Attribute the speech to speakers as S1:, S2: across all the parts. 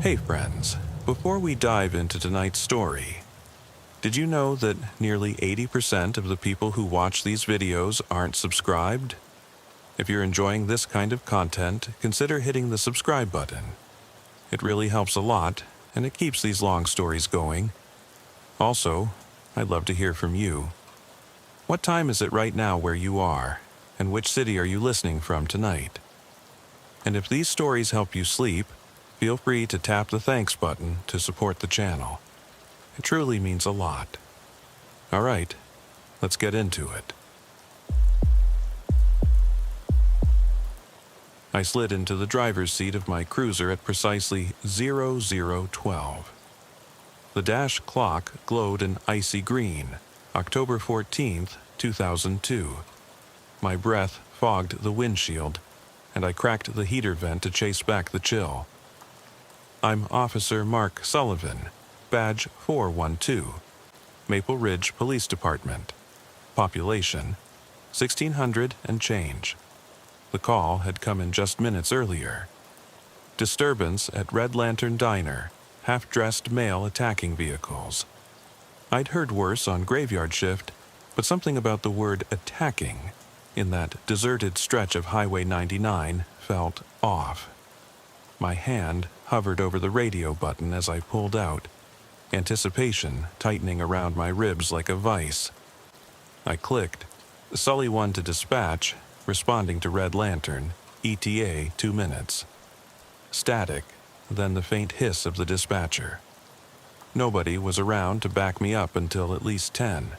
S1: Hey friends, before we dive into tonight's story, did you know that nearly 80% of the people who watch these videos aren't subscribed? If you're enjoying this kind of content, consider hitting the subscribe button. It really helps a lot, and it keeps these long stories going. Also, I'd love to hear from you. What time is it right now where you are, and which city are you listening from tonight? And if these stories help you sleep, feel free to tap the thanks button to support the channel. It truly means a lot. All right, let's get into it. I slid into the driver's seat of my cruiser at precisely 0012. The dash clock glowed an icy green, October 14th, 2002. My breath fogged the windshield, and I cracked the heater vent to chase back the chill. I'm Officer Mark Sullivan, Badge 412, Maple Ridge Police Department. Population, 1,600 and change. The call had come in just minutes earlier. Disturbance at Red Lantern Diner, half-dressed male attacking vehicles. I'd heard worse on graveyard shift, but something about the word attacking in that deserted stretch of Highway 99 felt off. My hand hovered over the radio button as I pulled out, anticipation tightening around my ribs like a vice. I clicked, Sully 1 to dispatch, responding to Red Lantern, ETA 2 minutes. Static, then the faint hiss of the dispatcher. Nobody was around to back me up until at least 10.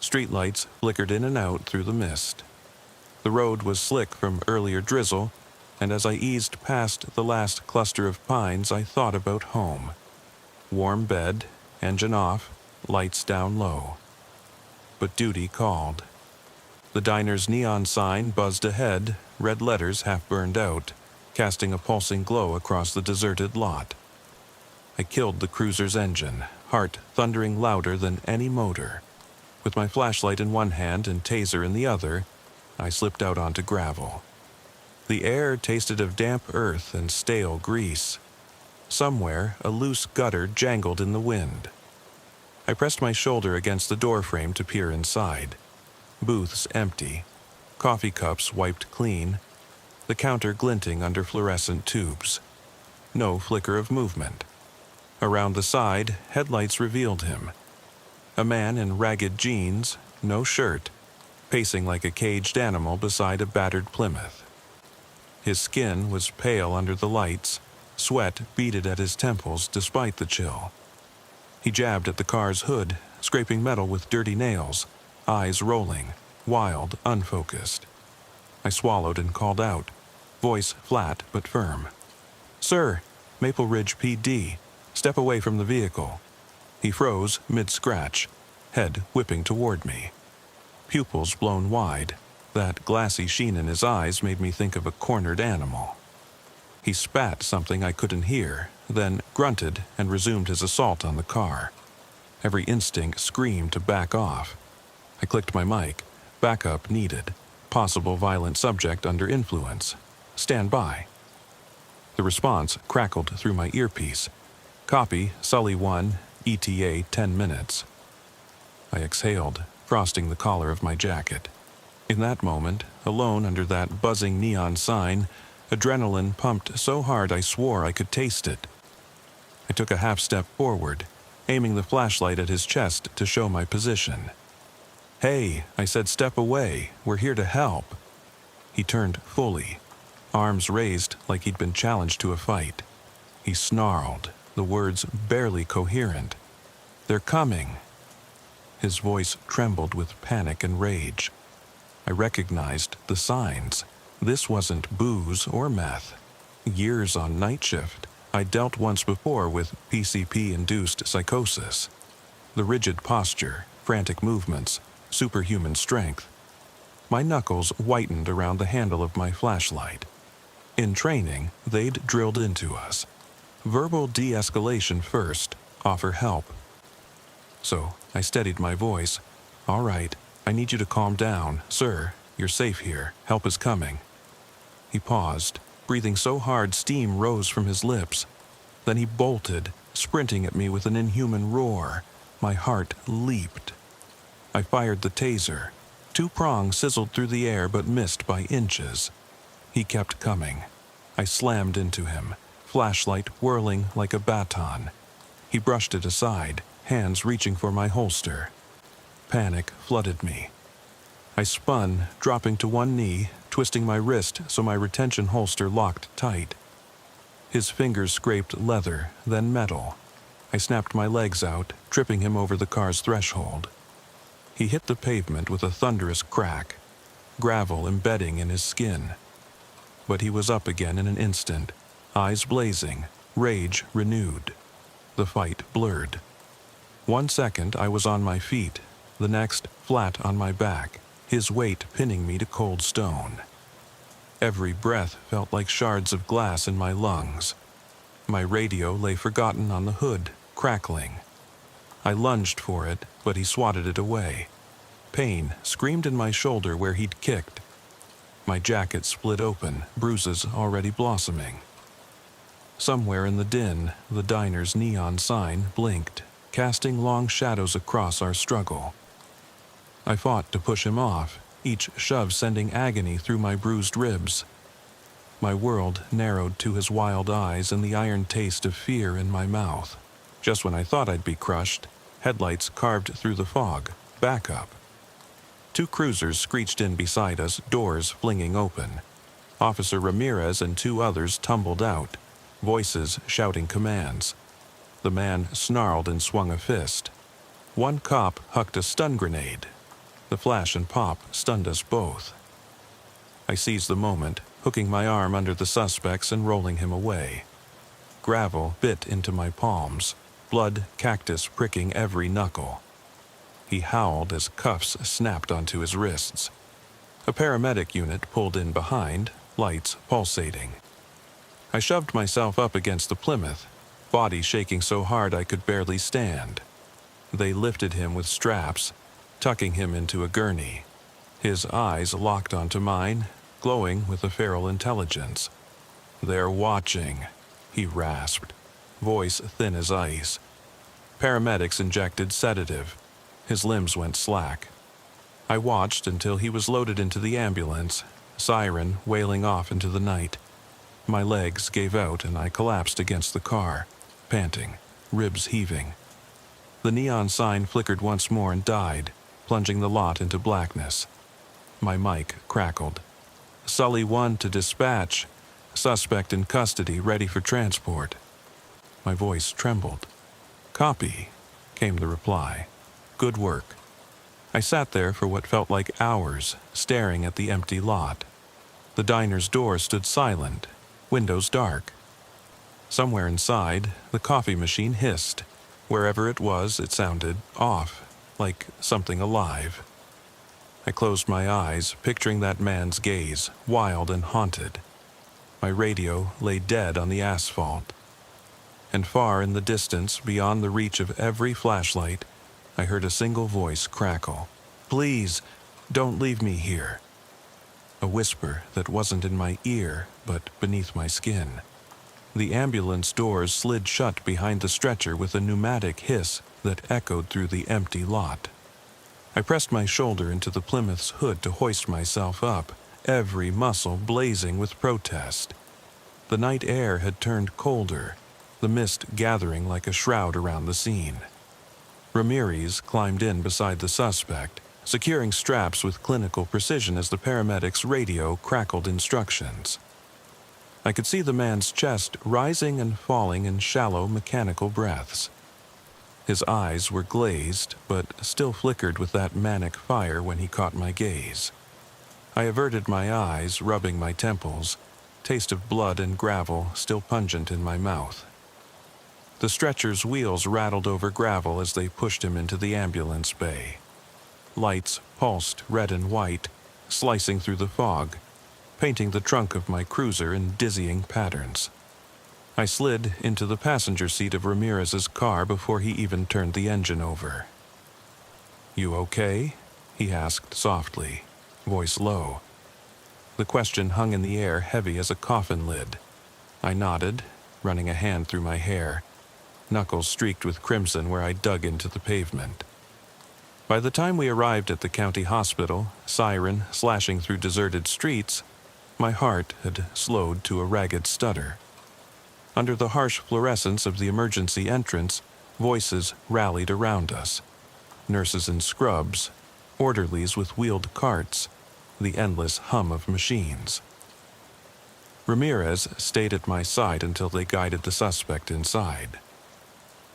S1: Streetlights flickered in and out through the mist. The road was slick from earlier drizzle, and as I eased past the last cluster of pines, I thought about home. Warm bed, engine off, lights down low. But duty called. The diner's neon sign buzzed ahead, red letters half burned out, casting a pulsing glow across the deserted lot. I killed the cruiser's engine, heart thundering louder than any motor. With my flashlight in one hand and taser in the other, I slipped out onto gravel. The air tasted of damp earth and stale grease. Somewhere, a loose gutter jangled in the wind. I pressed my shoulder against the doorframe to peer inside. Booths empty, coffee cups wiped clean, the counter glinting under fluorescent tubes. No flicker of movement. Around the side, headlights revealed him. A man in ragged jeans, no shirt, pacing like a caged animal beside a battered Plymouth. His skin was pale under the lights, sweat beaded at his temples despite the chill. He jabbed at the car's hood, scraping metal with dirty nails, eyes rolling, wild, unfocused. I swallowed and called out, voice flat but firm. "Sir, Maple Ridge PD, step away from the vehicle." He froze mid-scratch, head whipping toward me. Pupils blown wide, that glassy sheen in his eyes made me think of a cornered animal. He spat something I couldn't hear, then grunted and resumed his assault on the car. Every instinct screamed to back off. I clicked my mic. Backup needed. Possible violent subject under influence. Stand by. The response crackled through my earpiece. Copy, Sully 1, ETA 10 minutes. I exhaled, frosting the collar of my jacket. In that moment, alone under that buzzing neon sign, adrenaline pumped so hard I swore I could taste it. I took a half step forward, aiming the flashlight at his chest to show my position. "Hey," I said, "step away. We're here to help." He turned fully, arms raised like he'd been challenged to a fight. He snarled, the words barely coherent. "They're coming." His voice trembled with panic and rage. I recognized the signs. This wasn't booze or meth. Years on night shift, I dealt once before with PCP-induced psychosis. The rigid posture, frantic movements, superhuman strength. My knuckles whitened around the handle of my flashlight. In training, they'd drilled into us. Verbal de-escalation first, offer help. So I steadied my voice. "All right, I need you to calm down. Sir, you're safe here. Help is coming." He paused, breathing so hard steam rose from his lips. Then he bolted, sprinting at me with an inhuman roar. My heart leaped. I fired the taser. 2 prongs sizzled through the air but missed by inches. He kept coming. I slammed into him, flashlight whirling like a baton. He brushed it aside, hands reaching for my holster. Panic flooded me. I spun, dropping to one knee, twisting my wrist so my retention holster locked tight. His fingers scraped leather, then metal. I snapped my legs out, tripping him over the car's threshold. He hit the pavement with a thunderous crack, gravel embedding in his skin. But he was up again in an instant, eyes blazing, rage renewed. The fight blurred. 1 second I was on my feet, the next flat on my back, his weight pinning me to cold stone. Every breath felt like shards of glass in my lungs. My radio lay forgotten on the hood, crackling. I lunged for it, but he swatted it away. Pain screamed in my shoulder where he'd kicked. My jacket split open, bruises already blossoming. Somewhere in the din, the diner's neon sign blinked, casting long shadows across our struggle. I fought to push him off, each shove sending agony through my bruised ribs. My world narrowed to his wild eyes and the iron taste of fear in my mouth. Just when I thought I'd be crushed, headlights carved through the fog. Back up. 2 cruisers screeched in beside us, doors flinging open. Officer Ramirez and 2 others tumbled out, voices shouting commands. The man snarled and swung a fist. 1 cop hucked a stun grenade. The flash and pop stunned us both. I seized the moment, hooking my arm under the suspects and rolling him away. Gravel bit into my palms, blood cactus pricking every knuckle. He howled as cuffs snapped onto his wrists. A paramedic unit pulled in behind, lights pulsating. I shoved myself up against the Plymouth, body shaking so hard I could barely stand. They lifted him with straps, tucking him into a gurney. His eyes locked onto mine, glowing with a feral intelligence. "They're watching," he rasped, voice thin as ice. Paramedics injected sedative. His limbs went slack. I watched until he was loaded into the ambulance, siren wailing off into the night. My legs gave out and I collapsed against the car, panting, ribs heaving. The neon sign flickered once more and died, plunging the lot into blackness. My mic crackled. "Sully 1 to dispatch. Suspect in custody, ready for transport." My voice trembled. "Copy," came the reply. "Good work." I sat there for what felt like hours, staring at the empty lot. The diner's door stood silent, windows dark. Somewhere inside, the coffee machine hissed. Wherever it was, it sounded off, like something alive. I closed my eyes, picturing that man's gaze, wild and haunted. My radio lay dead on the asphalt. And far in the distance, beyond the reach of every flashlight, I heard a single voice crackle. "Please, don't leave me here." A whisper that wasn't in my ear, but beneath my skin. The ambulance doors slid shut behind the stretcher with a pneumatic hiss that echoed through the empty lot. I pressed my shoulder into the Plymouth's hood to hoist myself up, every muscle blazing with protest. The night air had turned colder, the mist gathering like a shroud around the scene. Ramirez climbed in beside the suspect, securing straps with clinical precision as the paramedic's radio crackled instructions. I could see the man's chest rising and falling in shallow mechanical breaths. His eyes were glazed, but still flickered with that manic fire when he caught my gaze. I averted my eyes, rubbing my temples, taste of blood and gravel still pungent in my mouth. The stretcher's wheels rattled over gravel as they pushed him into the ambulance bay. Lights pulsed red and white, slicing through the fog, painting the trunk of my cruiser in dizzying patterns. I slid into the passenger seat of Ramirez's car before he even turned the engine over. "You okay?" he asked softly, voice low. The question hung in the air heavy as a coffin lid. I nodded, running a hand through my hair, knuckles streaked with crimson where I dug into the pavement. By the time we arrived at the county hospital, siren slashing through deserted streets, my heart had slowed to a ragged stutter. Under the harsh fluorescence of the emergency entrance, voices rallied around us. Nurses in scrubs, orderlies with wheeled carts, the endless hum of machines. Ramirez stayed at my side until they guided the suspect inside.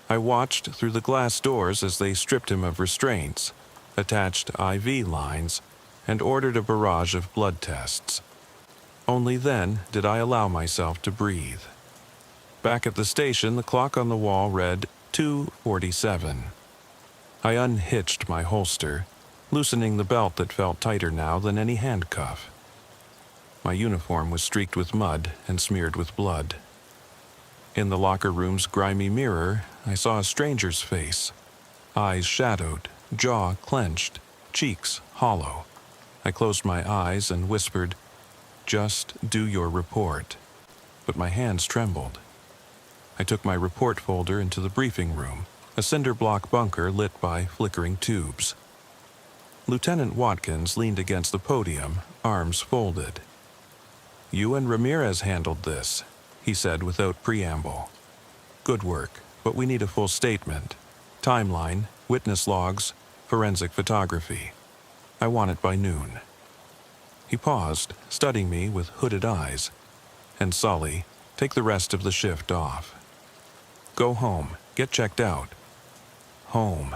S1: I watched through the glass doors as they stripped him of restraints, attached IV lines, and ordered a barrage of blood tests. Only then did I allow myself to breathe. Back at the station, the clock on the wall read 2:47. I unhitched my holster, loosening the belt that felt tighter now than any handcuff. My uniform was streaked with mud and smeared with blood. In the locker room's grimy mirror, I saw a stranger's face, eyes shadowed, jaw clenched, cheeks hollow. I closed my eyes and whispered, "Just do your report." But my hands trembled. I took my report folder into the briefing room, a cinder block bunker lit by flickering tubes. Lieutenant Watkins leaned against the podium, arms folded. "You and Ramirez handled this," he said without preamble. "Good work, but we need a full statement. Timeline, witness logs, forensic photography. I want it by noon." He paused, studying me with hooded eyes. "And Sully, take the rest of the shift off. Go home, get checked out." Home.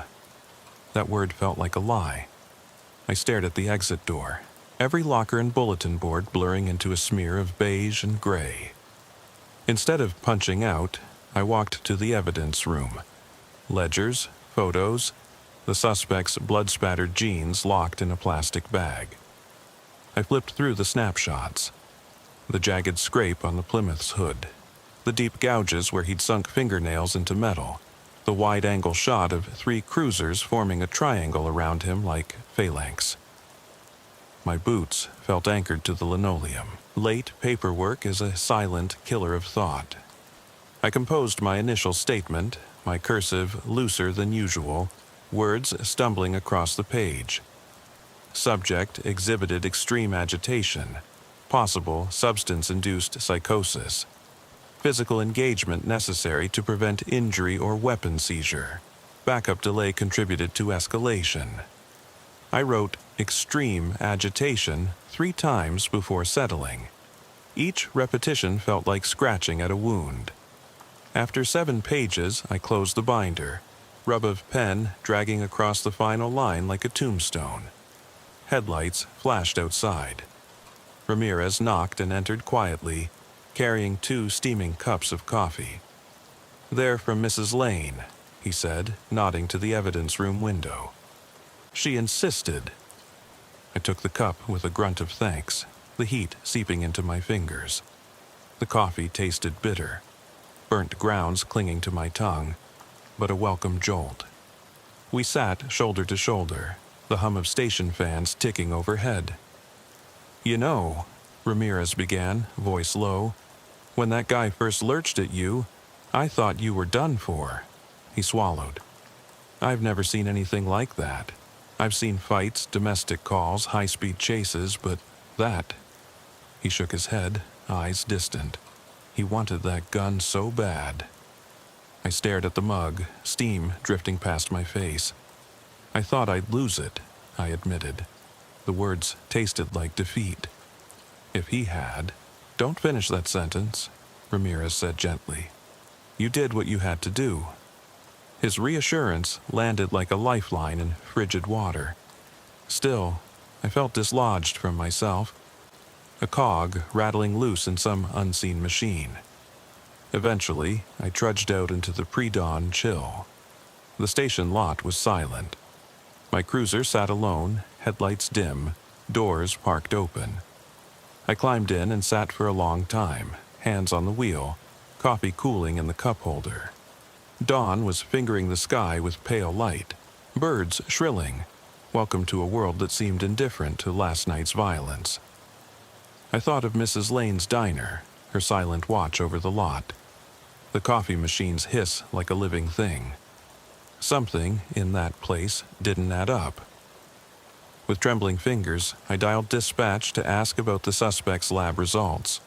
S1: That word felt like a lie. I stared at the exit door, every locker and bulletin board blurring into a smear of beige and gray. Instead of punching out, I walked to the evidence room. Ledgers, photos, the suspect's blood-spattered jeans locked in a plastic bag. I flipped through the snapshots. The jagged scrape on the Plymouth's hood, the deep gouges where he'd sunk fingernails into metal, the wide-angle shot of 3 cruisers forming a triangle around him like phalanx. My boots felt anchored to the linoleum. Late paperwork is a silent killer of thought. I composed my initial statement, my cursive looser than usual, words stumbling across the page. Subject exhibited extreme agitation, possible substance-induced psychosis, physical engagement necessary to prevent injury or weapon seizure. Backup delay contributed to escalation. I wrote extreme agitation 3 times before settling. Each repetition felt like scratching at a wound. After 7 pages, I closed the binder, rub of pen dragging across the final line like a tombstone. Headlights flashed outside. Ramirez knocked and entered quietly, carrying 2 steaming cups of coffee. "They're from Mrs. Lane," he said, nodding to the evidence room window. "She insisted." I took the cup with a grunt of thanks, the heat seeping into my fingers. The coffee tasted bitter, burnt grounds clinging to my tongue, but a welcome jolt. We sat shoulder to shoulder, the hum of station fans ticking overhead. "You know," Ramirez began, voice low, "when that guy first lurched at you, I thought you were done for." He swallowed. "I've never seen anything like that. I've seen fights, domestic calls, high-speed chases, but that..." He shook his head, eyes distant. He wanted that gun so bad. I stared at the mug, steam drifting past my face. "I thought I'd lose it," I admitted. The words tasted like defeat. "If he had..." "Don't finish that sentence," Ramirez said gently. "You did what you had to do." His reassurance landed like a lifeline in frigid water. Still, I felt dislodged from myself, a cog rattling loose in some unseen machine. Eventually, I trudged out into the pre-dawn chill. The station lot was silent. My cruiser sat alone, headlights dim, doors parked open. I climbed in and sat for a long time, hands on the wheel, coffee cooling in the cup holder. Dawn was fingering the sky with pale light, birds shrilling, welcome to a world that seemed indifferent to last night's violence. I thought of Mrs. Lane's diner, her silent watch over the lot. The coffee machines hiss like a living thing. Something in that place didn't add up. With trembling fingers, I dialed dispatch to ask about the suspect's lab results.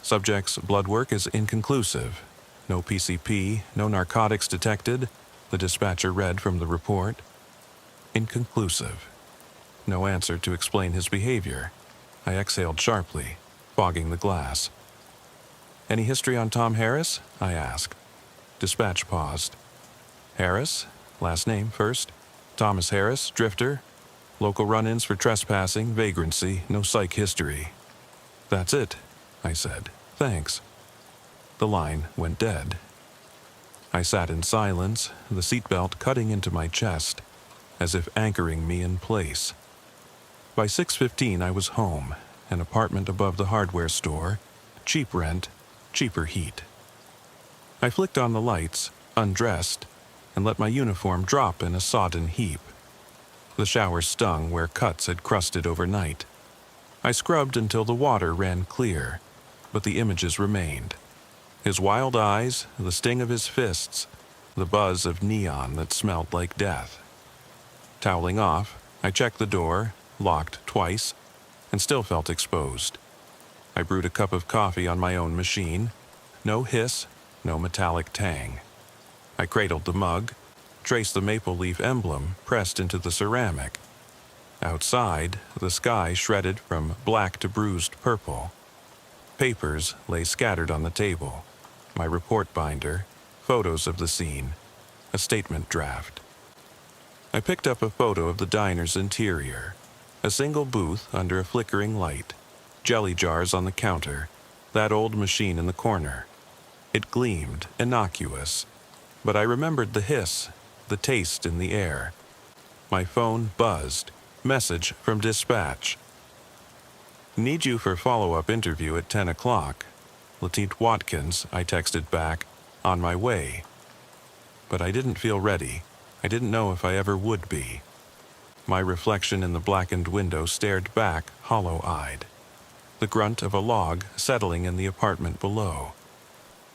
S1: Subject's blood work is inconclusive. No PCP, no narcotics detected, the dispatcher read from the report. Inconclusive. No answer to explain his behavior. I exhaled sharply, fogging the glass. Any history on Tom Harris? I asked. Dispatch paused. Harris? Last name first. Thomas Harris, drifter. Local run-ins for trespassing, vagrancy, no psych history. That's it, I said. Thanks. The line went dead. I sat in silence, the seatbelt cutting into my chest, as if anchoring me in place. By 6:15 I was home, an apartment above the hardware store, cheap rent, cheaper heat. I flicked on the lights, undressed, and let my uniform drop in a sodden heap. The shower stung where cuts had crusted overnight. I scrubbed until the water ran clear, but the images remained. His wild eyes, the sting of his fists, the buzz of neon that smelled like death. Toweling off, I checked the door, locked twice, and still felt exposed. I brewed a cup of coffee on my own machine. No hiss, no metallic tang. I cradled the mug, traced the maple leaf emblem pressed into the ceramic. Outside, the sky shredded from black to bruised purple. Papers lay scattered on the table. My report binder, photos of the scene, a statement draft. I picked up a photo of the diner's interior. A single booth under a flickering light, jelly jars on the counter, that old machine in the corner. It gleamed, innocuous, but I remembered the hiss, the taste in the air. My phone buzzed. Message from dispatch. Need you for follow-up interview at 10 o'clock. Lieutenant Watkins, I texted back, on my way. But I didn't feel ready. I didn't know if I ever would be. My reflection in the blackened window stared back, hollow-eyed. The grunt of a log settling in the apartment below.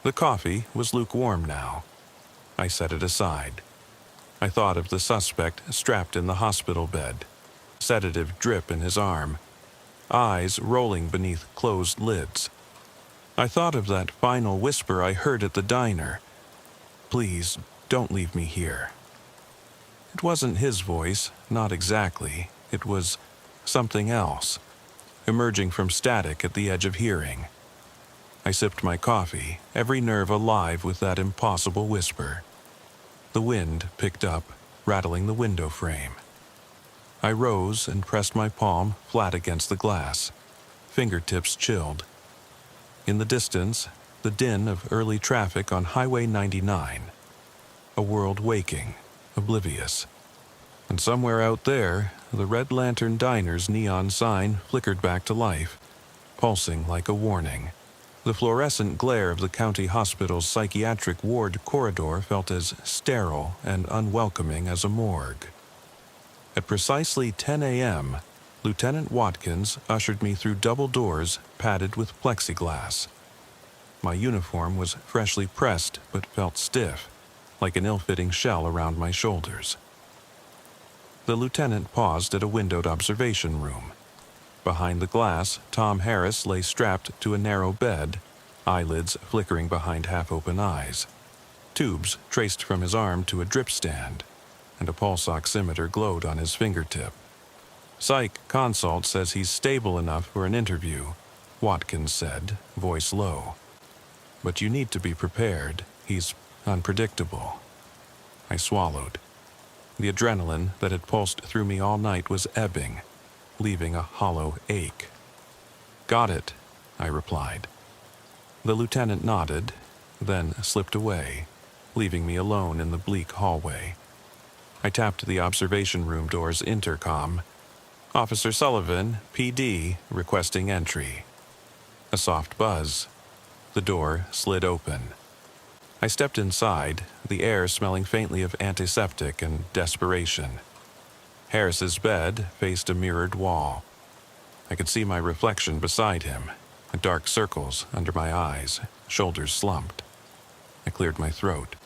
S1: The coffee was lukewarm now. I set it aside. I thought of the suspect strapped in the hospital bed. Sedative drip in his arm. Eyes rolling beneath closed lids. I thought of that final whisper I heard at the diner. Please, don't leave me here. It wasn't his voice, not exactly. It was something else, emerging from static at the edge of hearing. I sipped my coffee, every nerve alive with that impossible whisper. The wind picked up, rattling the window frame. I rose and pressed my palm flat against the glass, fingertips chilled. In the distance, the din of early traffic on Highway 99. A world waking, oblivious. And somewhere out there, the Red Lantern Diner's neon sign flickered back to life, pulsing like a warning. The fluorescent glare of the county hospital's psychiatric ward corridor felt as sterile and unwelcoming as a morgue. At precisely 10 a.m., Lieutenant Watkins ushered me through double doors padded with plexiglass. My uniform was freshly pressed but felt stiff, like an ill-fitting shell around my shoulders. The lieutenant paused at a windowed observation room. Behind the glass, Tom Harris lay strapped to a narrow bed, eyelids flickering behind half-open eyes. Tubes traced from his arm to a drip stand, and a pulse oximeter glowed on his fingertip. Psych consult says he's stable enough for an interview, Watkins said, voice low. But you need to be prepared. He's unpredictable. I swallowed. The adrenaline that had pulsed through me all night was ebbing, leaving a hollow ache. Got it, I replied. The lieutenant nodded, then slipped away, leaving me alone in the bleak hallway. I tapped the observation room door's intercom. Officer Sullivan, PD, requesting entry. A soft buzz. The door slid open. I stepped inside, the air smelling faintly of antiseptic and desperation. Harris's bed faced a mirrored wall. I could see my reflection beside him, dark circles under my eyes, shoulders slumped. I cleared my throat.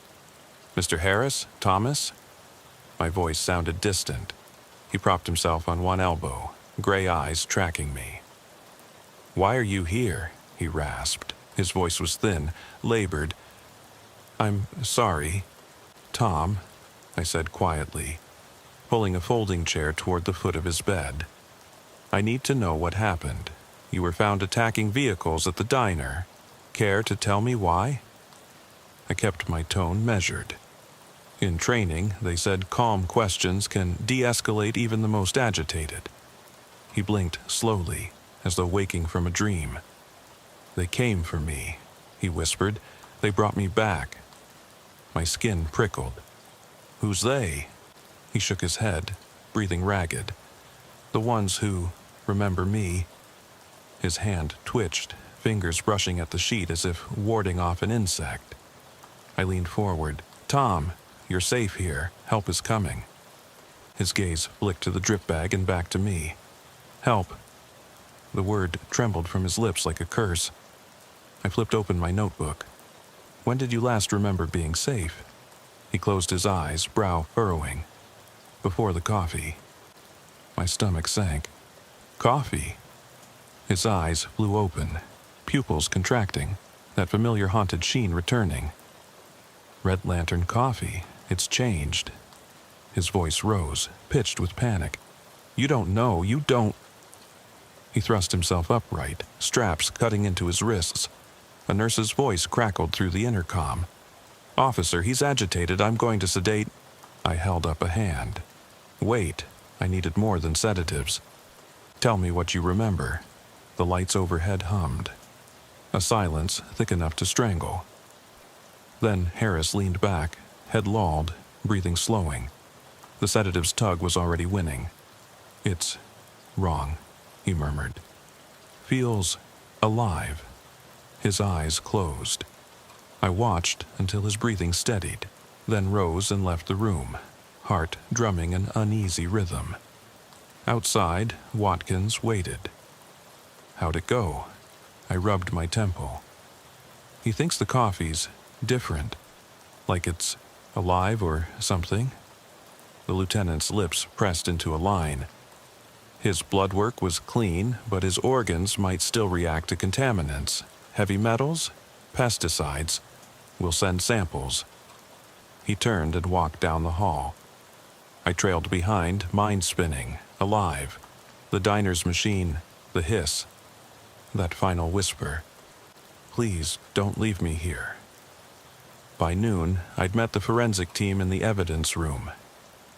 S1: Mr. Harris? Thomas? My voice sounded distant. He propped himself on one elbow, gray eyes tracking me. Why are you here? He rasped. His voice was thin, labored. I'm sorry. Tom, I said quietly, pulling a folding chair toward the foot of his bed. I need to know what happened. You were found attacking vehicles at the diner. Care to tell me why? I kept my tone measured. In training, they said calm questions can de-escalate even the most agitated. He blinked slowly, as though waking from a dream. They came for me, he whispered. They brought me back. My skin prickled. Who's they? He shook his head, breathing ragged. The ones who remember me. His hand twitched, fingers brushing at the sheet as if warding off an insect. I leaned forward. Tom, you're safe here. Help is coming. His gaze flicked to the drip bag and back to me. Help. The word trembled from his lips like a curse. I flipped open my notebook. When did you last remember being safe? He closed his eyes, brow furrowing. Before the coffee. My stomach sank. Coffee? His eyes flew open, pupils contracting, that familiar haunted sheen returning. Red Lantern coffee. It's changed. His voice rose, pitched with panic. You don't know. You don't. He thrust himself upright, straps cutting into his wrists. A nurse's voice crackled through the intercom. Officer, he's agitated. I'm going to sedate. I held up a hand. Wait. I needed more than sedatives. Tell me what you remember. The lights overhead hummed. A silence thick enough to strangle. Then Harris leaned back, head lolled, breathing slowing. The sedative's tug was already winning. It's wrong, he murmured. Feels alive. His eyes closed. I watched until his breathing steadied, then rose and left the room, heart drumming an uneasy rhythm. Outside, Watkins waited. How'd it go? I rubbed my temple. He thinks the coffee's different, like it's alive or something. The lieutenant's lips pressed into a line. His blood work was clean, but his organs might still react to contaminants. Heavy metals? Pesticides. We'll send samples. He turned and walked down the hall. I trailed behind, mind spinning, alive. The diner's machine, the hiss. That final whisper. Please, don't leave me here. By noon, I'd met the forensic team in the evidence room.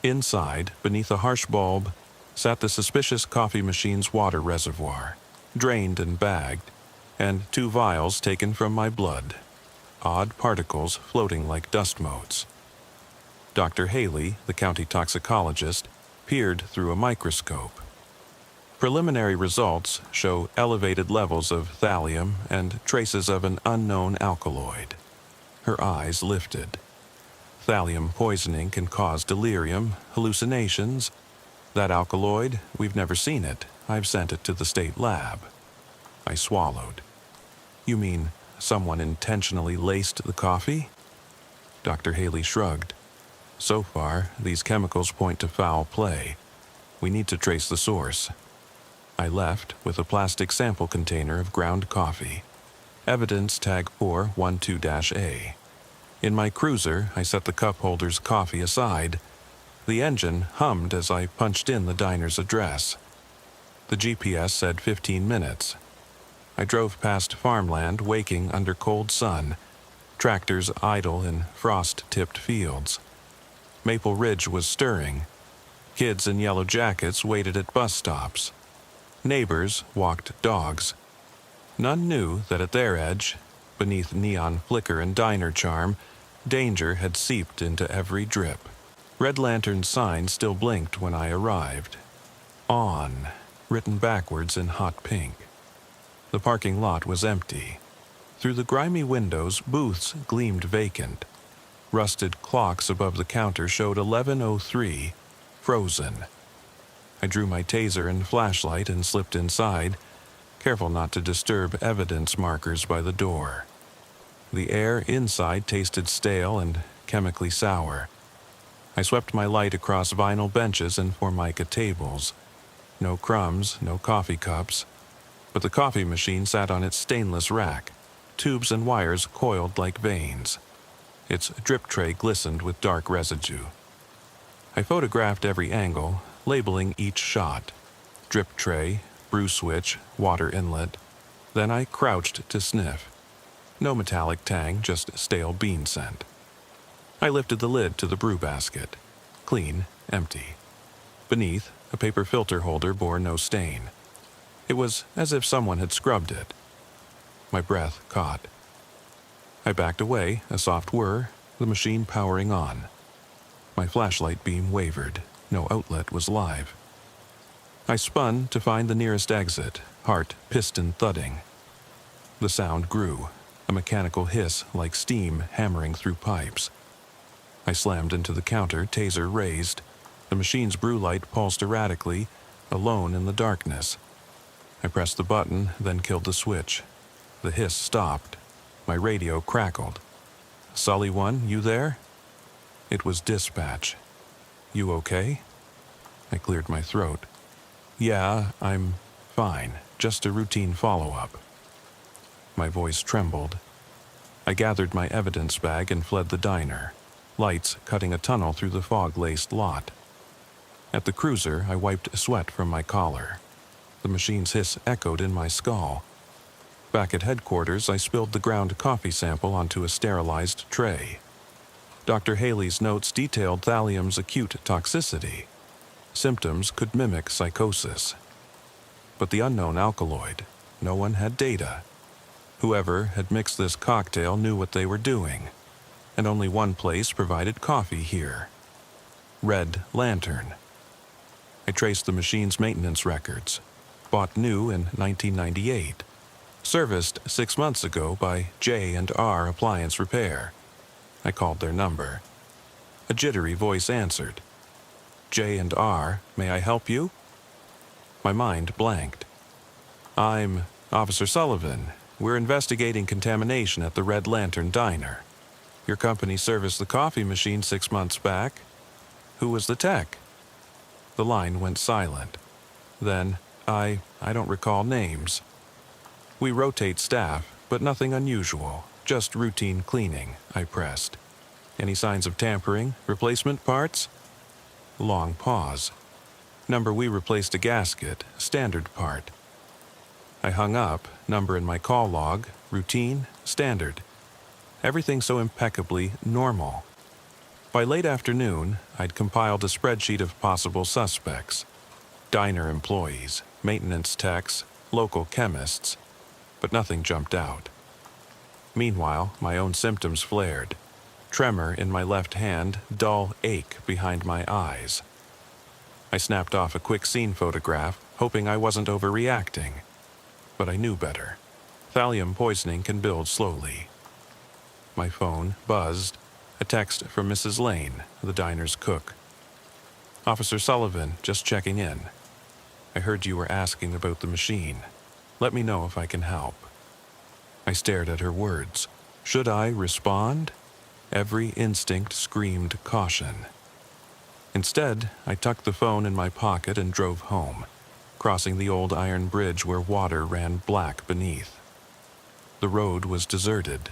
S1: Inside, beneath a harsh bulb, sat the suspicious coffee machine's water reservoir, drained and bagged, and 2 vials taken from my blood, odd particles floating like dust motes. Dr. Haley, the county toxicologist, peered through a microscope. Preliminary results show elevated levels of thallium and traces of an unknown alkaloid. Her eyes lifted. Thallium poisoning can cause delirium, hallucinations. That alkaloid, we've never seen it. I've sent it to the state lab. I swallowed. You mean someone intentionally laced the coffee? Dr. Haley shrugged. So far, these chemicals point to foul play. We need to trace the source. I left with a plastic sample container of ground coffee. Evidence tag 412-A. In my cruiser, I set the cup holder's coffee aside. The engine hummed as I punched in the diner's address. The GPS said 15 minutes. I drove past farmland waking under cold sun, tractors idle in frost-tipped fields. Maple Ridge was stirring. Kids in yellow jackets waited at bus stops. Neighbors walked dogs. None knew that at their edge, beneath neon flicker and diner charm, danger had seeped into every drip. Red Lantern signs still blinked when I arrived. On, written backwards in hot pink. The parking lot was empty. Through the grimy windows, booths gleamed vacant. Rusted clocks above the counter showed 11:03, frozen. I drew my taser and flashlight and slipped inside, careful not to disturb evidence markers by the door. The air inside tasted stale and chemically sour. I swept my light across vinyl benches and formica tables. No crumbs, no coffee cups, but the coffee machine sat on its stainless rack, tubes and wires coiled like veins. Its drip tray glistened with dark residue. I photographed every angle, labeling each shot. Drip tray, brew switch, water inlet. Then I crouched to sniff. No metallic tang, just stale bean scent. I lifted the lid to the brew basket. Clean, empty. Beneath, a paper filter holder bore no stain. It was as if someone had scrubbed it. My breath caught. I backed away, a soft whir, the machine powering on. My flashlight beam wavered. No outlet was live. I spun to find the nearest exit, heart piston thudding. The sound grew, a mechanical hiss like steam hammering through pipes. I slammed into the counter, taser raised. The machine's brew light pulsed erratically, alone in the darkness. I pressed the button, then killed the switch. The hiss stopped. My radio crackled. "Sully 1, you there?" It was dispatch. "You okay?" I cleared my throat. "Yeah, I'm fine. Just a routine follow-up." My voice trembled. I gathered my evidence bag and fled the diner, lights cutting a tunnel through the fog-laced lot. At the cruiser, I wiped sweat from my collar. The machine's hiss echoed in my skull. Back at headquarters, I spilled the ground coffee sample onto a sterilized tray. Dr. Haley's notes detailed thallium's acute toxicity. Symptoms could mimic psychosis. But the unknown alkaloid, no one had data. Whoever had mixed this cocktail knew what they were doing, and only one place provided coffee here. Red Lantern. I traced the machine's maintenance records. Bought new in 1998. Serviced 6 months ago by J&R Appliance Repair. I called their number. A jittery voice answered. "J&R, may I help you?" My mind blanked. "I'm Officer Sullivan. We're investigating contamination at the Red Lantern Diner. Your company serviced the coffee machine 6 months back. Who was the tech?" The line went silent. Then, I don't recall names. "We rotate staff, but nothing unusual. Just routine cleaning," I pressed. "Any signs of tampering? Replacement parts?" Long pause. "Number we replaced a gasket, standard part." I hung up, number in my call log, routine, standard. Everything so impeccably normal. By late afternoon, I'd compiled a spreadsheet of possible suspects. Diner employees, maintenance techs, local chemists, but nothing jumped out. Meanwhile, my own symptoms flared. Tremor in my left hand, dull ache behind my eyes. I snapped off a quick scene photograph, hoping I wasn't overreacting. But I knew better. Thallium poisoning can build slowly. My phone buzzed. A text from Mrs. Lane, the diner's cook. "Officer Sullivan, just checking in. I heard you were asking about the machine. Let me know if I can help." I stared at her words. Should I respond? Every instinct screamed caution. Instead, I tucked the phone in my pocket and drove home, crossing the old iron bridge where water ran black beneath. The road was deserted.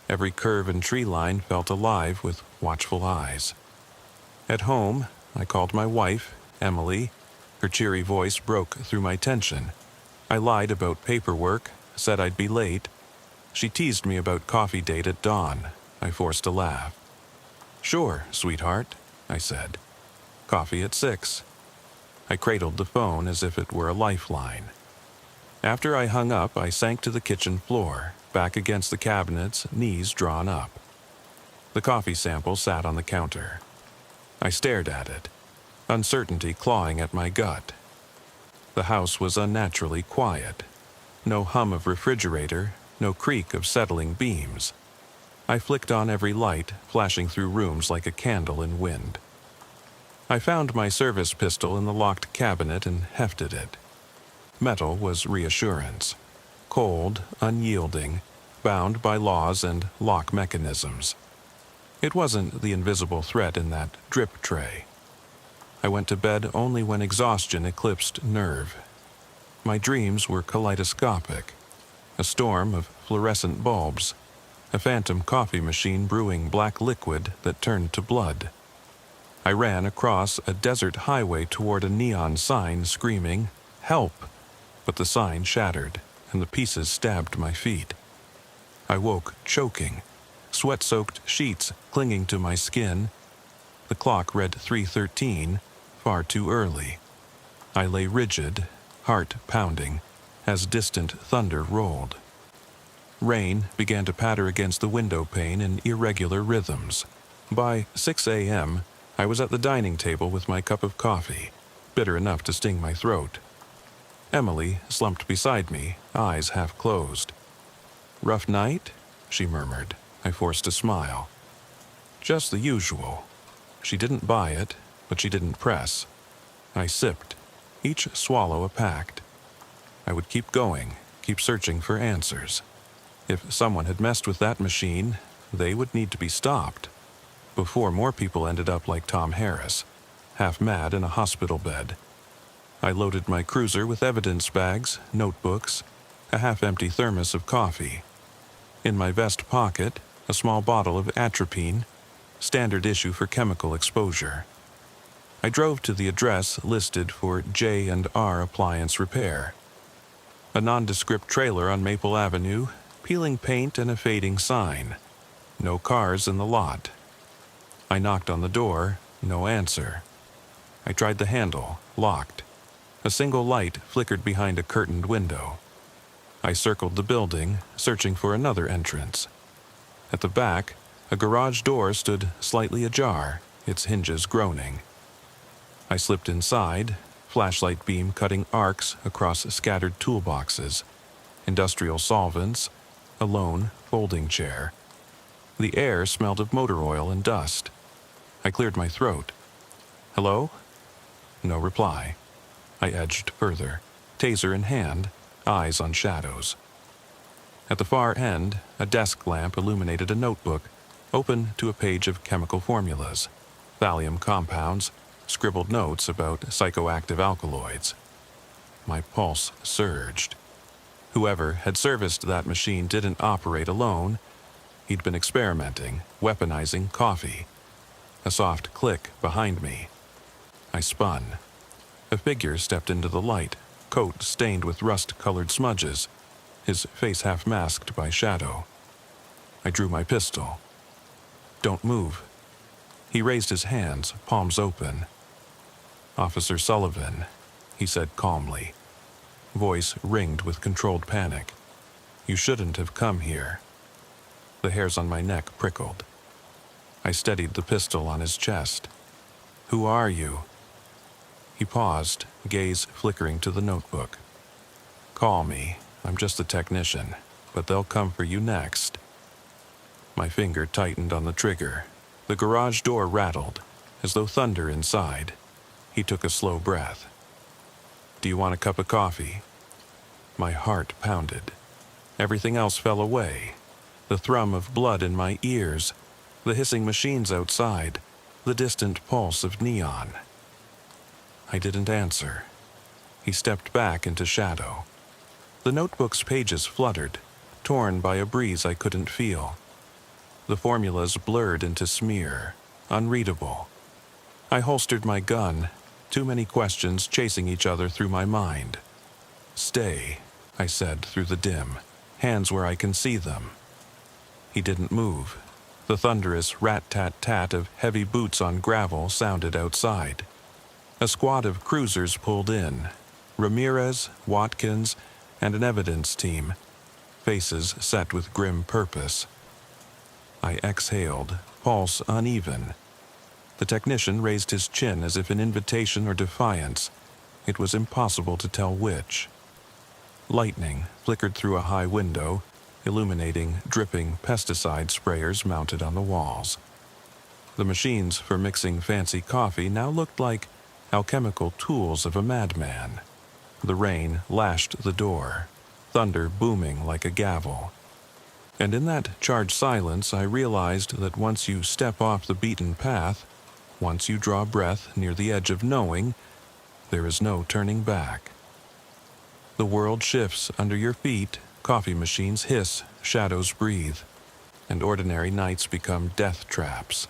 S1: Every curve and tree line felt alive with watchful eyes. At home, I called my wife, Emily. Her cheery voice broke through my tension. I lied about paperwork, said I'd be late. She teased me about coffee date at dawn. I forced a laugh. "Sure, sweetheart," I said. "Coffee at 6. I cradled the phone as if it were a lifeline. After I hung up, I sank to the kitchen floor, back against the cabinets, knees drawn up. The coffee sample sat on the counter. I stared at it, uncertainty clawing at my gut. The house was unnaturally quiet. No hum of refrigerator, no creak of settling beams. I flicked on every light, flashing through rooms like a candle in wind. I found my service pistol in the locked cabinet and hefted it. Metal was reassurance. Cold, unyielding, bound by laws and lock mechanisms. It wasn't the invisible threat in that drip tray. I went to bed only when exhaustion eclipsed nerve. My dreams were kaleidoscopic. A storm of fluorescent bulbs, a phantom coffee machine brewing black liquid that turned to blood. I ran across a desert highway toward a neon sign screaming, "Help!" But the sign shattered, and the pieces stabbed my feet. I woke choking, sweat-soaked sheets clinging to my skin. The clock read 3:13, far too early. I lay rigid, heart pounding, as distant thunder rolled. Rain began to patter against the window pane in irregular rhythms. By 6 a.m., I was at the dining table with my cup of coffee, bitter enough to sting my throat. Emily slumped beside me, eyes half closed. "Rough night?" she murmured. I forced a smile. "Just the usual." She didn't buy it, but she didn't press. I sipped, each swallow a pact. I would keep going, keep searching for answers. If someone had messed with that machine, they would need to be stopped, before more people ended up like Tom Harris, half mad in a hospital bed. I loaded my cruiser with evidence bags, notebooks, a half-empty thermos of coffee. In my vest pocket, a small bottle of atropine, standard issue for chemical exposure. I drove to the address listed for J&R Appliance Repair. A nondescript trailer on Maple Avenue, peeling paint and a fading sign. No cars in the lot. I knocked on the door, no answer. I tried the handle, locked. A single light flickered behind a curtained window. I circled the building, searching for another entrance. At the back, a garage door stood slightly ajar, its hinges groaning. I slipped inside, flashlight beam cutting arcs across scattered toolboxes, industrial solvents, a lone folding chair. The air smelled of motor oil and dust. I cleared my throat. "Hello?" No reply. I edged further, taser in hand, eyes on shadows. At the far end, a desk lamp illuminated a notebook, open to a page of chemical formulas, thallium compounds, scribbled notes about psychoactive alkaloids. My pulse surged. Whoever had serviced that machine didn't operate alone. He'd been experimenting, weaponizing coffee. A soft click behind me. I spun. A figure stepped into the light, coat stained with rust-colored smudges, his face half masked by shadow. I drew my pistol. "Don't move." He raised his hands, palms open. "Officer Sullivan," he said calmly. Voice ringed with controlled panic. "You shouldn't have come here." The hairs on my neck prickled. I steadied the pistol on his chest. "Who are you?" He paused, gaze flickering to the notebook. "Call me. I'm just a technician, but they'll come for you next." My finger tightened on the trigger. The garage door rattled, as though thunder inside. He took a slow breath. "Do you want a cup of coffee?" My heart pounded. Everything else fell away. The thrum of blood in my ears, the hissing machines outside, the distant pulse of neon. I didn't answer. He stepped back into shadow. The notebook's pages fluttered, torn by a breeze I couldn't feel. The formulas blurred into smear, unreadable. I holstered my gun, too many questions chasing each other through my mind. "Stay," I said through the dim, hands where I can see them. He didn't move. The thunderous rat-tat-tat of heavy boots on gravel sounded outside. A squad of cruisers pulled in. Ramirez, Watkins, and an evidence team, faces set with grim purpose. I exhaled, pulse uneven. The technician raised his chin as if in invitation or defiance. It was impossible to tell which. Lightning flickered through a high window, illuminating dripping pesticide sprayers mounted on the walls. The machines for mixing fancy coffee now looked like alchemical tools of a madman. The rain lashed the door, thunder booming like a gavel. And in that charged silence, I realized that once you step off the beaten path, once you draw breath near the edge of knowing, there is no turning back. The world shifts under your feet, coffee machines hiss, shadows breathe, and ordinary nights become death traps.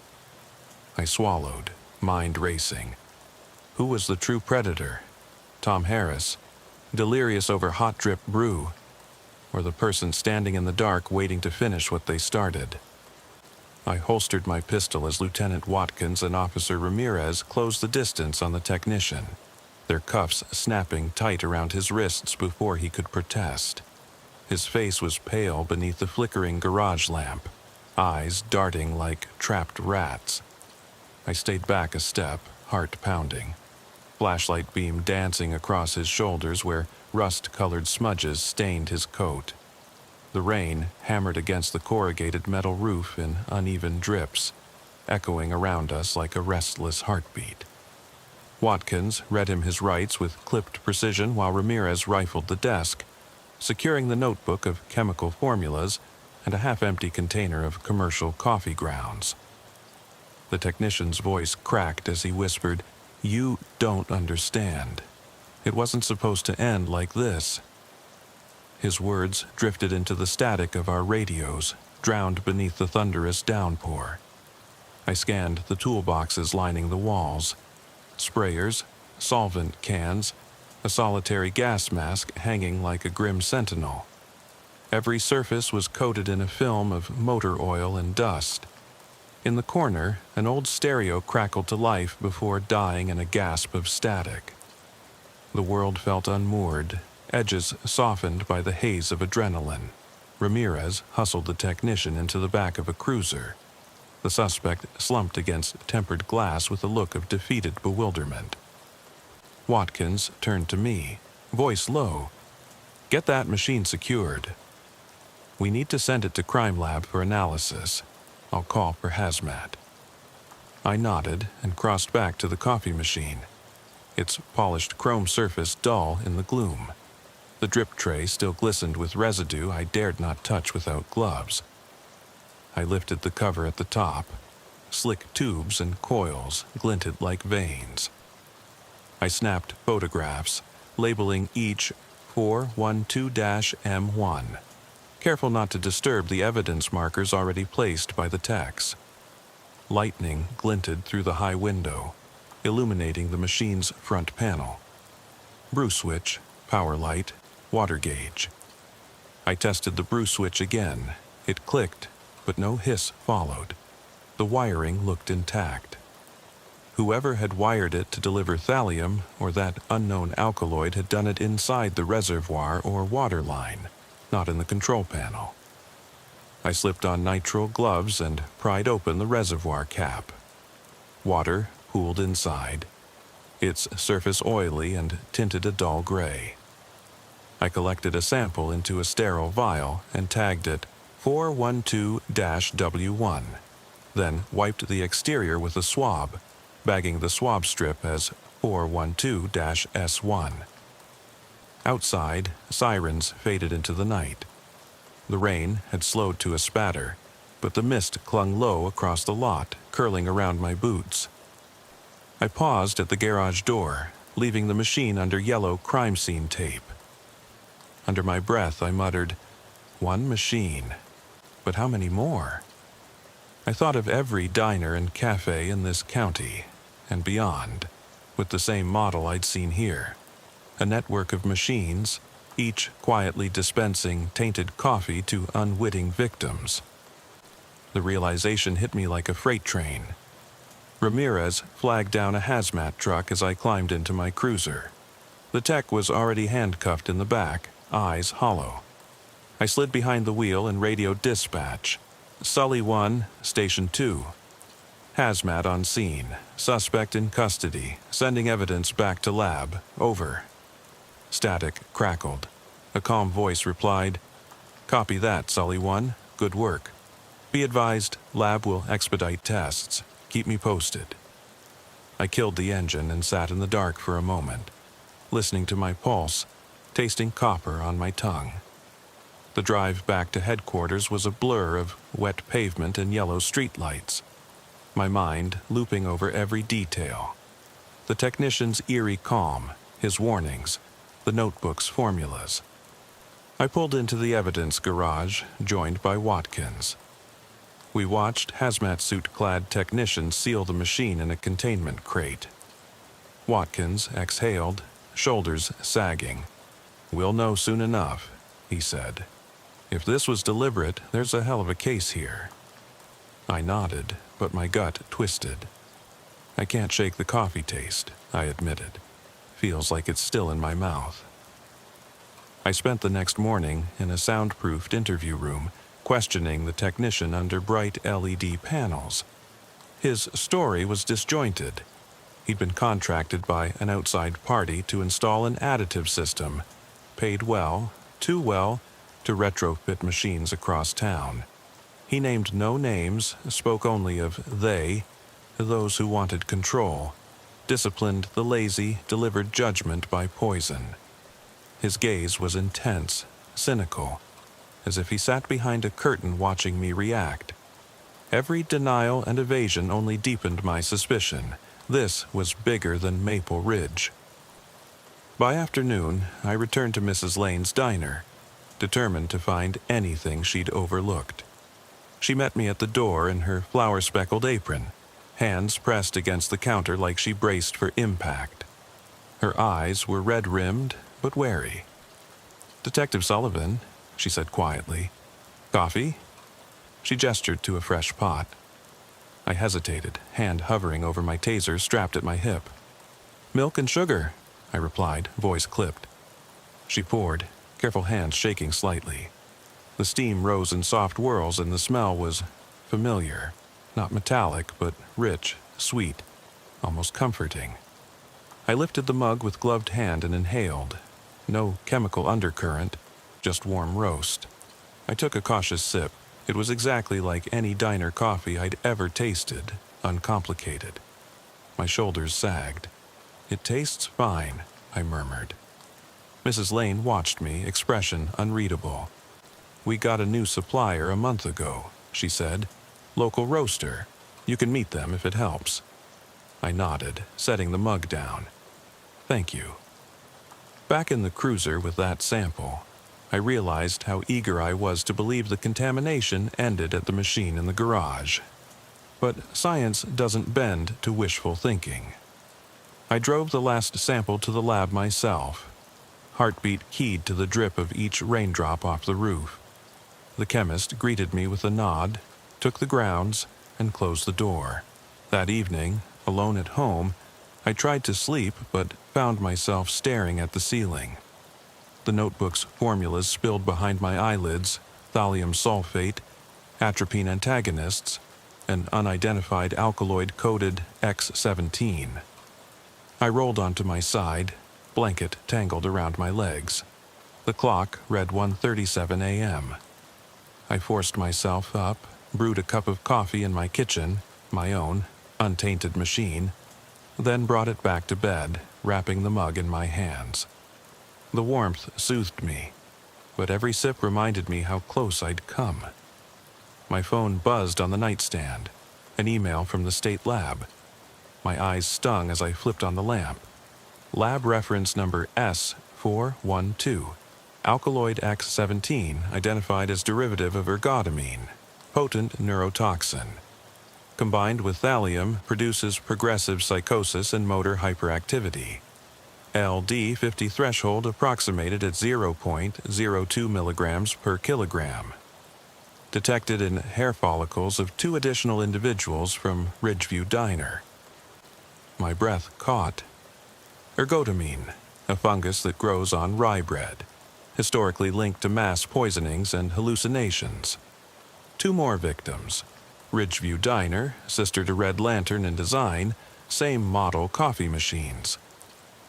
S1: I swallowed, mind racing. Who was the true predator? Tom Harris, delirious over hot drip brew, or the person standing in the dark waiting to finish what they started? I holstered my pistol as Lieutenant Watkins and Officer Ramirez closed the distance on the technician, their cuffs snapping tight around his wrists before he could protest. His face was pale beneath the flickering garage lamp, eyes darting like trapped rats. I stayed back a step, heart pounding, flashlight beam dancing across his shoulders where rust-colored smudges stained his coat. The rain hammered against the corrugated metal roof in uneven drips, echoing around us like a restless heartbeat. Watkins read him his rights with clipped precision while Ramirez rifled the desk, securing the notebook of chemical formulas and a half-empty container of commercial coffee grounds. The technician's voice cracked as he whispered, "You don't understand. It wasn't supposed to end like this." His words drifted into the static of our radios, drowned beneath the thunderous downpour. I scanned the toolboxes lining the walls. Sprayers, solvent cans, a solitary gas mask hanging like a grim sentinel. Every surface was coated in a film of motor oil and dust. In the corner, an old stereo crackled to life before dying in a gasp of static. The world felt unmoored, edges softened by the haze of adrenaline. Ramirez hustled the technician into the back of a cruiser. The suspect slumped against tempered glass with a look of defeated bewilderment. Watkins turned to me, voice low. "Get that machine secured. We need to send it to Crime Lab for analysis. I'll call for hazmat." I nodded and crossed back to the coffee machine, its polished chrome surface dull in the gloom. The drip tray still glistened with residue I dared not touch without gloves. I lifted the cover at the top. Slick tubes and coils glinted like veins. I snapped photographs, labeling each 412-M1, careful not to disturb the evidence markers already placed by the techs. Lightning glinted through the high window, illuminating the machine's front panel. Brew switch, power light, water gauge. I tested the brew switch again. It clicked, but no hiss followed. The wiring looked intact. Whoever had wired it to deliver thallium or that unknown alkaloid had done it inside the reservoir or water line, not in the control panel. I slipped on nitrile gloves and pried open the reservoir cap. Water pooled inside, its surface oily and tinted a dull gray. I collected a sample into a sterile vial and tagged it 412-W1, then wiped the exterior with a swab, bagging the swab strip as 412-S1. Outside, sirens faded into the night. The rain had slowed to a spatter, but the mist clung low across the lot, curling around my boots. I paused at the garage door, leaving the machine under yellow crime scene tape. Under my breath, I muttered, "One machine. But how many more?" I thought of every diner and cafe in this county, and beyond, with the same model I'd seen here. A network of machines, each quietly dispensing tainted coffee to unwitting victims. The realization hit me like a freight train. Ramirez flagged down a hazmat truck as I climbed into my cruiser. The tech was already handcuffed in the back, eyes hollow. I slid behind the wheel and radioed dispatch. Sully 1, Station 2. Hazmat on scene. Suspect in custody. Sending evidence back to lab. Over. Static crackled. A calm voice replied, "Copy that, Sully 1. Good work. Be advised, lab will expedite tests. Keep me posted." I killed the engine and sat in the dark for a moment, listening to my pulse, tasting copper on my tongue. The drive back to headquarters was a blur of wet pavement and yellow streetlights, my mind looping over every detail. The technician's eerie calm, his warnings, the notebook's formulas. I pulled into the evidence garage, joined by Watkins. We watched hazmat suit-clad technicians seal the machine in a containment crate. Watkins exhaled, shoulders sagging. "We'll know soon enough," he said. "If this was deliberate, there's a hell of a case here." I nodded, but my gut twisted. "I can't shake the coffee taste," I admitted. "Feels like it's still in my mouth." I spent the next morning in a soundproofed interview room, questioning the technician under bright LED panels. His story was disjointed. He'd been contracted by an outside party to install an additive system, paid well, too well, to retrofit machines across town. He named no names, spoke only of they, those who wanted control, disciplined the lazy, delivered judgment by poison. His gaze was intense, cynical, as if he sat behind a curtain watching me react. Every denial and evasion only deepened my suspicion. This was bigger than Maple Ridge. By afternoon, I returned to Mrs. Lane's diner, determined to find anything she'd overlooked. She met me at the door in her flour-speckled apron, hands pressed against the counter like she braced for impact. Her eyes were red-rimmed, but wary. "Detective Sullivan," she said quietly. "Coffee?" She gestured to a fresh pot. I hesitated, hand hovering over my taser strapped at my hip. "Milk and sugar," I replied, voice clipped. She poured, careful hands shaking slightly. The steam rose in soft whirls and the smell was familiar, not metallic, but rich, sweet, almost comforting. I lifted the mug with gloved hand and inhaled. No chemical undercurrent, just warm roast. I took a cautious sip. It was exactly like any diner coffee I'd ever tasted, uncomplicated. My shoulders sagged. "It tastes fine," I murmured. Mrs. Lane watched me, expression unreadable. "We got a new supplier a month ago," she said. "Local roaster. You can meet them if it helps." I nodded, setting the mug down. "Thank you." Back in the cruiser with that sample, I realized how eager I was to believe the contamination ended at the machine in the garage. But science doesn't bend to wishful thinking. I drove the last sample to the lab myself, heartbeat keyed to the drip of each raindrop off the roof. The chemist greeted me with a nod, took the grounds, and closed the door. That evening, alone at home, I tried to sleep but found myself staring at the ceiling. The notebook's formulas spilled behind my eyelids, thallium sulfate, atropine antagonists, an unidentified alkaloid-coated X17. I rolled onto my side, blanket tangled around my legs. The clock read 1:37 a.m. I forced myself up, brewed a cup of coffee in my kitchen, my own, untainted machine, then brought it back to bed, wrapping the mug in my hands. The warmth soothed me, but every sip reminded me how close I'd come. My phone buzzed on the nightstand, an email from the state lab. My eyes stung as I flipped on the lamp. Lab reference number S412, alkaloid X17 identified as derivative of ergotamine, potent neurotoxin. Combined with thallium, produces progressive psychosis and motor hyperactivity. LD50 threshold approximated at 0.02 milligrams per kilogram. Detected in hair follicles of 2 additional individuals from Ridgeview Diner. My breath caught. Ergotamine, a fungus that grows on rye bread, historically linked to mass poisonings and hallucinations. 2 more victims. Ridgeview Diner, sister to Red Lantern in design, same model coffee machines.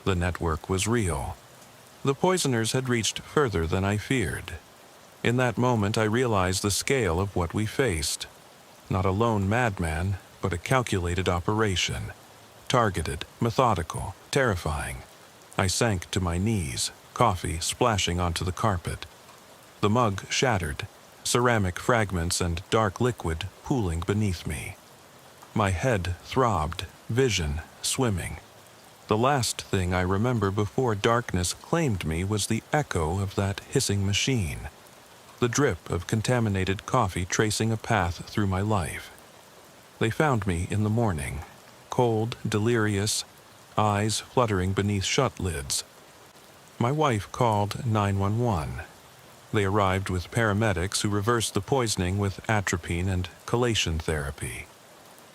S1: The network was real. The poisoners had reached further than I feared. In that moment, I realized the scale of what we faced. Not a lone madman, but a calculated operation. Targeted, methodical, terrifying. I sank to my knees, coffee splashing onto the carpet. The mug shattered, ceramic fragments and dark liquid pooling beneath me. My head throbbed, vision swimming. The last thing I remember before darkness claimed me was the echo of that hissing machine, the drip of contaminated coffee tracing a path through my life. They found me in the morning, cold, delirious, eyes fluttering beneath shut lids. My wife called 911. They arrived with paramedics who reversed the poisoning with atropine and chelation therapy.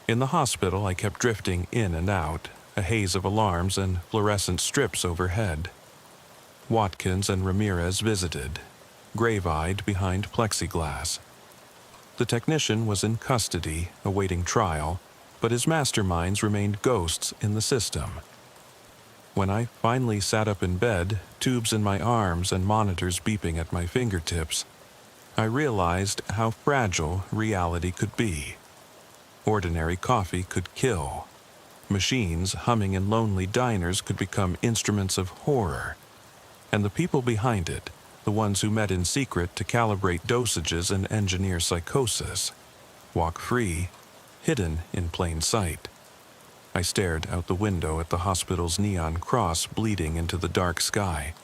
S1: In the hospital, I kept drifting in and out, a haze of alarms and fluorescent strips overhead. Watkins and Ramirez visited, grave-eyed behind plexiglass. The technician was in custody, awaiting trial, but his masterminds remained ghosts in the system. When I finally sat up in bed, tubes in my arms and monitors beeping at my fingertips, I realized how fragile reality could be. Ordinary coffee could kill. Machines humming in lonely diners could become instruments of horror. And the people behind it, the ones who met in secret to calibrate dosages and engineer psychosis, walk free, hidden in plain sight. I stared out the window at the hospital's neon cross bleeding into the dark sky.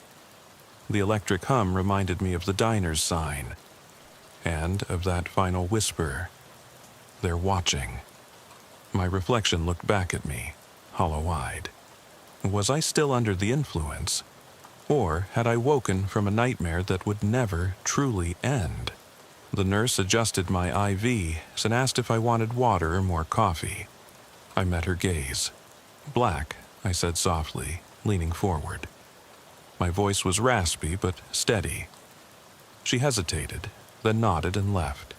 S1: The electric hum reminded me of the diner's sign, and of that final whisper, "They're watching." My reflection looked back at me, hollow-eyed. Was I still under the influence? Or had I woken from a nightmare that would never truly end? The nurse adjusted my IV and asked if I wanted water or more coffee. I met her gaze. "Black," I said softly, leaning forward. My voice was raspy but steady. She hesitated, then nodded and left.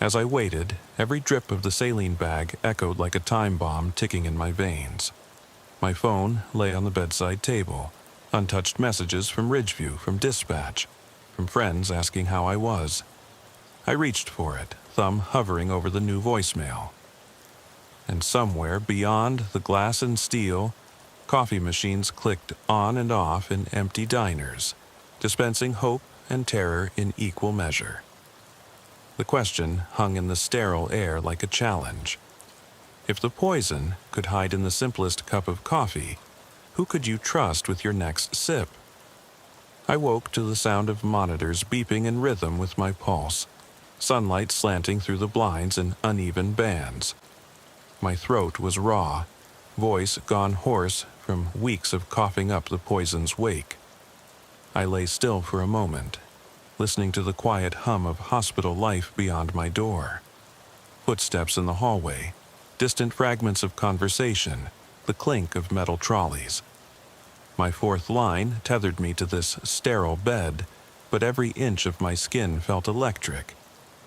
S1: As I waited, every drip of the saline bag echoed like a time bomb ticking in my veins. My phone lay on the bedside table, untouched messages from Ridgeview, from dispatch, from friends asking how I was. I reached for it, thumb hovering over the new voicemail. And somewhere beyond the glass and steel, coffee machines clicked on and off in empty diners, dispensing hope and terror in equal measure. The question hung in the sterile air like a challenge. If the poison could hide in the simplest cup of coffee, who could you trust with your next sip? I woke to the sound of monitors beeping in rhythm with my pulse, sunlight slanting through the blinds in uneven bands. My throat was raw, voice gone hoarse from weeks of coughing up the poison's wake. I lay still for a moment, listening to the quiet hum of hospital life beyond my door. Footsteps in the hallway, distant fragments of conversation, the clink of metal trolleys. My fourth line tethered me to this sterile bed, but every inch of my skin felt electric,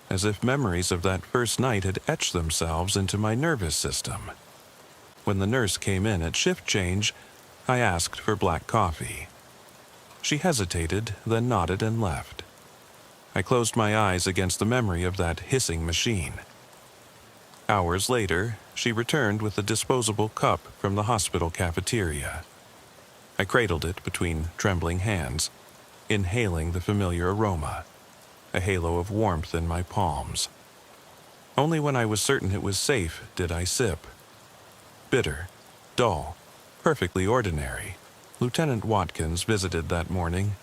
S1: as if memories of that first night had etched themselves into my nervous system. When the nurse came in at shift change, I asked for black coffee. She hesitated, then nodded and left. I closed my eyes against the memory of that hissing machine. Hours later, she returned with a disposable cup from the hospital cafeteria. I cradled it between trembling hands, inhaling the familiar aroma, a halo of warmth in my palms. Only when I was certain it was safe did I sip. Bitter, dull, perfectly ordinary. Lieutenant Watkins visited that morning,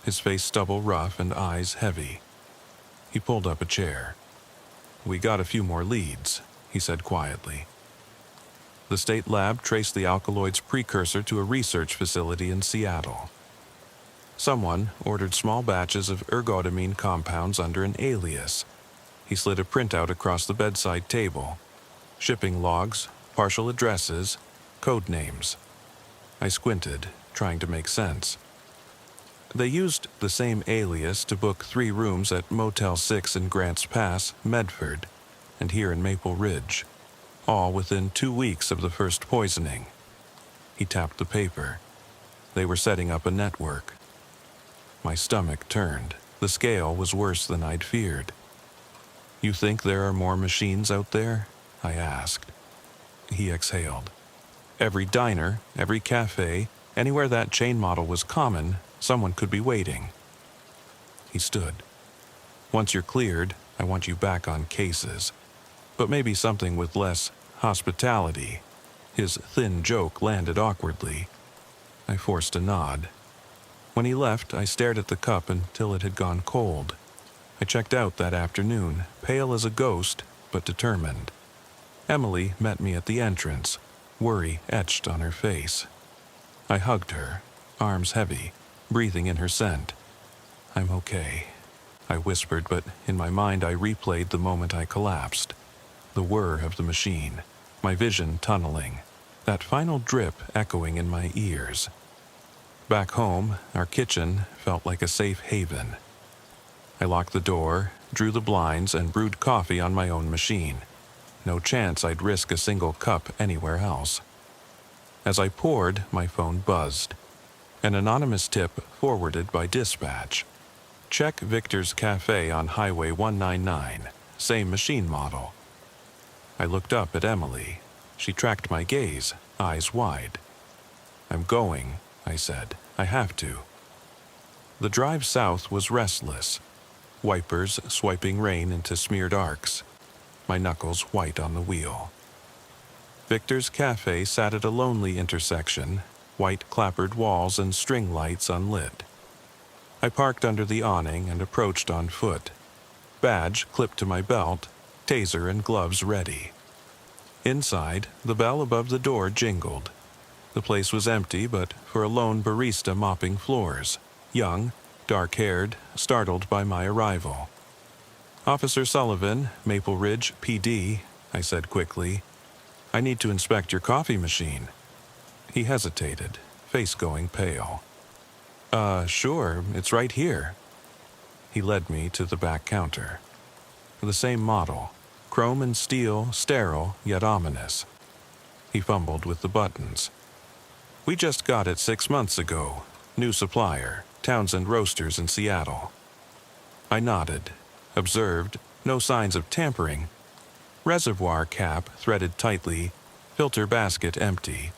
S1: his face stubble rough and eyes heavy. He pulled up a chair. "We got a few more leads," he said quietly. The state lab traced the alkaloid's precursor to a research facility in Seattle. Someone ordered small batches of ergotamine compounds under an alias. He slid a printout across the bedside table. Shipping logs, partial addresses, code names. I squinted, trying to make sense. They used the same alias to book 3 rooms at Motel 6 in Grants Pass, Medford, and here in Maple Ridge, all within 2 weeks of the first poisoning. He tapped the paper. They were setting up a network. My stomach turned. The scale was worse than I'd feared. "You think there are more machines out there?" I asked. He exhaled. "Every diner, every cafe, anywhere that chain model was common, someone could be waiting." He stood. "Once you're cleared, I want you back on cases. But maybe something with less hospitality." His thin joke landed awkwardly. I forced a nod. When he left, I stared at the cup until it had gone cold. I checked out that afternoon, pale as a ghost, but determined. Emily met me at the entrance, worry etched on her face. I hugged her, arms heavy, breathing in her scent. "I'm okay," I whispered, but in my mind I replayed the moment I collapsed. The whir of the machine, my vision tunneling, that final drip echoing in my ears. Back home, our kitchen felt like a safe haven. I locked the door, drew the blinds, and brewed coffee on my own machine. No chance I'd risk a single cup anywhere else. As I poured, my phone buzzed. An anonymous tip forwarded by dispatch. "Check Victor's Cafe on Highway 199. Same machine model." I looked up at Emily. She tracked my gaze, eyes wide. "I'm going," I said. "I have to." The drive south was restless. Wipers swiping rain into smeared arcs. My knuckles white on the wheel. Victor's Cafe sat at a lonely intersection, white clappered walls and string lights unlit. I parked under the awning and approached on foot. Badge clipped to my belt, taser and gloves ready. Inside, the bell above the door jingled. The place was empty, but for a lone barista mopping floors, young, dark-haired, startled by my arrival. "Officer Sullivan, Maple Ridge, PD," I said quickly. "I need to inspect your coffee machine." He hesitated, face going pale. Sure, it's right here." He led me to the back counter. The same model, chrome and steel, sterile yet ominous. He fumbled with the buttons. "We just got it 6 months ago. New supplier, Townsend Roasters in Seattle." I nodded, observed, no signs of tampering. Reservoir cap threaded tightly, filter basket empty.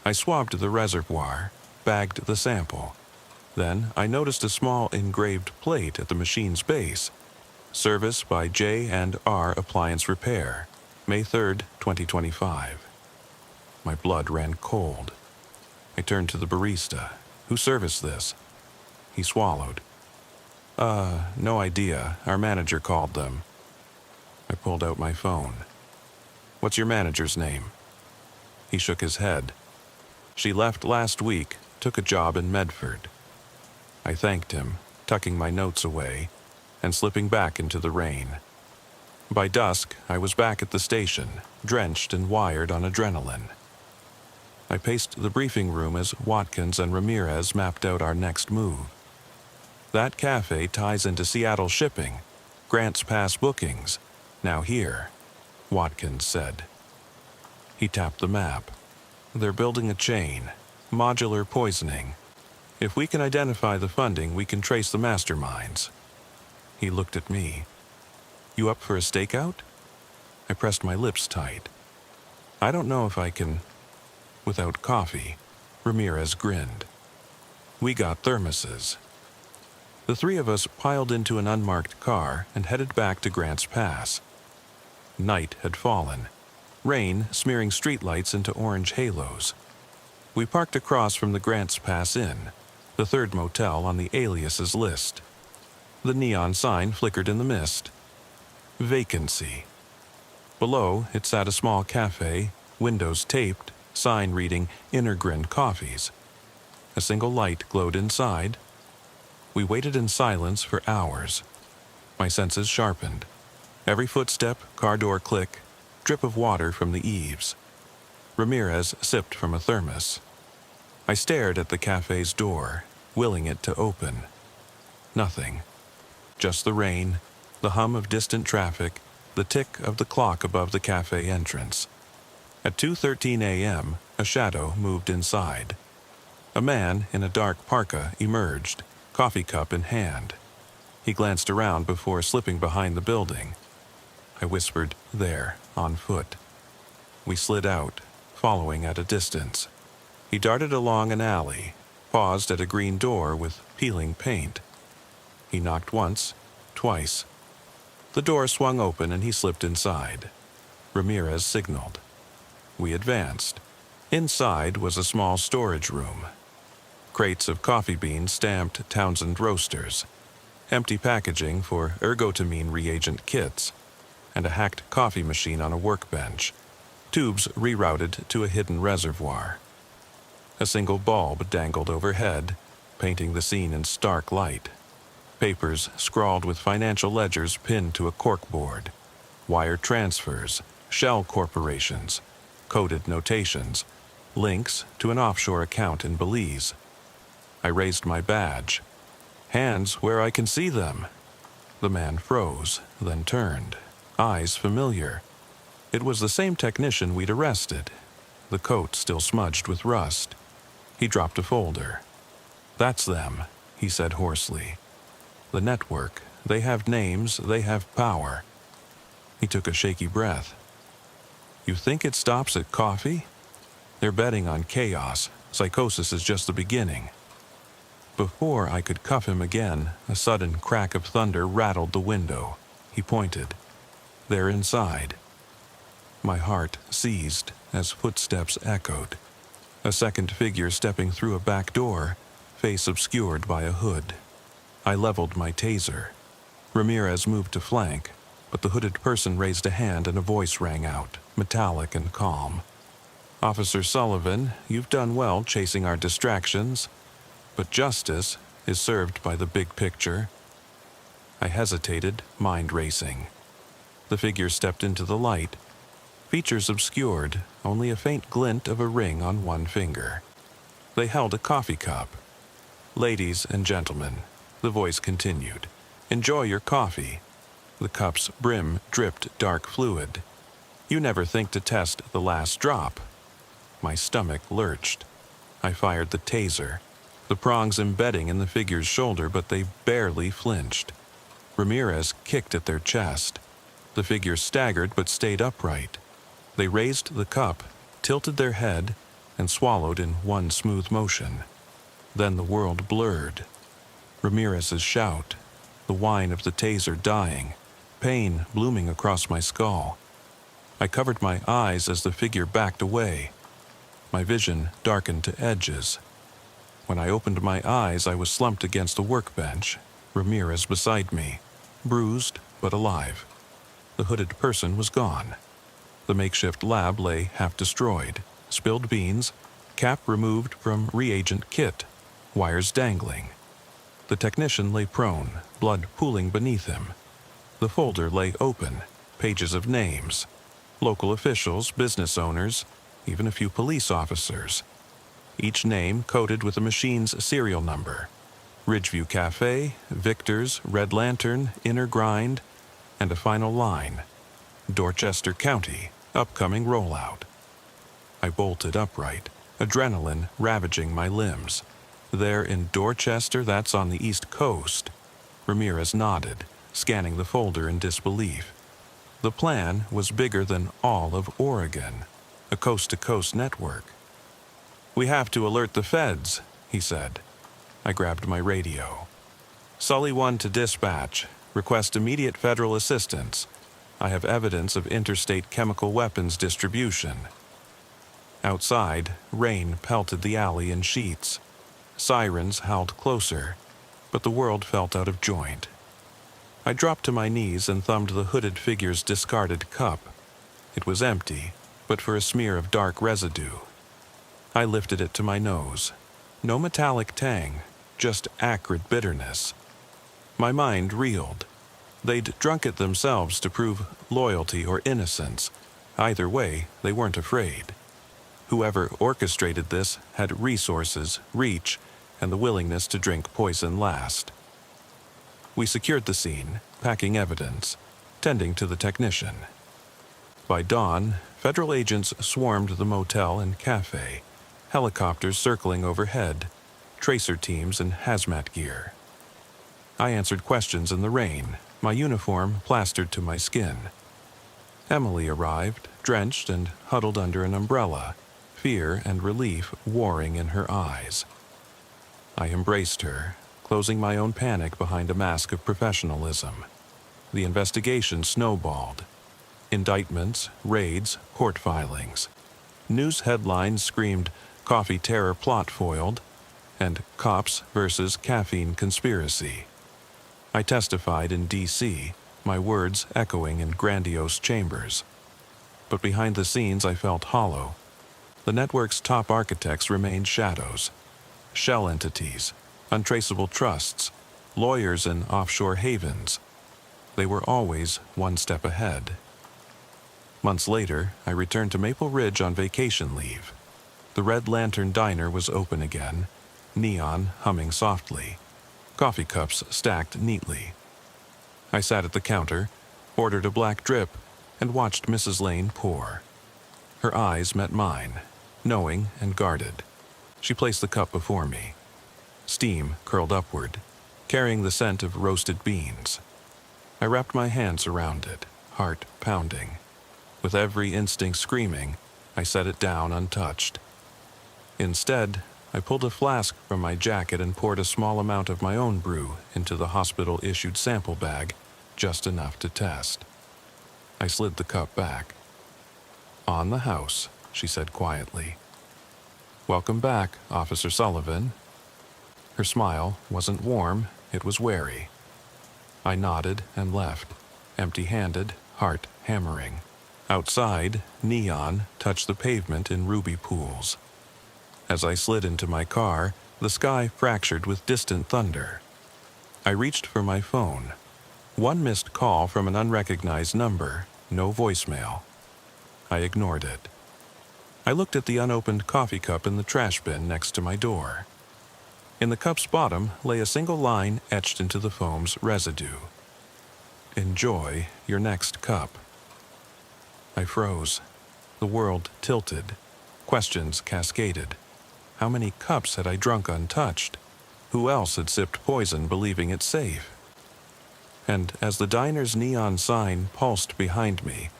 S1: I swabbed the reservoir, bagged the sample. Then I noticed a small engraved plate at the machine's base. "Service by J&R Appliance Repair, May 3rd, 2025. My blood ran cold. I turned to the barista. "Who serviced this?" He swallowed. No idea. Our manager called them." I pulled out my phone. "What's your manager's name?" He shook his head. "She left last week, took a job in Medford." I thanked him, tucking my notes away, and slipping back into the rain. By dusk, I was back at the station, drenched and wired on adrenaline. I paced the briefing room as Watkins and Ramirez mapped out our next move. "That cafe ties into Seattle shipping, Grants Pass bookings. Now here," Watkins said. He tapped the map. "They're building a chain, modular poisoning. If we can identify the funding, we can trace the masterminds." He looked at me. "You up for a stakeout?" I pressed my lips tight. "I don't know if I can." "Without coffee," Ramirez grinned. "We got thermoses." The three of us piled into an unmarked car and headed back to Grants Pass. Night had fallen, rain smearing streetlights into orange halos. We parked across from the Grants Pass Inn, the third motel on the aliases list. The neon sign flickered in the mist. Vacancy. Below, it sat a small cafe, windows taped, sign reading Innergrin Coffees. A single light glowed inside. We waited in silence for hours. My senses sharpened. Every footstep, car door click, drip of water from the eaves. Ramirez sipped from a thermos. I stared at the cafe's door, willing it to open. Nothing. Just the rain, the hum of distant traffic, the tick of the clock above the cafe entrance. At 2:13 a.m., a shadow moved inside. A man in a dark parka emerged, coffee cup in hand. He glanced around before slipping behind the building. I whispered, "There, on foot." We slid out, following at a distance. He darted along an alley, paused at a green door with peeling paint. He knocked once, twice. The door swung open and he slipped inside. Ramirez signaled. We advanced. Inside was a small storage room. Crates of coffee beans stamped Townsend Roasters, empty packaging for ergotamine reagent kits, and a hacked coffee machine on a workbench, tubes rerouted to a hidden reservoir. A single bulb dangled overhead, painting the scene in stark light. Papers scrawled with financial ledgers pinned to a corkboard, wire transfers, shell corporations, coded notations, links to an offshore account in Belize. I raised my badge. Hands where I can see them. The man froze, then turned, eyes familiar. It was the same technician we'd arrested, the coat still smudged with rust. He dropped a folder. That's them, he said hoarsely. The network. They have names, they have power. He took a shaky breath. You think it stops at coffee? They're betting on chaos. Psychosis is just the beginning. Before I could cuff him again, a sudden crack of thunder rattled the window. He pointed. They're inside. My heart seized as footsteps echoed. A second figure stepping through a back door, face obscured by a hood. I leveled my taser. Ramirez moved to flank, but the hooded person raised a hand and a voice rang out, metallic and calm. Officer Sullivan, you've done well chasing our distractions, but justice is served by the big picture. I hesitated, mind racing. The figure stepped into the light. Features obscured, only a faint glint of a ring on one finger. They held a coffee cup. Ladies and gentlemen, the voice continued, enjoy your coffee. The cup's brim dripped dark fluid. You never think to test the last drop. My stomach lurched. I fired the taser, the prongs embedding in the figure's shoulder, but they barely flinched. Ramirez kicked at their chest. The figure staggered but stayed upright. They raised the cup, tilted their head, and swallowed in one smooth motion. Then the world blurred. Ramirez's shout, the whine of the taser dying, pain blooming across my skull. I covered my eyes as the figure backed away. My vision darkened to edges. When I opened my eyes, I was slumped against the workbench, Ramirez beside me, bruised but alive. The hooded person was gone. The makeshift lab lay half destroyed, spilled beans, cap removed from reagent kit, wires dangling. The technician lay prone, blood pooling beneath him. The folder lay open, pages of names. Local officials, business owners, even a few police officers. Each name coded with a machine's serial number. Ridgeview Cafe, Victor's, Red Lantern, Inner Grind, and a final line. Dorchester County, upcoming rollout. I bolted upright, adrenaline ravaging my limbs. There in Dorchester, that's on the East Coast. Ramirez nodded, scanning the folder in disbelief. The plan was bigger than all of Oregon, a coast-to-coast network. We have to alert the feds, he said. I grabbed my radio. Sully 1 to dispatch. Request immediate federal assistance. I have evidence of interstate chemical weapons distribution. Outside, rain pelted the alley in sheets. Sirens howled closer, but the world felt out of joint. I dropped to my knees and thumbed the hooded figure's discarded cup. It was empty, but for a smear of dark residue. I lifted it to my nose. No metallic tang, just acrid bitterness. My mind reeled. They'd drunk it themselves to prove loyalty or innocence. Either way, they weren't afraid. Whoever orchestrated this had resources, reach, and the willingness to drink poison last. We secured the scene, packing evidence, tending to the technician. By dawn, federal agents swarmed the motel and cafe, helicopters circling overhead, tracer teams in hazmat gear. I answered questions in the rain, my uniform plastered to my skin. Emily arrived, drenched and huddled under an umbrella, fear and relief warring in her eyes. I embraced her, closing my own panic behind a mask of professionalism. The investigation snowballed. Indictments, raids, court filings. News headlines screamed, "Coffee terror plot foiled," and "Cops versus caffeine conspiracy." I testified in D.C., my words echoing in grandiose chambers. But behind the scenes I felt hollow. The network's top architects remained shadows. Shell entities, untraceable trusts, lawyers in offshore havens. They were always one step ahead. Months later, I returned to Maple Ridge on vacation leave. The Red Lantern Diner was open again, neon humming softly, coffee cups stacked neatly. I sat at the counter, ordered a black drip, and watched Mrs. Lane pour. Her eyes met mine, knowing and guarded. She placed the cup before me. Steam curled upward, carrying the scent of roasted beans. I wrapped my hands around it, heart pounding. With every instinct screaming, I set it down untouched. Instead, I pulled a flask from my jacket and poured a small amount of my own brew into the hospital-issued sample bag, just enough to test. I slid the cup back. "On the house," she said quietly. "Welcome back, Officer Sullivan." Her smile wasn't warm, it was wary. I nodded and left, empty-handed, heart hammering. Outside, neon touched the pavement in ruby pools. As I slid into my car, the sky fractured with distant thunder. I reached for my phone. One missed call from an unrecognized number, no voicemail. I ignored it. I looked at the unopened coffee cup in the trash bin next to my door. In the cup's bottom lay a single line etched into the foam's residue. "Enjoy your next cup." I froze. The world tilted. Questions cascaded. How many cups had I drunk untouched? Who else had sipped poison believing it safe? And as the diner's neon sign pulsed behind me,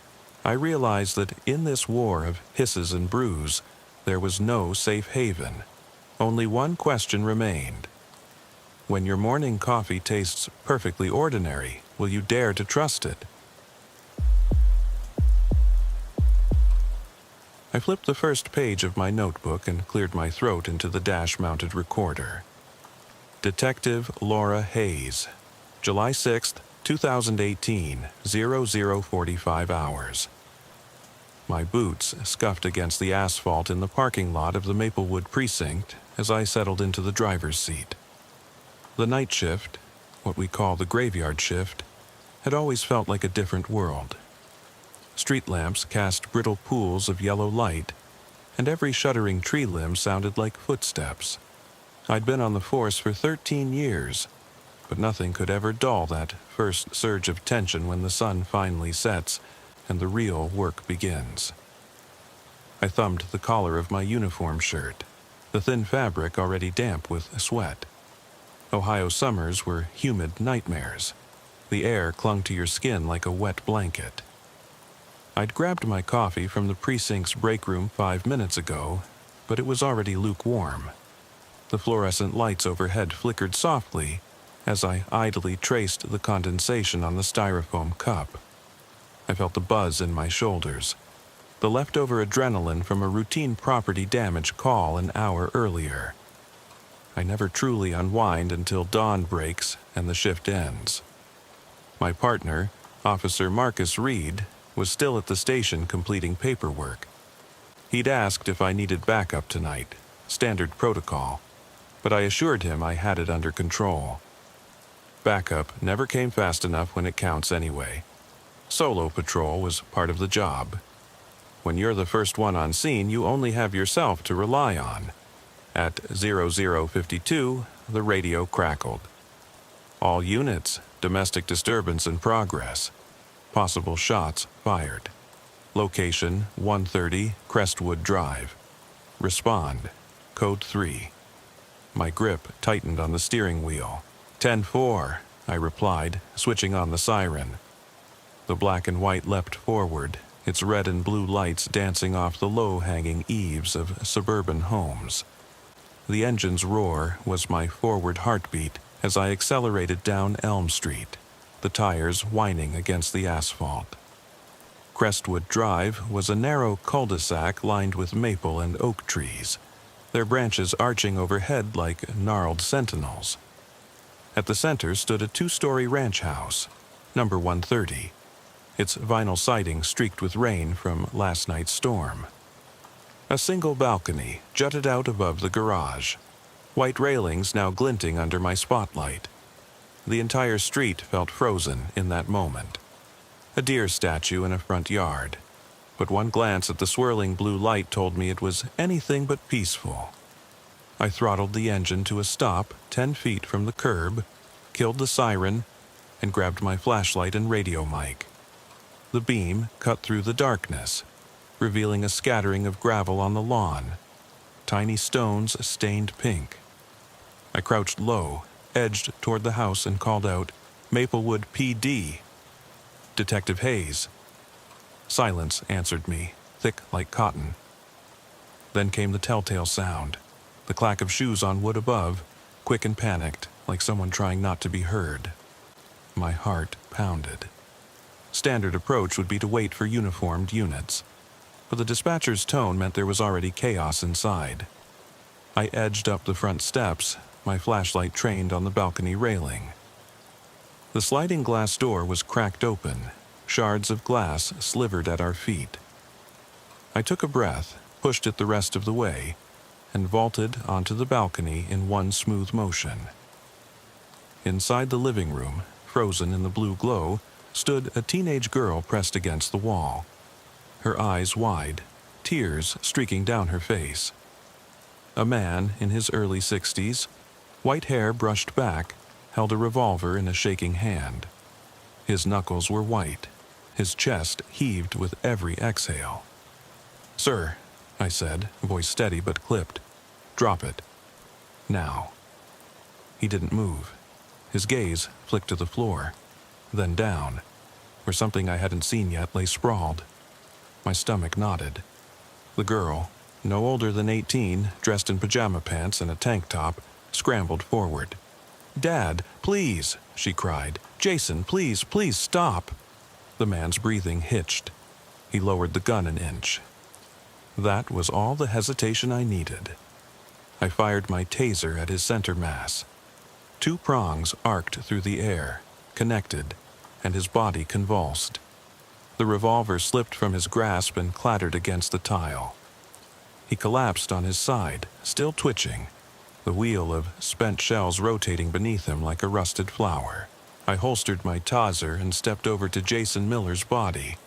S1: I realized that in this war of hisses and brews, there was no safe haven. Only one question remained. When your morning coffee tastes perfectly ordinary, will you dare to trust it? I flipped the first page of my notebook and cleared my throat into the dash-mounted recorder. Detective Laura Hayes, July 6th, 2018, 00:45 hours. My boots scuffed against the asphalt in the parking lot of the Maplewood precinct as I settled into the driver's seat. The night shift, what we call the graveyard shift, had always felt like a different world. Street lamps cast brittle pools of yellow light, and every shuddering tree limb sounded like footsteps. I'd been on the force for 13 years, but nothing could ever dull that first surge of tension when the sun finally sets and the real work begins. I thumbed the collar of my uniform shirt, the thin fabric already damp with sweat. Ohio summers were humid nightmares. The air clung to your skin like a wet blanket. I'd grabbed my coffee from the precinct's break room 5 minutes ago, but it was already lukewarm. The fluorescent lights overhead flickered softly as I idly traced the condensation on the styrofoam cup. I felt the buzz in my shoulders, the leftover adrenaline from a routine property damage call an hour earlier. I never truly unwind until dawn breaks and the shift ends. My partner, Officer Marcus Reed, was still at the station completing paperwork. He'd asked if I needed backup tonight, standard protocol, but I assured him I had it under control. Backup never came fast enough when it counts anyway. Solo patrol was part of the job. When you're the first one on scene, you only have yourself to rely on. At 00:52, the radio crackled. All units, domestic disturbance in progress. Possible shots fired. Location 130 Crestwood Drive. Respond. Code 3. My grip tightened on the steering wheel. 10-4, I replied, switching on the siren. The black and white leapt forward, its red and blue lights dancing off the low-hanging eaves of suburban homes. The engine's roar was my forward heartbeat, as I accelerated down Elm Street, the tires whining against the asphalt. Crestwood Drive was a narrow cul-de-sac lined with maple and oak trees, their branches arching overhead like gnarled sentinels. At the center stood a two-story ranch house, number 130, its vinyl siding streaked with rain from last night's storm. A single balcony jutted out above the garage, white railings now glinting under my spotlight. The entire street felt frozen in that moment. A deer statue in a front yard, but one glance at the swirling blue light told me it was anything but peaceful. I throttled the engine to a stop 10 feet from the curb, killed the siren, and grabbed my flashlight and radio mic. The beam cut through the darkness, revealing a scattering of gravel on the lawn, tiny stones stained pink. I crouched low, edged toward the house, and called out, "Maplewood PD." "Detective Hayes." Silence answered me, thick like cotton. Then came the telltale sound, the clack of shoes on wood above, quick and panicked, like someone trying not to be heard. My heart pounded. Standard approach would be to wait for uniformed units, but the dispatcher's tone meant there was already chaos inside. I edged up the front steps, my flashlight trained on the balcony railing. The sliding glass door was cracked open, shards of glass slivered at our feet. I took a breath, pushed it the rest of the way, and vaulted onto the balcony in one smooth motion. Inside the living room, frozen in the blue glow, stood a teenage girl pressed against the wall, her eyes wide, tears streaking down her face. A man in his early 60s, white hair brushed back, held a revolver in a shaking hand. His knuckles were white, his chest heaved with every exhale. "Sir," I said, voice steady but clipped, "drop it. Now." He didn't move. His gaze flicked to the floor, then down, where something I hadn't seen yet lay sprawled. My stomach knotted. The girl, no older than 18, dressed in pajama pants and a tank top, scrambled forward. "Dad, please," she cried. "Jason, please, please stop." The man's breathing hitched. He lowered the gun an inch. That was all the hesitation I needed. I fired my taser at his center mass. 2 prongs arced through the air, connected, and his body convulsed. The revolver slipped from his grasp and clattered against the tile. He collapsed on his side, still twitching, the wheel of spent shells rotating beneath him like a rusted flower. I holstered my taser and stepped over to Jason Miller's body.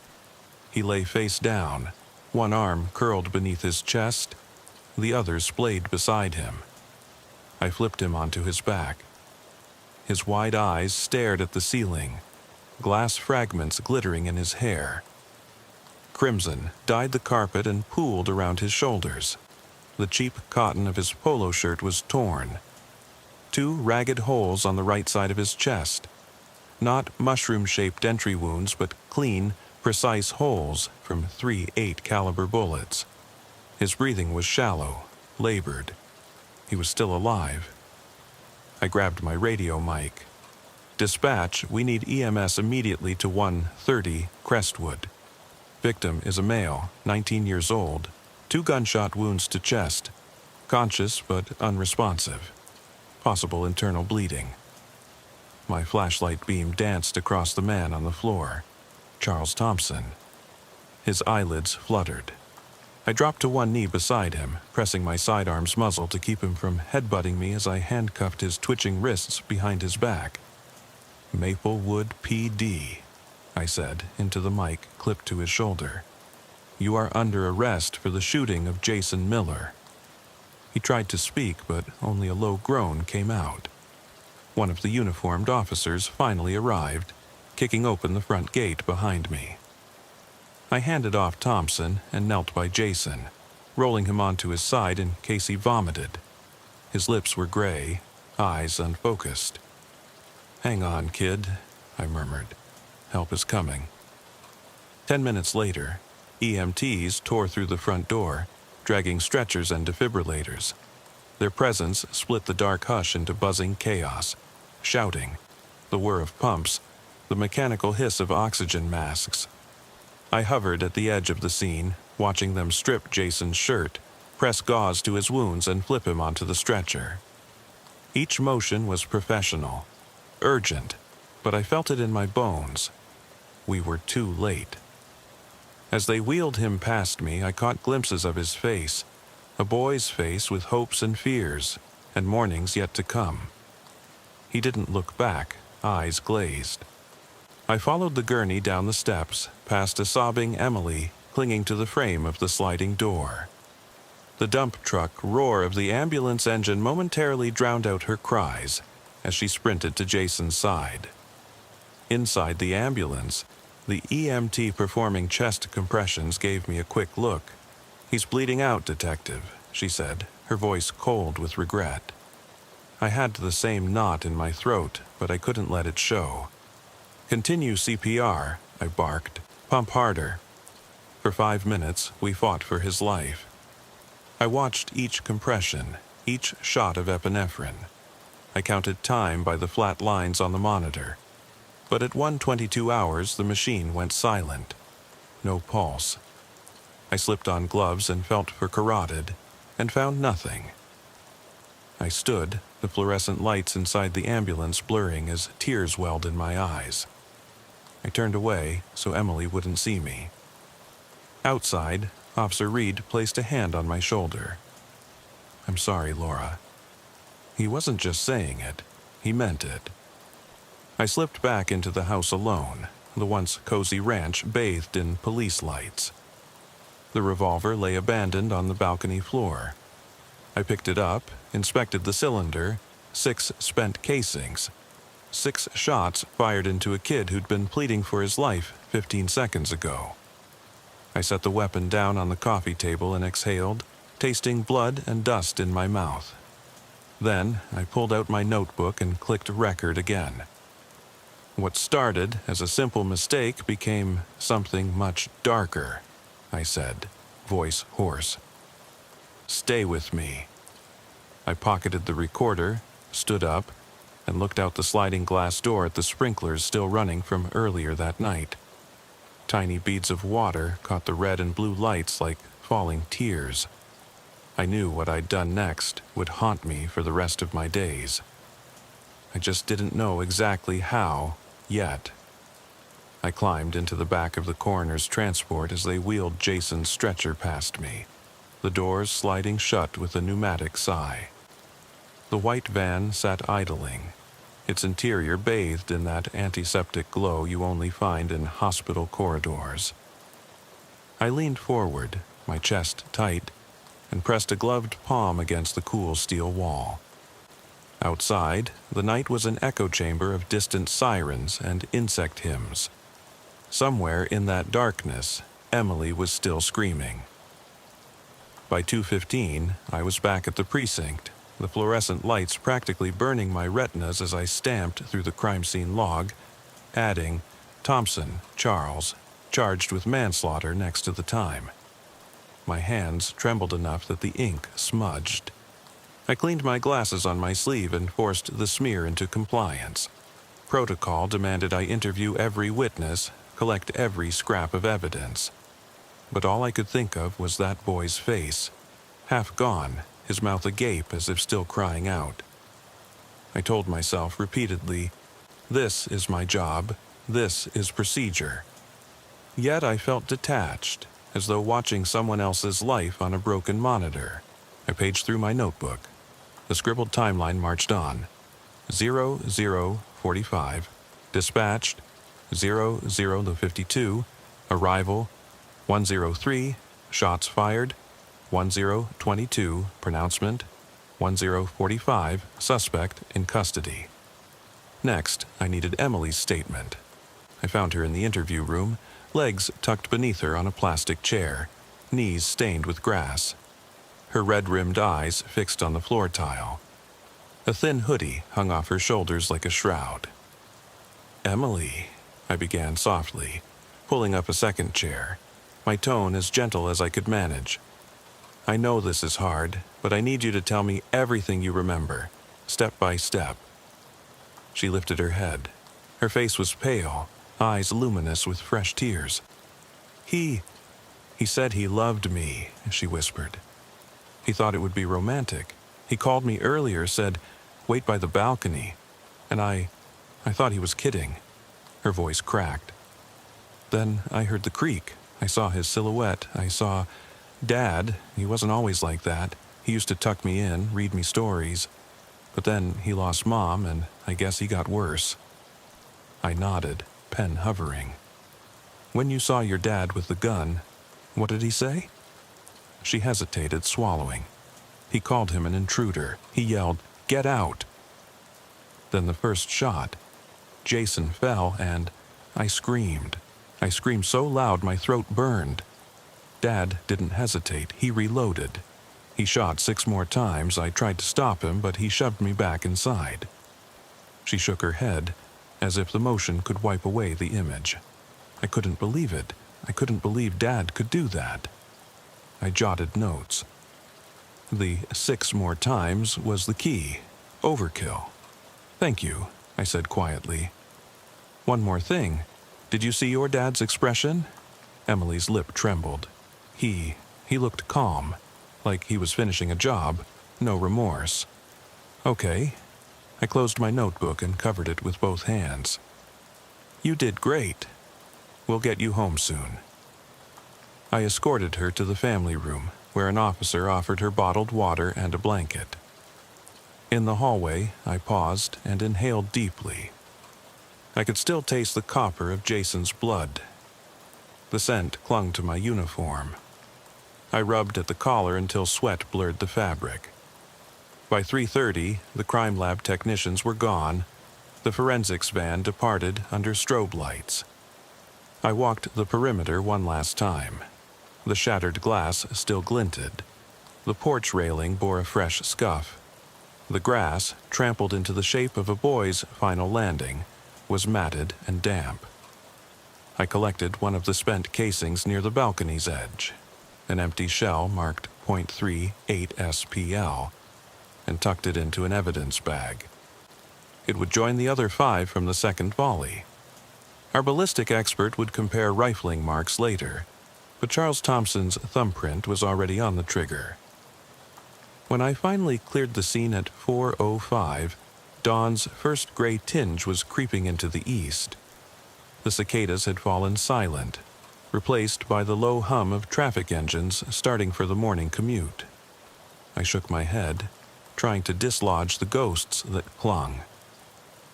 S1: He lay face down, one arm curled beneath his chest, the other splayed beside him. I flipped him onto his back. His wide eyes stared at the ceiling, glass fragments glittering in his hair. Crimson dyed the carpet and pooled around his shoulders. The cheap cotton of his polo shirt was torn. 2 ragged holes on the right side of his chest. Not mushroom-shaped entry wounds, but clean, precise holes from 3.8 caliber bullets. His breathing was shallow, labored. He was still alive. I grabbed my radio mic. "Dispatch, we need EMS immediately to 130 Crestwood. Victim is a male, 19 years old, 2 gunshot wounds to chest, conscious but unresponsive. Possible internal bleeding." My flashlight beam danced across the man on the floor, Charles Thompson. His eyelids fluttered. I dropped to one knee beside him, pressing my sidearm's muzzle to keep him from headbutting me as I handcuffed his twitching wrists behind his back. "Maplewood PD," I said into the mic clipped to his shoulder. "You are under arrest for the shooting of Jason Miller." He tried to speak, but only a low groan came out. One of the uniformed officers finally arrived, kicking open the front gate behind me. I handed off Thompson and knelt by Jason, rolling him onto his side in case he vomited. His lips were gray, eyes unfocused. "Hang on, kid," I murmured. "Help is coming." 10 minutes later, EMTs tore through the front door, dragging stretchers and defibrillators. Their presence split the dark hush into buzzing chaos, shouting, the whir of pumps, the mechanical hiss of oxygen masks. I hovered at the edge of the scene, watching them strip Jason's shirt, press gauze to his wounds, and flip him onto the stretcher. Each motion was professional, urgent, but I felt it in my bones. We were too late. As they wheeled him past me, I caught glimpses of his face, a boy's face with hopes and fears, and mornings yet to come. He didn't look back, eyes glazed. I followed the gurney down the steps, past a sobbing Emily clinging to the frame of the sliding door. The dump truck roar of the ambulance engine momentarily drowned out her cries as she sprinted to Jason's side. Inside the ambulance, the EMT performing chest compressions gave me a quick look. "He's bleeding out, Detective," she said, her voice cold with regret. I had the same knot in my throat, but I couldn't let it show. "Continue CPR," I barked. "Pump harder." For 5 minutes, we fought for his life. I watched each compression, each shot of epinephrine. I counted time by the flat lines on the monitor. But at 1:22 hours, the machine went silent. No pulse. I slipped on gloves and felt for carotid, and found nothing. I stood, the fluorescent lights inside the ambulance blurring as tears welled in my eyes. I turned away so Emily wouldn't see me. Outside, Officer Reed placed a hand on my shoulder. "I'm sorry, Laura." He wasn't just saying it, he meant it. I slipped back into the house alone, the once cozy ranch bathed in police lights. The revolver lay abandoned on the balcony floor. I picked it up, inspected the cylinder, 6 spent casings. 6 shots fired into a kid who'd been pleading for his life 15 seconds ago. I set the weapon down on the coffee table and exhaled, tasting blood and dust in my mouth. Then I pulled out my notebook and clicked record again. What started as a simple mistake became something much darker, I said, voice hoarse. "Stay with me." I pocketed the recorder, stood up, and looked out the sliding glass door at the sprinklers still running from earlier that night. Tiny beads of water caught the red and blue lights like falling tears. I knew what I'd done next would haunt me for the rest of my days. I just didn't know exactly how yet. I climbed into the back of the coroner's transport as they wheeled Jason's stretcher past me, the doors sliding shut with a pneumatic sigh. The white van sat idling, its interior bathed in that antiseptic glow you only find in hospital corridors. I leaned forward, my chest tight, and pressed a gloved palm against the cool steel wall. Outside, the night was an echo chamber of distant sirens and insect hymns. Somewhere in that darkness, Emily was still screaming. By 2:15, I was back at the precinct, the fluorescent lights practically burning my retinas as I stamped through the crime scene log, adding Thompson, Charles, charged with manslaughter next to the time. My hands trembled enough that the ink smudged. I cleaned my glasses on my sleeve and forced the smear into compliance. Protocol demanded I interview every witness, collect every scrap of evidence. But all I could think of was that boy's face, half gone, his mouth agape as if still crying out. I told myself repeatedly, "This is my job, this is procedure." Yet I felt detached, as though watching someone else's life on a broken monitor. I paged through my notebook. The scribbled timeline marched on. 00:45, dispatched, 00:52, arrival, 103, shots fired, 10:22, pronouncement, 10:45, suspect in custody. Next, I needed Emily's statement. I found her in the interview room, legs tucked beneath her on a plastic chair, knees stained with grass. Her red-rimmed eyes fixed on the floor tile. A thin hoodie hung off her shoulders like a shroud. "Emily," I began softly, pulling up a second chair, my tone as gentle as I could manage. "I know this is hard, but I need you to tell me everything you remember, step by step." She lifted her head. Her face was pale, eyes luminous with fresh tears. He said he loved me," she whispered. "He thought it would be romantic. He called me earlier, said, 'Wait by the balcony.' And I thought he was kidding." Her voice cracked. "Then I heard the creak. I saw his silhouette. I saw Dad. He wasn't always like that. He used to tuck me in, read me stories. But then he lost Mom, and I guess he got worse." I nodded, pen hovering. "When you saw your dad with the gun, what did he say?" She hesitated, swallowing. "He called him an intruder. He yelled, 'Get out!' Then the first shot. Jason fell, and I screamed. I screamed so loud my throat burned. Dad didn't hesitate. He reloaded. He shot 6 more times. I tried to stop him, but he shoved me back inside." She shook her head, as if the motion could wipe away the image. I couldn't believe it. I couldn't believe Dad could do that. I jotted notes. The 6 more times was the key. Overkill. "Thank you," I said quietly. "One more thing. Did you see your dad's expression?" Emily's lip trembled. He looked calm, like he was finishing a job, no remorse. "Okay." I closed my notebook and covered it with both hands. "You did great. We'll get you home soon." I escorted her to the family room, where an officer offered her bottled water and a blanket. In the hallway, I paused and inhaled deeply. I could still taste the copper of Jason's blood. The scent clung to my uniform. I rubbed at the collar until sweat blurred the fabric. By 3:30, the crime lab technicians were gone. The forensics van departed under strobe lights. I walked the perimeter one last time. The shattered glass still glinted. The porch railing bore a fresh scuff. The grass, trampled into the shape of a boy's final landing, was matted and damp. I collected one of the spent casings near the balcony's edge, an empty shell marked .38 SPL, and tucked it into an evidence bag. It would join the other 5 from the second volley. Our ballistic expert would compare rifling marks later, but Charles Thompson's thumbprint was already on the trigger. When I finally cleared the scene at 4:05, dawn's first gray tinge was creeping into the east. The cicadas had fallen silent, replaced by the low hum of traffic engines starting for the morning commute. I shook my head, trying to dislodge the ghosts that clung.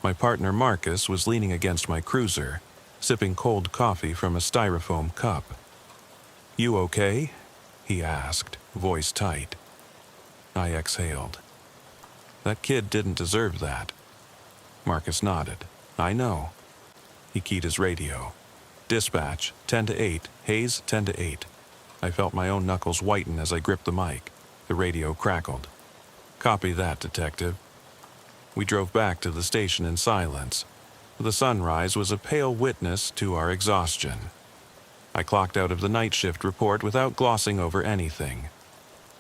S1: My partner Marcus was leaning against my cruiser, sipping cold coffee from a styrofoam cup. "You okay?" he asked, voice tight. I exhaled. "That kid didn't deserve that." Marcus nodded. "I know." He keyed his radio. "Dispatch, 10 to 8, Hayes 10 to 8. I felt my own knuckles whiten as I gripped the mic. The radio crackled. "Copy that, Detective." We drove back to the station in silence. The sunrise was a pale witness to our exhaustion. I clocked out of the night shift report without glossing over anything.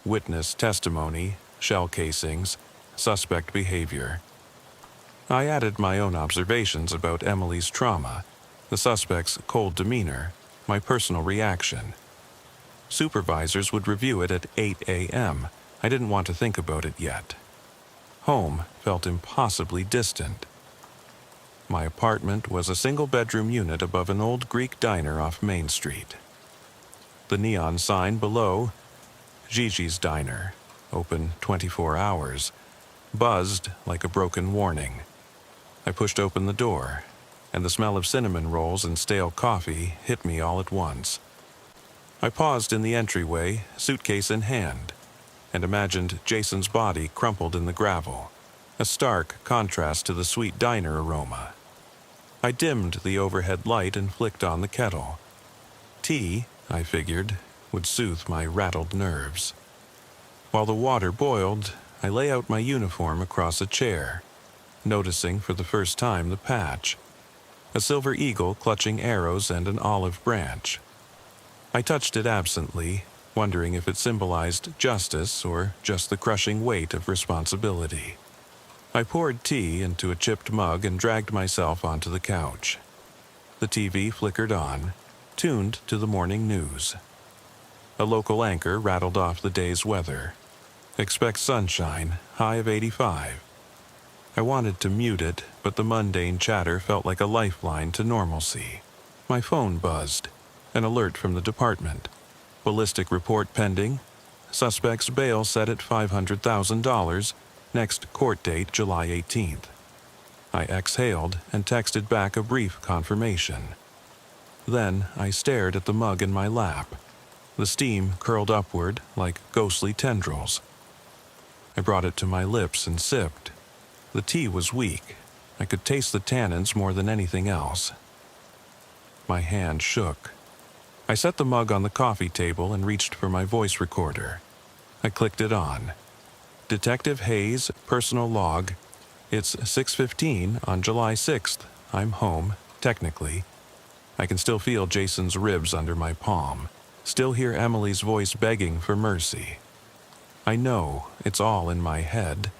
S1: Witness testimony, shell casings, suspect behavior. I added my own observations about Emily's trauma, the suspect's cold demeanor, my personal reaction. Supervisors would review it at 8 a.m. I didn't want to think about it yet. Home felt impossibly distant. My apartment was a single-bedroom unit above an old Greek diner off Main Street. The neon sign below, Gigi's Diner, open 24 hours, buzzed like a broken warning. I pushed open the door, and the smell of cinnamon rolls and stale coffee hit me all at once. I paused in the entryway, suitcase in hand, and imagined Jason's body crumpled in the gravel, a stark contrast to the sweet diner aroma. I dimmed the overhead light and flicked on the kettle. Tea, I figured, would soothe my rattled nerves. While the water boiled, I lay out my uniform across a chair, noticing for the first time the patch, a silver eagle clutching arrows and an olive branch. I touched it absently, wondering if it symbolized justice or just the crushing weight of responsibility. I poured tea into a chipped mug and dragged myself onto the couch. The TV flickered on, tuned to the morning news. A local anchor rattled off the day's weather. Expect sunshine, high of 85. I wanted to mute it, but the mundane chatter felt like a lifeline to normalcy. My phone buzzed. An alert from the department. Ballistic report pending. Suspect's bail set at $500,000. Next court date, July 18th. I exhaled and texted back a brief confirmation. Then I stared at the mug in my lap. The steam curled upward like ghostly tendrils. I brought it to my lips and sipped. The tea was weak. I could taste the tannins more than anything else. My hand shook. I set the mug on the coffee table and reached for my voice recorder. I clicked it on. Detective Hayes, personal log. It's 6:15 on July 6th. I'm home, technically. I can still feel Jason's ribs under my palm. Still hear Emily's voice begging for mercy. I know it's all in my head,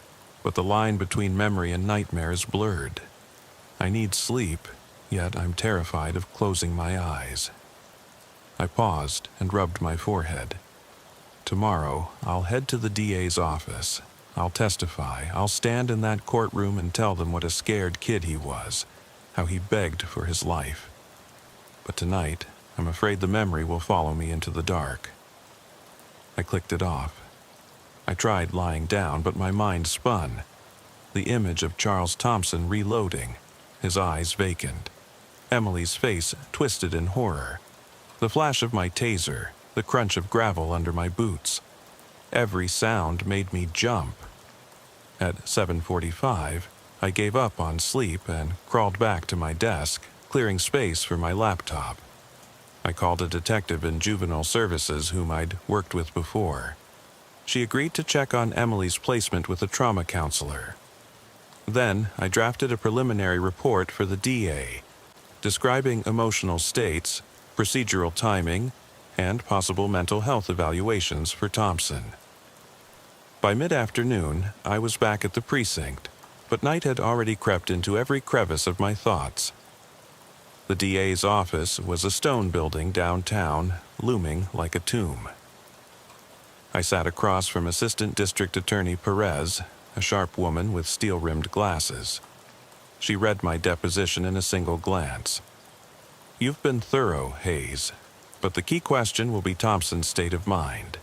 S1: but the line between memory and nightmare is blurred. I need sleep, yet I'm terrified of closing my eyes. I paused and rubbed my forehead. Tomorrow, I'll head to the DA's office. I'll testify. I'll stand in that courtroom and tell them what a scared kid he was, how he begged for his life. But tonight, I'm afraid the memory will follow me into the dark. I clicked it off. I tried lying down, but my mind spun. The image of Charles Thompson reloading, his eyes vacant. Emily's face twisted in horror. The flash of my taser, the crunch of gravel under my boots. Every sound made me jump. At 7:45, I gave up on sleep and crawled back to my desk, clearing space for my laptop. I called a detective in juvenile services whom I'd worked with before. She agreed to check on Emily's placement with a trauma counselor. Then I drafted a preliminary report for the DA, describing emotional states, procedural timing, and possible mental health evaluations for Thompson. By mid-afternoon, I was back at the precinct, but night had already crept into every crevice of my thoughts. The DA's office was a stone building downtown, looming like a tomb. I sat across from Assistant District Attorney Perez, a sharp woman with steel-rimmed glasses. She read my deposition in a single glance. You've been thorough, Hayes, but the key question will be Thompson's state of mind.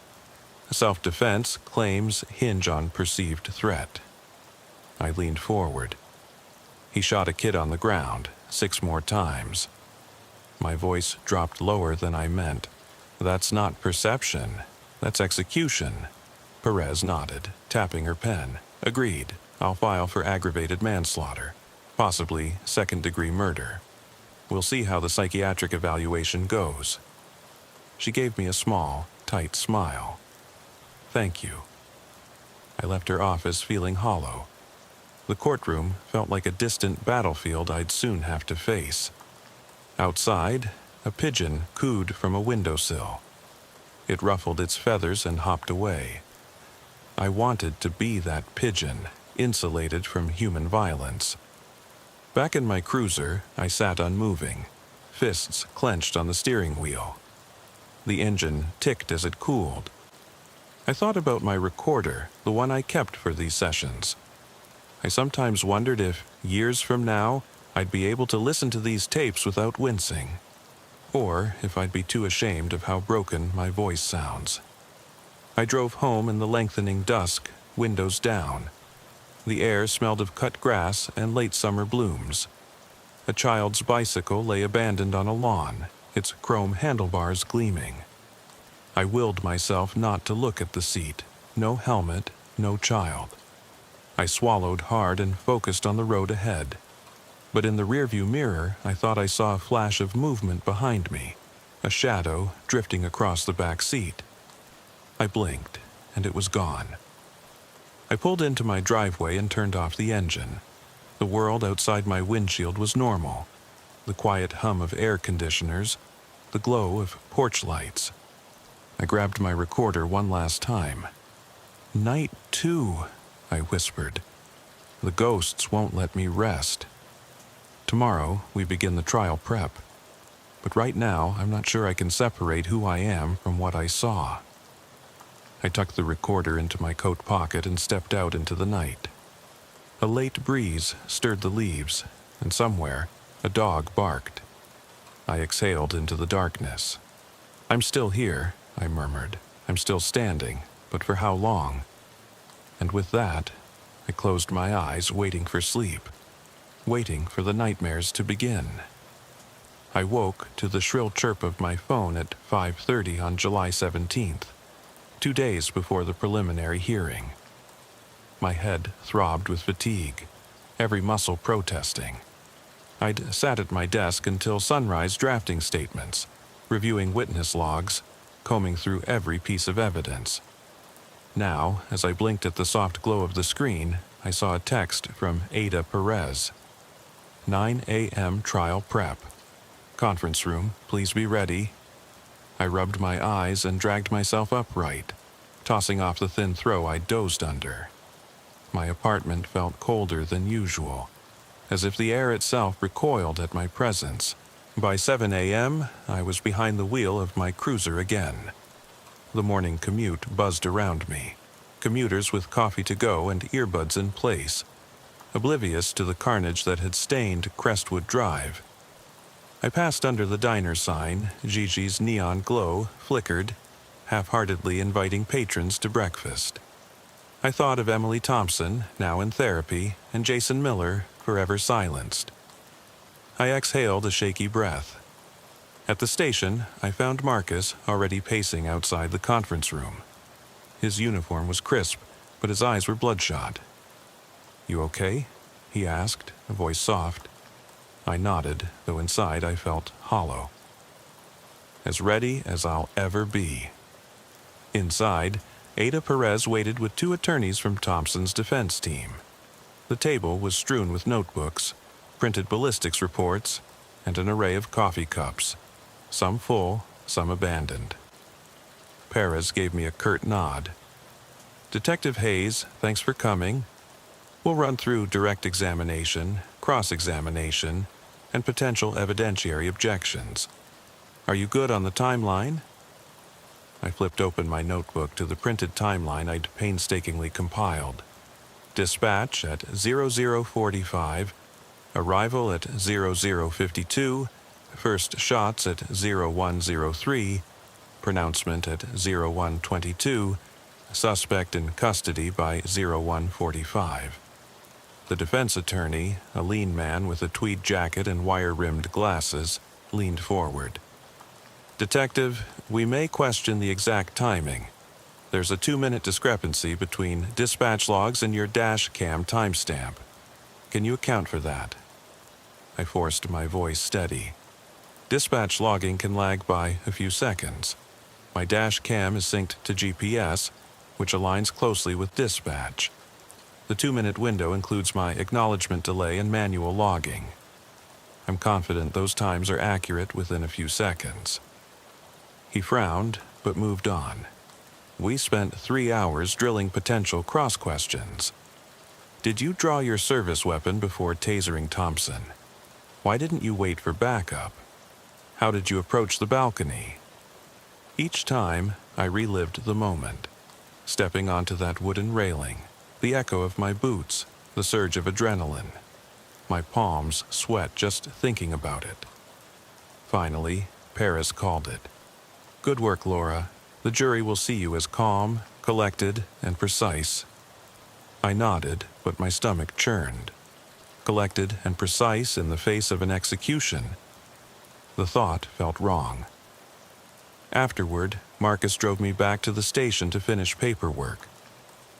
S1: Self-defense claims hinge on perceived threat. I leaned forward. He shot a kid on the ground 6 more times. My voice dropped lower than I meant. That's not perception. That's execution. Perez nodded, tapping her pen. Agreed. I'll file for aggravated manslaughter, possibly second-degree murder. We'll see how the psychiatric evaluation goes. She gave me a small, tight smile. Thank you. I left her office feeling hollow. The courtroom felt like a distant battlefield I'd soon have to face. Outside, a pigeon cooed from a windowsill. It ruffled its feathers and hopped away. I wanted to be that pigeon, insulated from human violence. Back in my cruiser, I sat unmoving, fists clenched on the steering wheel. The engine ticked as it cooled. I thought about my recorder, the one I kept for these sessions. I sometimes wondered if, years from now, I'd be able to listen to these tapes without wincing, or if I'd be too ashamed of how broken my voice sounds. I drove home in the lengthening dusk, windows down. The air smelled of cut grass and late summer blooms. A child's bicycle lay abandoned on a lawn, its chrome handlebars gleaming. I willed myself not to look at the seat. No helmet, no child. I swallowed hard and focused on the road ahead. But in the rearview mirror, I thought I saw a flash of movement behind me, a shadow drifting across the back seat. I blinked, and it was gone. I pulled into my driveway and turned off the engine. The world outside my windshield was normal. The quiet hum of air conditioners, the glow of porch lights. I grabbed my recorder one last time. Night 2, I whispered. The ghosts won't let me rest. Tomorrow, we begin the trial prep. But right now, I'm not sure I can separate who I am from what I saw. I tucked the recorder into my coat pocket and stepped out into the night. A late breeze stirred the leaves, and somewhere, a dog barked. I exhaled into the darkness. "I'm still here," I murmured. "I'm still standing, but for how long?" And with that, I closed my eyes, waiting for sleep, waiting for the nightmares to begin. I woke to the shrill chirp of my phone at 5:30 on July 17th, 2 days before the preliminary hearing. My head throbbed with fatigue, every muscle protesting. I'd sat at my desk until sunrise drafting statements, reviewing witness logs, combing through every piece of evidence. Now, as I blinked at the soft glow of the screen, I saw a text from Ada Perez. 9 a.m. trial prep. Conference room, please be ready. I rubbed my eyes and dragged myself upright, tossing off the thin throw I dozed under. My apartment felt colder than usual, as if the air itself recoiled at my presence. By 7 a.m., I was behind the wheel of my cruiser again. The morning commute buzzed around me, commuters with coffee to go and earbuds in place, oblivious to the carnage that had stained Crestwood Drive. I passed under the diner sign. Gigi's neon glow flickered, half-heartedly inviting patrons to breakfast. I thought of Emily Thompson, now in therapy, and Jason Miller, forever silenced. I exhaled a shaky breath. At the station, I found Marcus already pacing outside the conference room. His uniform was crisp, but his eyes were bloodshot. "You okay?" he asked, a voice soft. I nodded, though inside I felt hollow. As ready as I'll ever be. Inside, Ada Perez waited with 2 attorneys from Thompson's defense team. The table was strewn with notebooks, printed ballistics reports, and an array of coffee cups, some full, some abandoned. Perez gave me a curt nod. "Detective Hayes, thanks for coming. We'll run through direct examination, cross-examination, and potential evidentiary objections. Are you good on the timeline?" I flipped open my notebook to the printed timeline I'd painstakingly compiled. Dispatch at 00:45, arrival at 00:52, first shots at 01:03, pronouncement at 01:22, suspect in custody by 01:45. The defense attorney, a lean man with a tweed jacket and wire-rimmed glasses, leaned forward. "Detective, we may question the exact timing. There's a 2-minute discrepancy between dispatch logs and your dash cam timestamp. Can you account for that?" I forced my voice steady. Dispatch logging can lag by a few seconds. My dash cam is synced to GPS, which aligns closely with dispatch. The 2-minute window includes my acknowledgement delay and manual logging. I'm confident those times are accurate within a few seconds. He frowned, but moved on. We spent 3 hours drilling potential cross-questions. Did you draw your service weapon before tasering Thompson? Why didn't you wait for backup? How did you approach the balcony? Each time, I relived the moment, stepping onto that wooden railing, the echo of my boots, the surge of adrenaline. My palms sweat just thinking about it. Finally, Paris called it. "Good work, Laura. The jury will see you as calm, collected, and precise." I nodded, but my stomach churned. Collected and precise in the face of an execution. The thought felt wrong. Afterward, Marcus drove me back to the station to finish paperwork.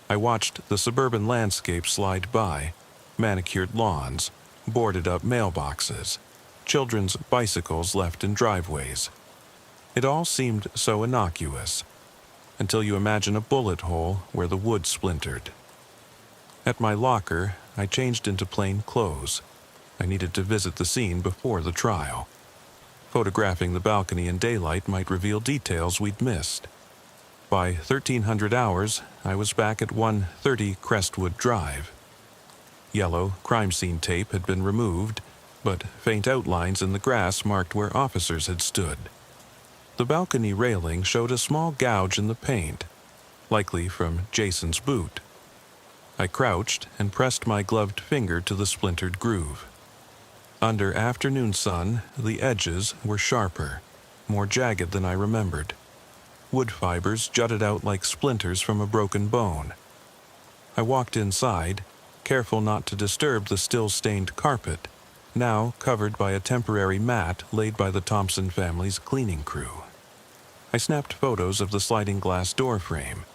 S1: I watched the suburban landscape slide by, manicured lawns, boarded-up mailboxes, children's bicycles left in driveways. It all seemed so innocuous, until you imagine a bullet hole where the wood splintered. At my locker, I changed into plain clothes. I needed to visit the scene before the trial. Photographing the balcony in daylight might reveal details we'd missed. By 1300 hours, I was back at 130 Crestwood Drive. Yellow crime scene tape had been removed, but faint outlines in the grass marked where officers had stood. The balcony railing showed a small gouge in the paint, likely from Jason's boot. I crouched and pressed my gloved finger to the splintered groove. Under afternoon sun, the edges were sharper, more jagged than I remembered. Wood fibers jutted out like splinters from a broken bone. I walked inside, careful not to disturb the still-stained carpet, now covered by a temporary mat laid by the Thompson family's cleaning crew. I snapped photos of the sliding glass door frame,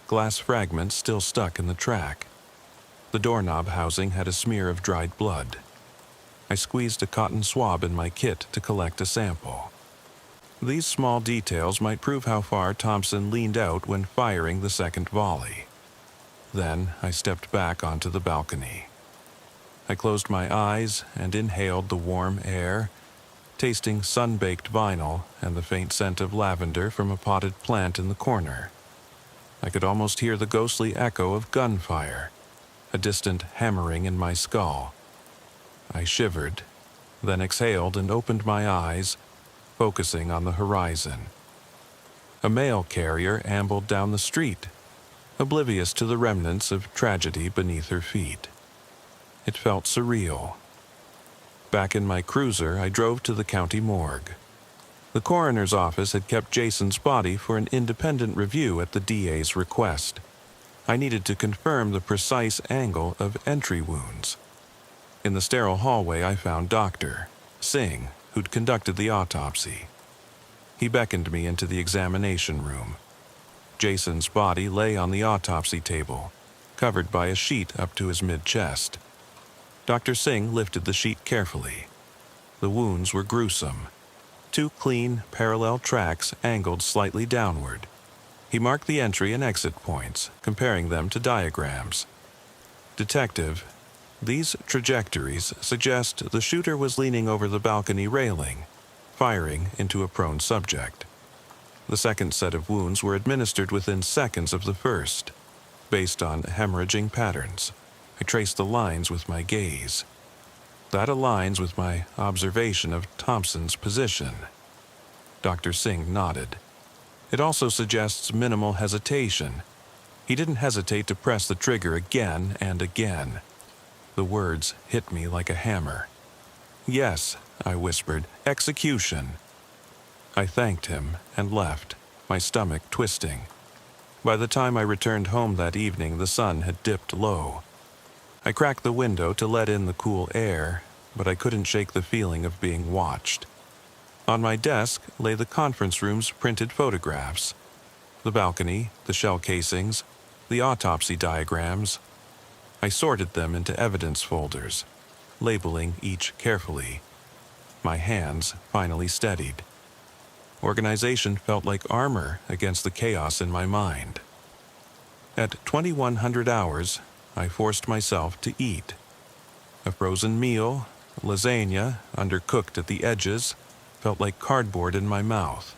S1: glass fragments still stuck in the track. The doorknob housing had a smear of dried blood. I squeezed a cotton swab in my kit to collect a sample. These small details might prove how far Thompson leaned out when firing the second volley. Then I stepped back onto the balcony. I closed my eyes and inhaled the warm air, tasting sun-baked vinyl and the faint scent of lavender from a potted plant in the corner. I could almost hear the ghostly echo of gunfire, a distant hammering in my skull. I shivered, then exhaled and opened my eyes, focusing on the horizon. A mail carrier ambled down the street, oblivious to the remnants of tragedy beneath her feet. It felt surreal. Back in my cruiser, I drove to the county morgue. The coroner's office had kept Jason's body for an independent review at the DA's request. I needed to confirm the precise angle of entry wounds. In the sterile hallway, I found Dr. Singh, who'd conducted the autopsy. He beckoned me into the examination room. Jason's body lay on the autopsy table, covered by a sheet up to his mid-chest. Dr. Singh lifted the sheet carefully. The wounds were gruesome. 2 clean, parallel tracks angled slightly downward. He marked the entry and exit points, comparing them to diagrams. Detective, these trajectories suggest the shooter was leaning over the balcony railing, firing into a prone subject. The second set of wounds were administered within seconds of the first, based on hemorrhaging patterns. I traced the lines with my gaze. That aligns with my observation of Thompson's position. Dr. Singh nodded. It also suggests minimal hesitation. He didn't hesitate to press the trigger again and again. The words hit me like a hammer. "Yes," I whispered, "execution." I thanked him and left, my stomach twisting. By the time I returned home that evening, the sun had dipped low. I cracked the window to let in the cool air, but I couldn't shake the feeling of being watched. On my desk lay the conference room's printed photographs. The balcony, the shell casings, the autopsy diagrams. I sorted them into evidence folders, labeling each carefully. My hands finally steadied. Organization felt like armor against the chaos in my mind. At 2100 hours, I forced myself to eat. A frozen meal, lasagna, undercooked at the edges, felt like cardboard in my mouth.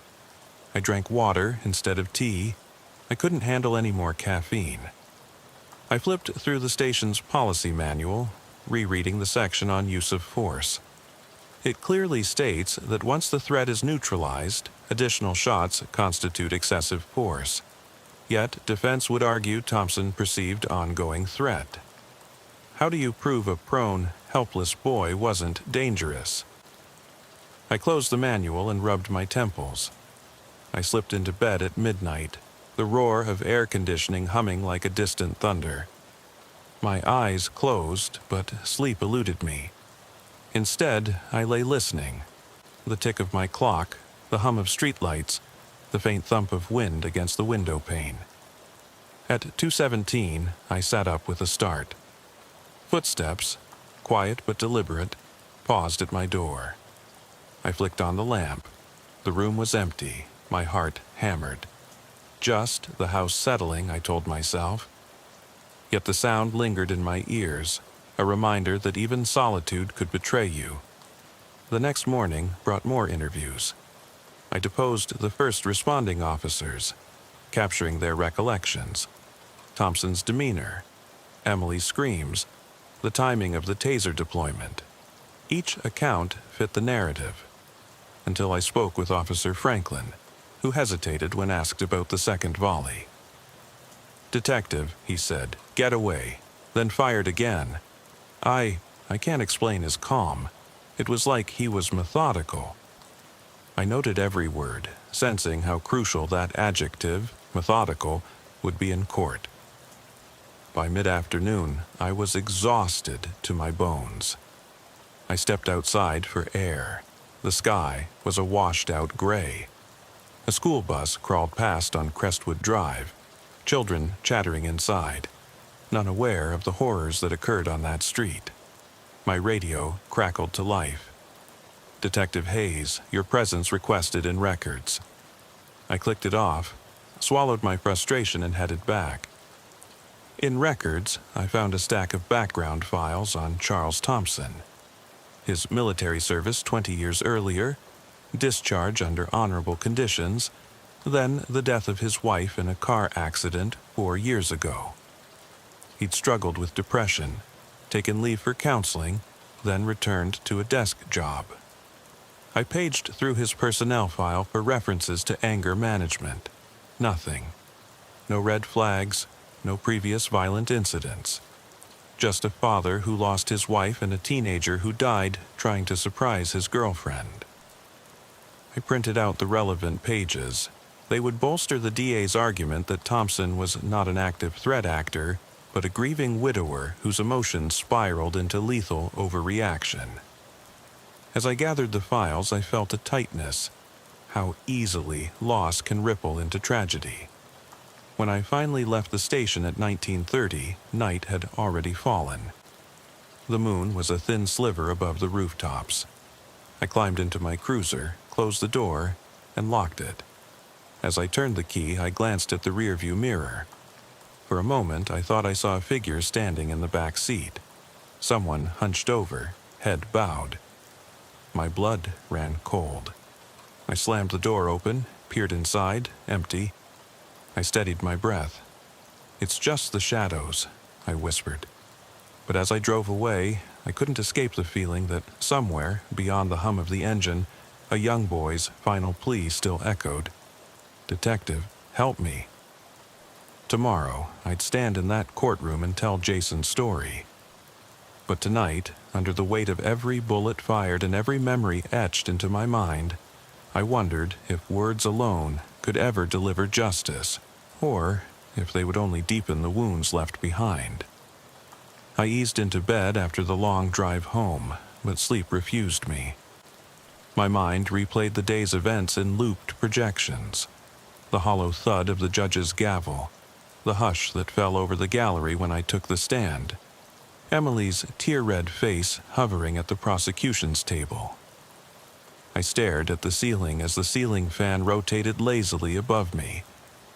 S1: I drank water instead of tea. I couldn't handle any more caffeine. I flipped through the station's policy manual, rereading the section on use of force. It clearly states that once the threat is neutralized, additional shots constitute excessive force. Yet, defense would argue Thompson perceived ongoing threat. How do you prove a prone, helpless boy wasn't dangerous? I closed the manual and rubbed my temples. I slipped into bed at midnight, the roar of air conditioning humming like a distant thunder. My eyes closed, but sleep eluded me. Instead, I lay listening. The tick of my clock, the hum of streetlights, the faint thump of wind against the window pane. At 2:17, I sat up with a start. Footsteps, quiet but deliberate, paused at my door. I flicked on the lamp. The room was empty, my heart hammered. Just the house settling, I told myself. Yet the sound lingered in my ears, a reminder that even solitude could betray you. The next morning brought more interviews. I deposed the first responding officers, capturing their recollections, Thompson's demeanor, Emily's screams, the timing of the taser deployment. Each account fit the narrative, until I spoke with Officer Franklin, who hesitated when asked about the second volley. "Detective," he said, "get away," then fired again. I can't explain his calm. It was like he was methodical. I noted every word, sensing how crucial that adjective, methodical, would be in court. By mid-afternoon, I was exhausted to my bones. I stepped outside for air. The sky was a washed-out gray. A school bus crawled past on Crestwood Drive, children chattering inside, none aware of the horrors that occurred on that street. My radio crackled to life. "Detective Hayes, your presence requested in records." I clicked it off, swallowed my frustration, and headed back. In records, I found a stack of background files on Charles Thompson. His military service 20 years earlier, discharge under honorable conditions, then the death of his wife in a car accident 4 years ago. He'd struggled with depression, taken leave for counseling, then returned to a desk job. I paged through his personnel file for references to anger management. Nothing. No red flags, no previous violent incidents. Just a father who lost his wife and a teenager who died trying to surprise his girlfriend. I printed out the relevant pages. They would bolster the DA's argument that Thompson was not an active threat actor, but a grieving widower whose emotions spiraled into lethal overreaction. As I gathered the files, I felt a tightness. How easily loss can ripple into tragedy. When I finally left the station at 1930, night had already fallen. The moon was a thin sliver above the rooftops. I climbed into my cruiser, closed the door, and locked it. As I turned the key, I glanced at the rearview mirror. For a moment, I thought I saw a figure standing in the back seat. Someone hunched over, head bowed. My blood ran cold. I slammed the door open, peered inside, empty. I steadied my breath. "It's just the shadows," I whispered. But as I drove away, I couldn't escape the feeling that somewhere, beyond the hum of the engine, a young boy's final plea still echoed. "Detective, help me." Tomorrow, I'd stand in that courtroom and tell Jason's story. But tonight, under the weight of every bullet fired and every memory etched into my mind, I wondered if words alone could ever deliver justice, or if they would only deepen the wounds left behind. I eased into bed after the long drive home, but sleep refused me. My mind replayed the day's events in looped projections. The hollow thud of the judge's gavel, the hush that fell over the gallery when I took the stand, Emily's tear-red face hovering at the prosecution's table. I stared at the ceiling as the ceiling fan rotated lazily above me,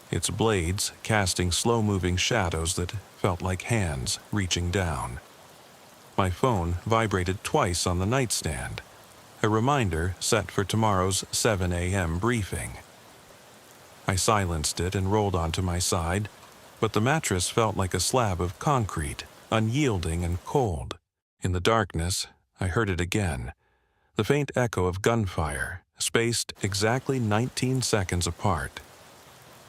S1: its blades casting slow-moving shadows that felt like hands reaching down. My phone vibrated twice on the nightstand, a reminder set for tomorrow's 7 a.m. briefing. I silenced it and rolled onto my side, but the mattress felt like a slab of concrete, unyielding and cold. In the darkness, I heard it again, the faint echo of gunfire, spaced exactly 19 seconds apart.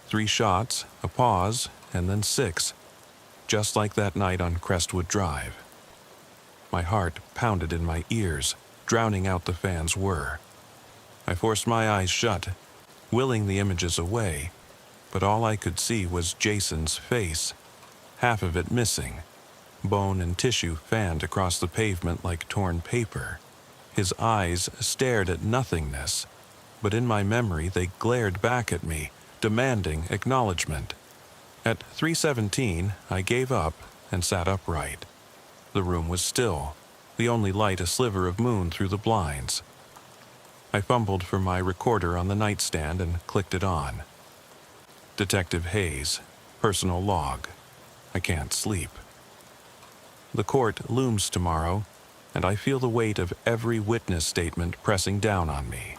S1: 3 shots, a pause, and then 6, just like that night on Crestwood Drive. My heart pounded in my ears, drowning out the fan's whir. I forced my eyes shut, willing the images away, but all I could see was Jason's face, half of it missing, bone and tissue fanned across the pavement like torn paper. His eyes stared at nothingness, but in my memory they glared back at me, demanding acknowledgement. At 3:17, I gave up and sat upright. The room was still, the only light a sliver of moon through the blinds. I fumbled for my recorder on the nightstand and clicked it on. Detective Hayes, personal log. I can't sleep. The court looms tomorrow, and I feel the weight of every witness statement pressing down on me.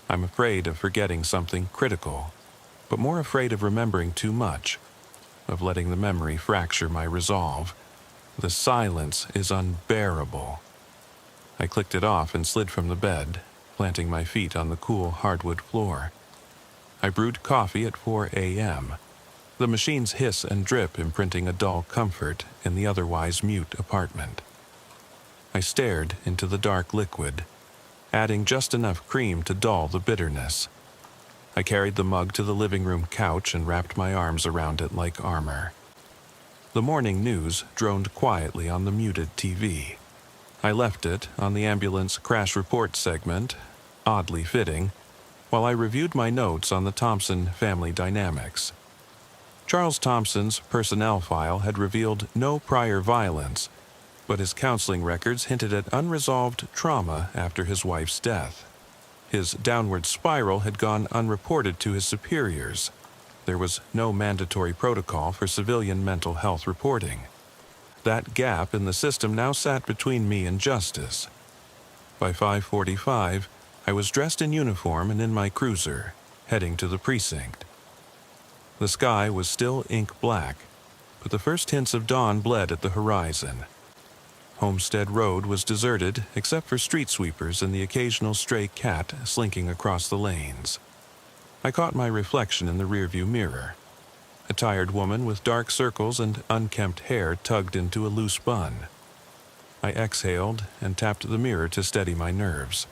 S1: I'm afraid of forgetting something critical, but more afraid of remembering too much, of letting the memory fracture my resolve, The silence is unbearable. I clicked it off and slid from the bed, planting my feet on the cool hardwood floor. I brewed coffee at 4 a.m., the machine's hiss and drip imprinting a dull comfort in the otherwise mute apartment. I stared into the dark liquid, adding just enough cream to dull the bitterness. I carried the mug to the living room couch and wrapped my arms around it like armor. The morning news droned quietly on the muted TV. I left it on the ambulance crash report segment, oddly fitting, while I reviewed my notes on the Thompson family dynamics. Charles Thompson's personnel file had revealed no prior violence, but his counseling records hinted at unresolved trauma after his wife's death. His downward spiral had gone unreported to his superiors. There was no mandatory protocol for civilian mental health reporting. That gap in the system now sat between me and justice. By 5:45, I was dressed in uniform and in my cruiser, heading to the precinct. The sky was still ink black, but the first hints of dawn bled at the horizon. Homestead Road was deserted except for street sweepers and the occasional stray cat slinking across the lanes. I caught my reflection in the rearview mirror. A tired woman with dark circles and unkempt hair tugged into a loose bun. I exhaled and tapped the mirror to steady my nerves.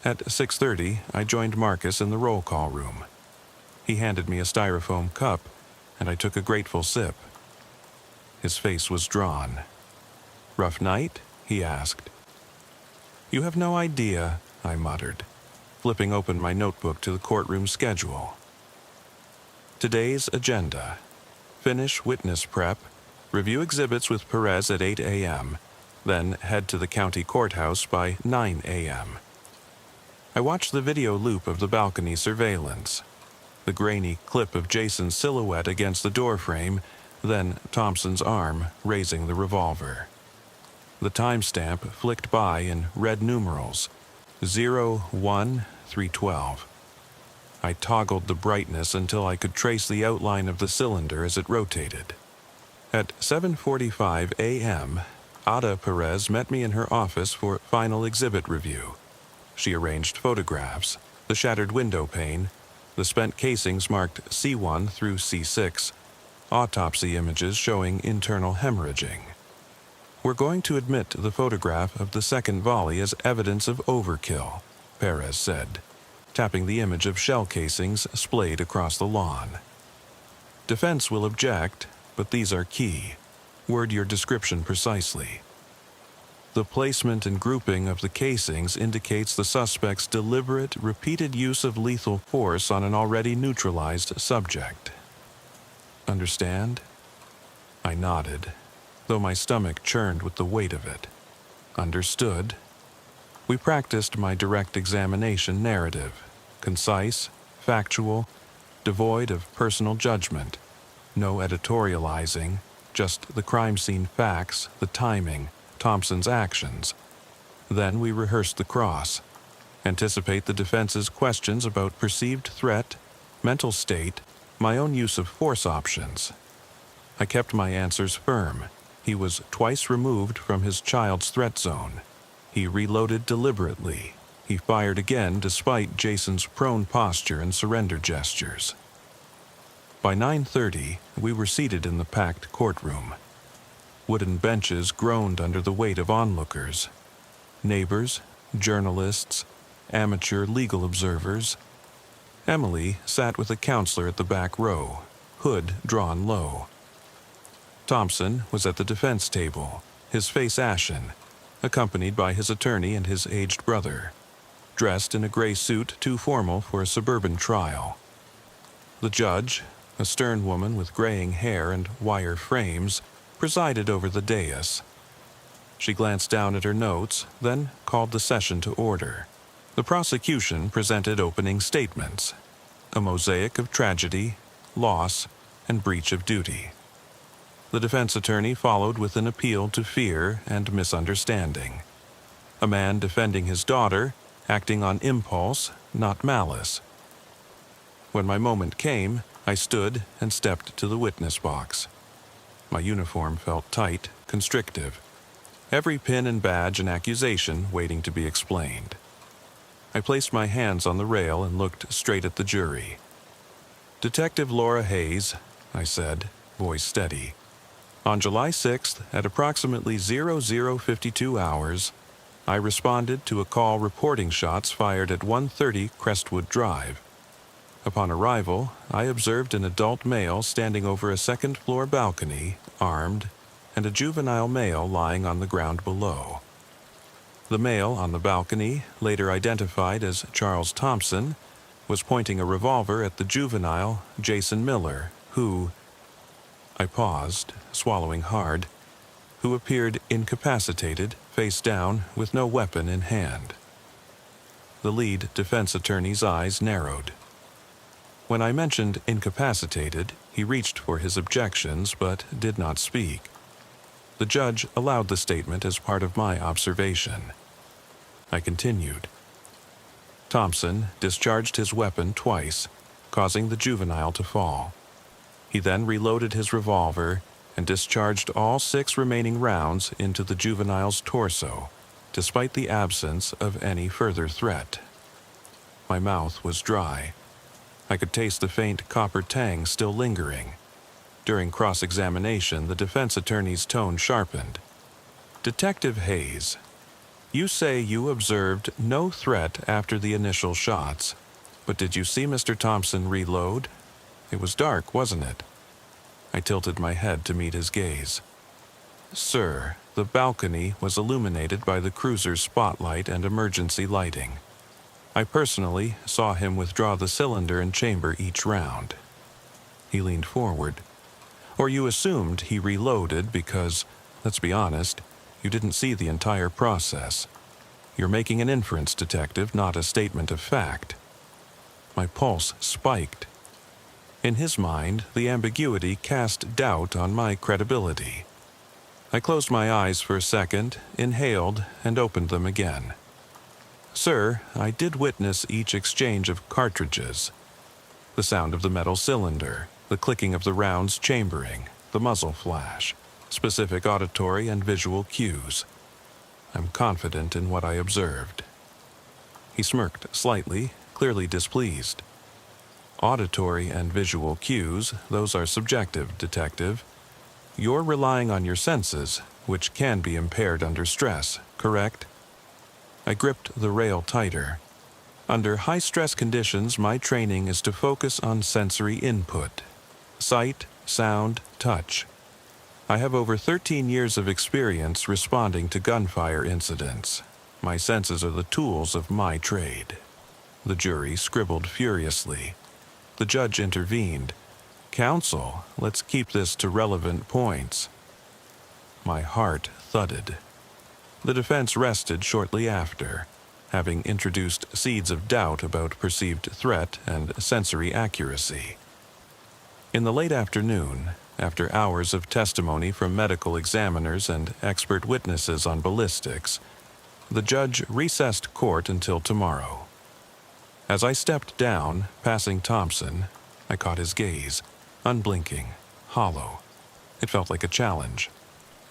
S1: At 6:30, I joined Marcus in the roll call room. He handed me a styrofoam cup, and I took a grateful sip. His face was drawn. "Rough night?" he asked. "You have no idea," I muttered, flipping open my notebook to the courtroom schedule. Today's agenda: finish witness prep, review exhibits with Perez at 8 a.m., then head to the county courthouse by 9 a.m. I watched the video loop of the balcony surveillance, the grainy clip of Jason's silhouette against the doorframe, then Thompson's arm raising the revolver. The timestamp flicked by in red numerals, 01-312. I toggled the brightness until I could trace the outline of the cylinder as it rotated. At 7:45 a.m., Ada Perez met me in her office for final exhibit review. She arranged photographs, the shattered window pane, the spent casings marked C1 through C6, autopsy images showing internal hemorrhaging. "We're going to admit the photograph of the second volley as evidence of overkill," Perez said, tapping the image of shell casings splayed across the lawn. "Defense will object, but these are key. Word your description precisely." The placement and grouping of the casings indicates the suspect's deliberate, repeated use of lethal force on an already neutralized subject. "Understand?" I nodded, though my stomach churned with the weight of it. "Understood." We practiced my direct examination narrative, concise, factual, devoid of personal judgment, no editorializing, just the crime scene facts, the timing, Thompson's actions. Then we rehearsed the cross, anticipate the defense's questions about perceived threat, mental state, my own use of force options. I kept my answers firm. He was twice removed from his child's threat zone. He reloaded deliberately. He fired again despite Jason's prone posture and surrender gestures. By 9:30, we were seated in the packed courtroom. Wooden benches groaned under the weight of onlookers. Neighbors, journalists, amateur legal observers. Emily sat with a counselor at the back row, hood drawn low. Thompson was at the defense table, his face ashen, accompanied by his attorney and his aged brother, dressed in a gray suit too formal for a suburban trial. The judge, a stern woman with graying hair and wire frames, presided over the dais. She glanced down at her notes, then called the session to order. The prosecution presented opening statements, a mosaic of tragedy, loss, and breach of duty. The defense attorney followed with an appeal to fear and misunderstanding. A man defending his daughter, acting on impulse, not malice. When my moment came, I stood and stepped to the witness box. My uniform felt tight, constrictive. Every pin and badge an accusation waiting to be explained. I placed my hands on the rail and looked straight at the jury. "Detective Laura Hayes," I said, voice steady. "On July 6th, at approximately 00:52 hours, I responded to a call reporting shots fired at 130 Crestwood Drive. Upon arrival, I observed an adult male standing over a second-floor balcony, armed, and a juvenile male lying on the ground below. The male on the balcony, later identified as Charles Thompson, was pointing a revolver at the juvenile, Jason Miller, who—" I paused, swallowing hard, "who appeared incapacitated, face down, with no weapon in hand." The lead defense attorney's eyes narrowed. When I mentioned incapacitated, he reached for his objections but did not speak. The judge allowed the statement as part of my observation. I continued. "Thompson discharged his weapon twice, causing the juvenile to fall. He then reloaded his revolver and discharged all 6 remaining rounds into the juvenile's torso, despite the absence of any further threat." My mouth was dry. I could taste the faint copper tang still lingering. During cross-examination, the defense attorney's tone sharpened. "Detective Hayes, you say you observed no threat after the initial shots, but did you see Mr. Thompson reload? It was dark, wasn't it?" I tilted my head to meet his gaze. "Sir, the balcony was illuminated by the cruiser's spotlight and emergency lighting. I personally saw him withdraw the cylinder and chamber each round." He leaned forward. "Or you assumed he reloaded because, let's be honest, you didn't see the entire process. You're making an inference, detective, not a statement of fact." My pulse spiked. In his mind, the ambiguity cast doubt on my credibility. I closed my eyes for a second, inhaled, and opened them again. "Sir, I did witness each exchange of cartridges. The sound of the metal cylinder, the clicking of the rounds chambering, the muzzle flash, specific auditory and visual cues. I'm confident in what I observed." He smirked slightly, clearly displeased. "Auditory and visual cues, those are subjective, detective. You're relying on your senses, which can be impaired under stress, correct?" I gripped the rail tighter. "Under high-stress conditions, my training is to focus on sensory input. Sight, sound, touch. I have over 13 years of experience responding to gunfire incidents. My senses are the tools of my trade." The jury scribbled furiously. The judge intervened. "Counsel, let's keep this to relevant points." My heart thudded. The defense rested shortly after, having introduced seeds of doubt about perceived threat and sensory accuracy. In the late afternoon, after hours of testimony from medical examiners and expert witnesses on ballistics, the judge recessed court until tomorrow. As I stepped down, passing Thompson, I caught his gaze, unblinking, hollow. It felt like a challenge.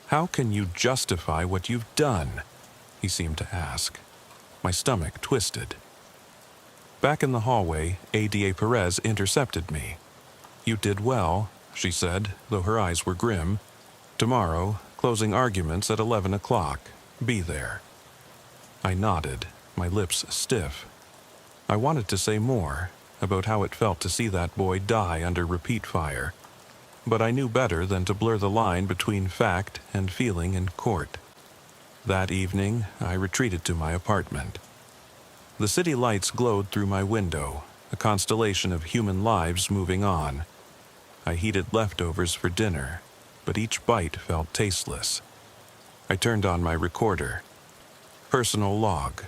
S1: "How can you justify what you've done?" he seemed to ask. My stomach twisted. Back in the hallway, ADA Perez intercepted me. "You did well," she said, though her eyes were grim. "Tomorrow, closing arguments at 11 o'clock. Be there." I nodded, my lips stiff. I wanted to say more, about how it felt to see that boy die under repeat fire, but I knew better than to blur the line between fact and feeling in court. That evening, I retreated to my apartment. The city lights glowed through my window, a constellation of human lives moving on. I heated leftovers for dinner, but each bite felt tasteless. I turned on my recorder. Personal log.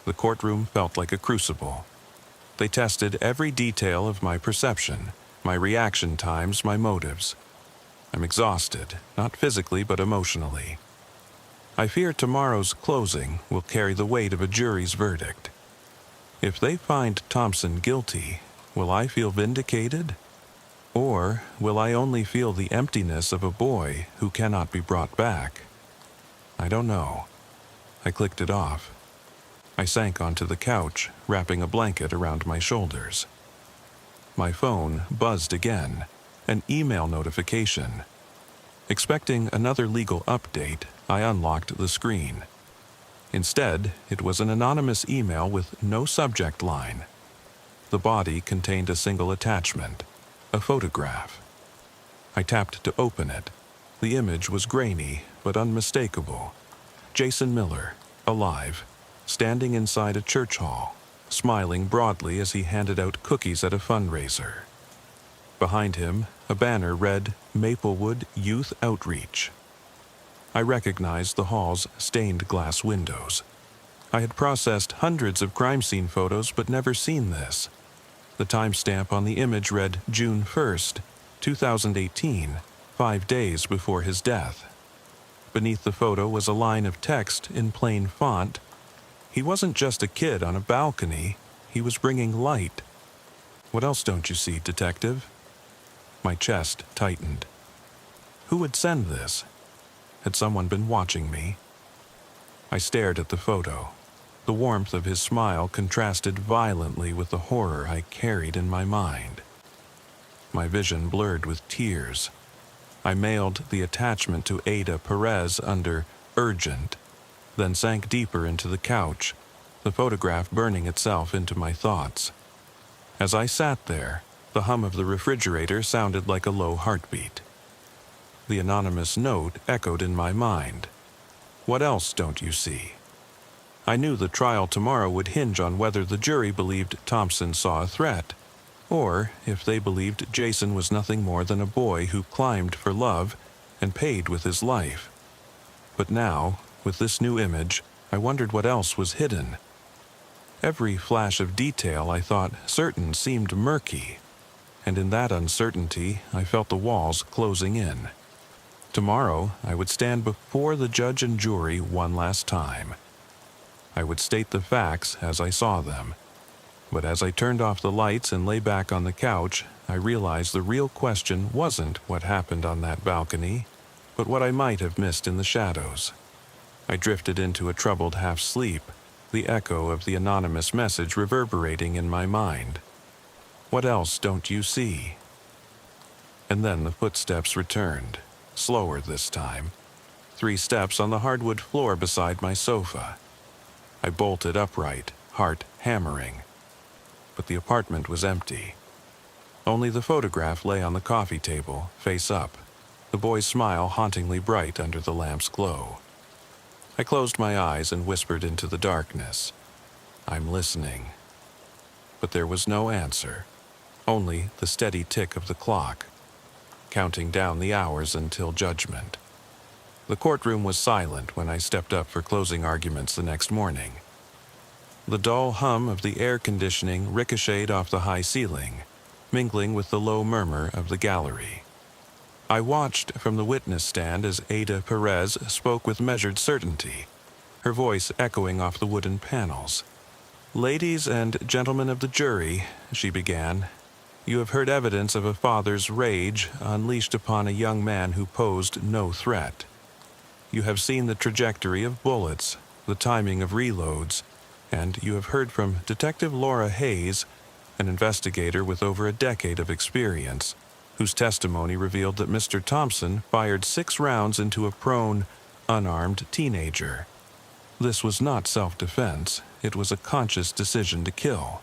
S1: The courtroom felt like a crucible. They tested every detail of my perception, my reaction times, my motives. I'm exhausted, not physically but emotionally. I fear tomorrow's closing will carry the weight of a jury's verdict. If they find Thompson guilty, will I feel vindicated? Or will I only feel the emptiness of a boy who cannot be brought back? I don't know. I clicked it off. I sank onto the couch, wrapping a blanket around my shoulders. My phone buzzed again, an email notification. Expecting another legal update, I unlocked the screen. Instead, it was an anonymous email with no subject line. The body contained a single attachment, a photograph. I tapped to open it. The image was grainy, but unmistakable. Jason Miller, alive, standing inside a church hall, smiling broadly as he handed out cookies at a fundraiser. Behind him, a banner read, Maplewood Youth Outreach. I recognized the hall's stained glass windows. I had processed hundreds of crime scene photos but never seen this. The timestamp on the image read June 1st, 2018, 5 days before his death. Beneath the photo was a line of text in plain font. He wasn't just a kid on a balcony, he was bringing light. What else don't you see, detective? My chest tightened. Who would send this? Had someone been watching me? I stared at the photo. The warmth of his smile contrasted violently with the horror I carried in my mind. My vision blurred with tears. I mailed the attachment to Ada Perez under urgent, then sank deeper into the couch, the photograph burning itself into my thoughts. As I sat there, the hum of the refrigerator sounded like a low heartbeat. The anonymous note echoed in my mind. What else don't you see? I knew the trial tomorrow would hinge on whether the jury believed Thompson saw a threat, or if they believed Jason was nothing more than a boy who climbed for love and paid with his life. But now, with this new image, I wondered what else was hidden. Every flash of detail I thought certain seemed murky, and in that uncertainty I felt the walls closing in. Tomorrow I would stand before the judge and jury one last time. I would state the facts as I saw them. But as I turned off the lights and lay back on the couch, I realized the real question wasn't what happened on that balcony, but what I might have missed in the shadows. I drifted into a troubled half-sleep, the echo of the anonymous message reverberating in my mind. What else don't you see? And then the footsteps returned, slower this time. 3 steps on the hardwood floor beside my sofa. I bolted upright, heart hammering. But the apartment was empty. Only the photograph lay on the coffee table, face up, the boy's smile hauntingly bright under the lamp's glow. I closed my eyes and whispered into the darkness. I'm listening. But there was no answer, only the steady tick of the clock, counting down the hours until judgment. The courtroom was silent when I stepped up for closing arguments the next morning. The dull hum of the air conditioning ricocheted off the high ceiling, mingling with the low murmur of the gallery. I watched from the witness stand as Ada Perez spoke with measured certainty, her voice echoing off the wooden panels. Ladies and gentlemen of the jury, she began, you have heard evidence of a father's rage unleashed upon a young man who posed no threat. You have seen the trajectory of bullets, the timing of reloads, and you have heard from Detective Laura Hayes, an investigator with over a decade of experience, whose testimony revealed that Mr. Thompson fired 6 rounds into a prone, unarmed teenager. This was not self-defense, it was a conscious decision to kill.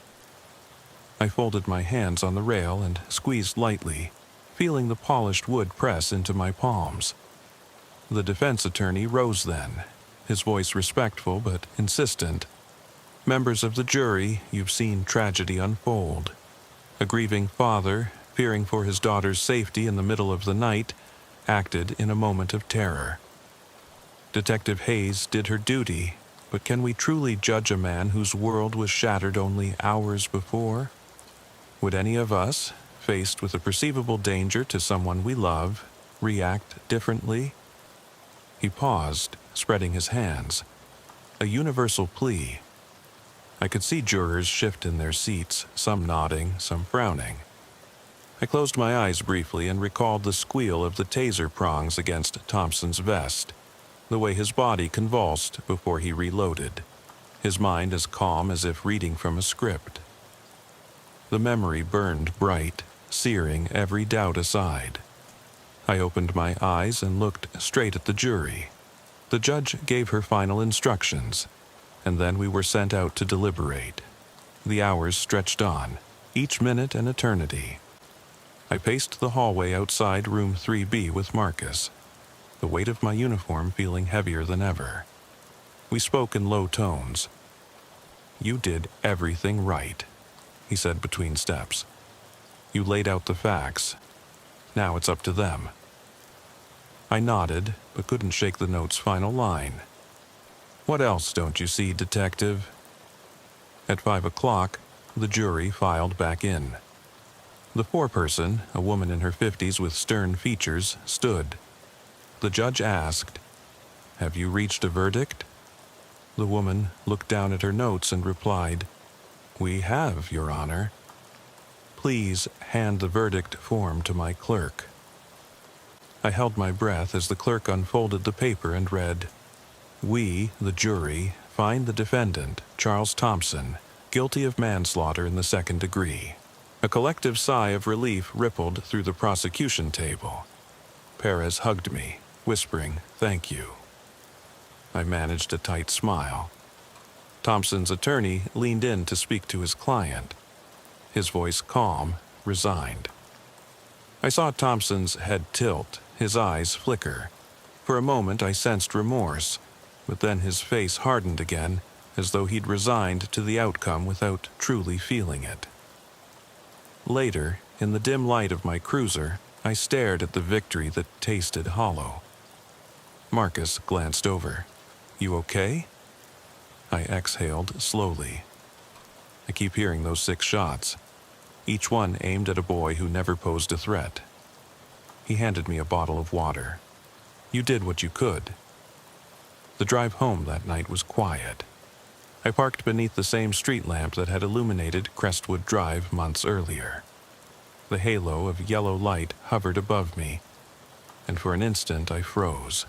S1: I folded my hands on the rail and squeezed lightly, feeling the polished wood press into my palms. The defense attorney rose then, his voice respectful but insistent. Members of the jury, you've seen tragedy unfold. A grieving father, fearing for his daughter's safety in the middle of the night, acted in a moment of terror. Detective Hayes did her duty, but can we truly judge a man whose world was shattered only hours before? Would any of us, faced with a perceivable danger to someone we love, react differently? He paused, spreading his hands. A universal plea. I could see jurors shift in their seats, some nodding, some frowning. I closed my eyes briefly and recalled the squeal of the taser prongs against Thompson's vest, the way his body convulsed before he reloaded, his mind as calm as if reading from a script. The memory burned bright, searing every doubt aside. I opened my eyes and looked straight at the jury. The judge gave her final instructions, and then we were sent out to deliberate. The hours stretched on, each minute an eternity. I paced the hallway outside room 3B with Marcus, the weight of my uniform feeling heavier than ever. We spoke in low tones. "You did everything right," he said between steps. "You laid out the facts. Now it's up to them." I nodded, but couldn't shake the note's final line. "What else don't you see, detective?" At 5 o'clock, the jury filed back in. The foreperson, a woman in her 50s with stern features, stood. The judge asked, "Have you reached a verdict?" The woman looked down at her notes and replied, "We have, Your Honor." "Please hand the verdict form to my clerk." I held my breath as the clerk unfolded the paper and read, "We, the jury, find the defendant, Charles Thompson, guilty of manslaughter in the second degree." A collective sigh of relief rippled through the prosecution table. Perez hugged me, whispering, "Thank you." I managed a tight smile. Thompson's attorney leaned in to speak to his client, his voice calm, resigned. I saw Thompson's head tilt, his eyes flicker. For a moment I sensed remorse, but then his face hardened again, as though he'd resigned to the outcome without truly feeling it. Later, in the dim light of my cruiser, I stared at the victory that tasted hollow. Marcus glanced over. "You okay?" I exhaled slowly. I keep hearing those 6 shots, each one aimed at a boy who never posed a threat. He handed me a bottle of water. "You did what you could." The drive home that night was quiet. I parked beneath the same street lamp that had illuminated Crestwood Drive months earlier. The halo of yellow light hovered above me, and for an instant I froze,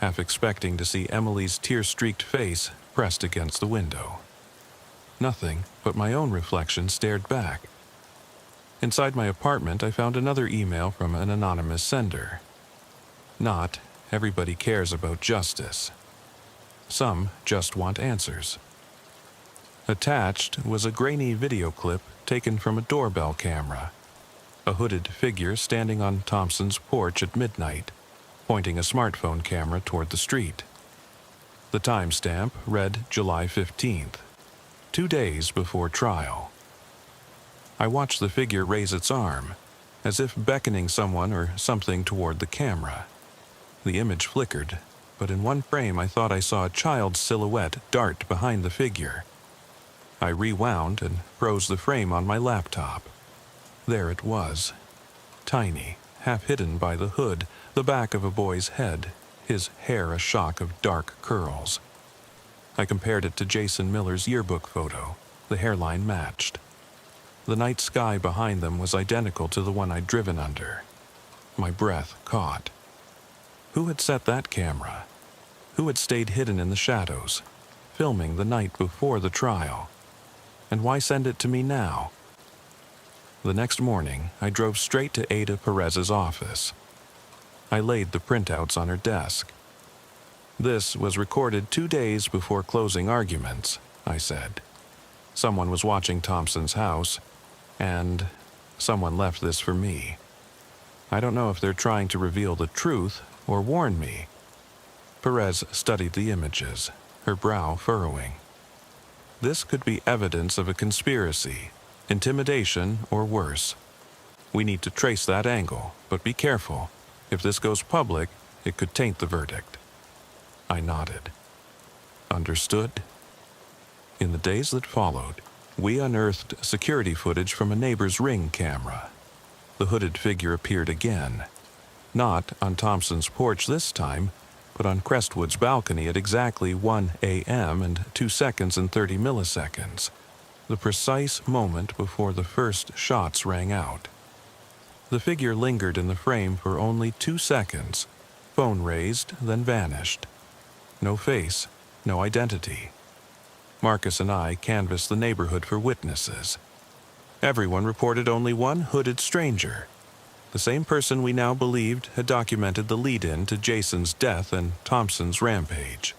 S1: half expecting to see Emily's tear-streaked face pressed against the window. Nothing but my own reflection stared back. Inside my apartment, I found another email from an anonymous sender. Not everybody cares about justice. Some just want answers. Attached was a grainy video clip taken from a doorbell camera. A hooded figure standing on Thompson's porch at midnight, pointing a smartphone camera toward the street. The timestamp read July 15th, 2 days before trial. I watched the figure raise its arm, as if beckoning someone or something toward the camera. The image flickered, but in one frame I thought I saw a child's silhouette dart behind the figure. I rewound and froze the frame on my laptop. There it was, tiny, half hidden by the hood, the back of a boy's head, his hair a shock of dark curls. I compared it to Jason Miller's yearbook photo. The hairline matched. The night sky behind them was identical to the one I'd driven under. My breath caught. Who had set that camera? Who had stayed hidden in the shadows, filming the night before the trial? And why send it to me now? The next morning, I drove straight to Ada Perez's office. I laid the printouts on her desk. "This was recorded 2 days before closing arguments," I said. "Someone was watching Thompson's house, and someone left this for me. I don't know if they're trying to reveal the truth or warn me." Perez studied the images, her brow furrowing. "This could be evidence of a conspiracy, intimidation, or worse. We need to trace that angle, but be careful. If this goes public, it could taint the verdict." I nodded. "Understood?" In the days that followed, we unearthed security footage from a neighbor's Ring camera. The hooded figure appeared again, not on Thompson's porch this time, but on Crestwood's balcony at exactly 1 a.m. and 2 seconds and 30 milliseconds, the precise moment before the first shots rang out. The figure lingered in the frame for only 2 seconds, phone raised, then vanished. No face, no identity. Marcus and I canvassed the neighborhood for witnesses. Everyone reported only one hooded stranger, the same person we now believed had documented the lead-in to Jason's death and Thompson's rampage.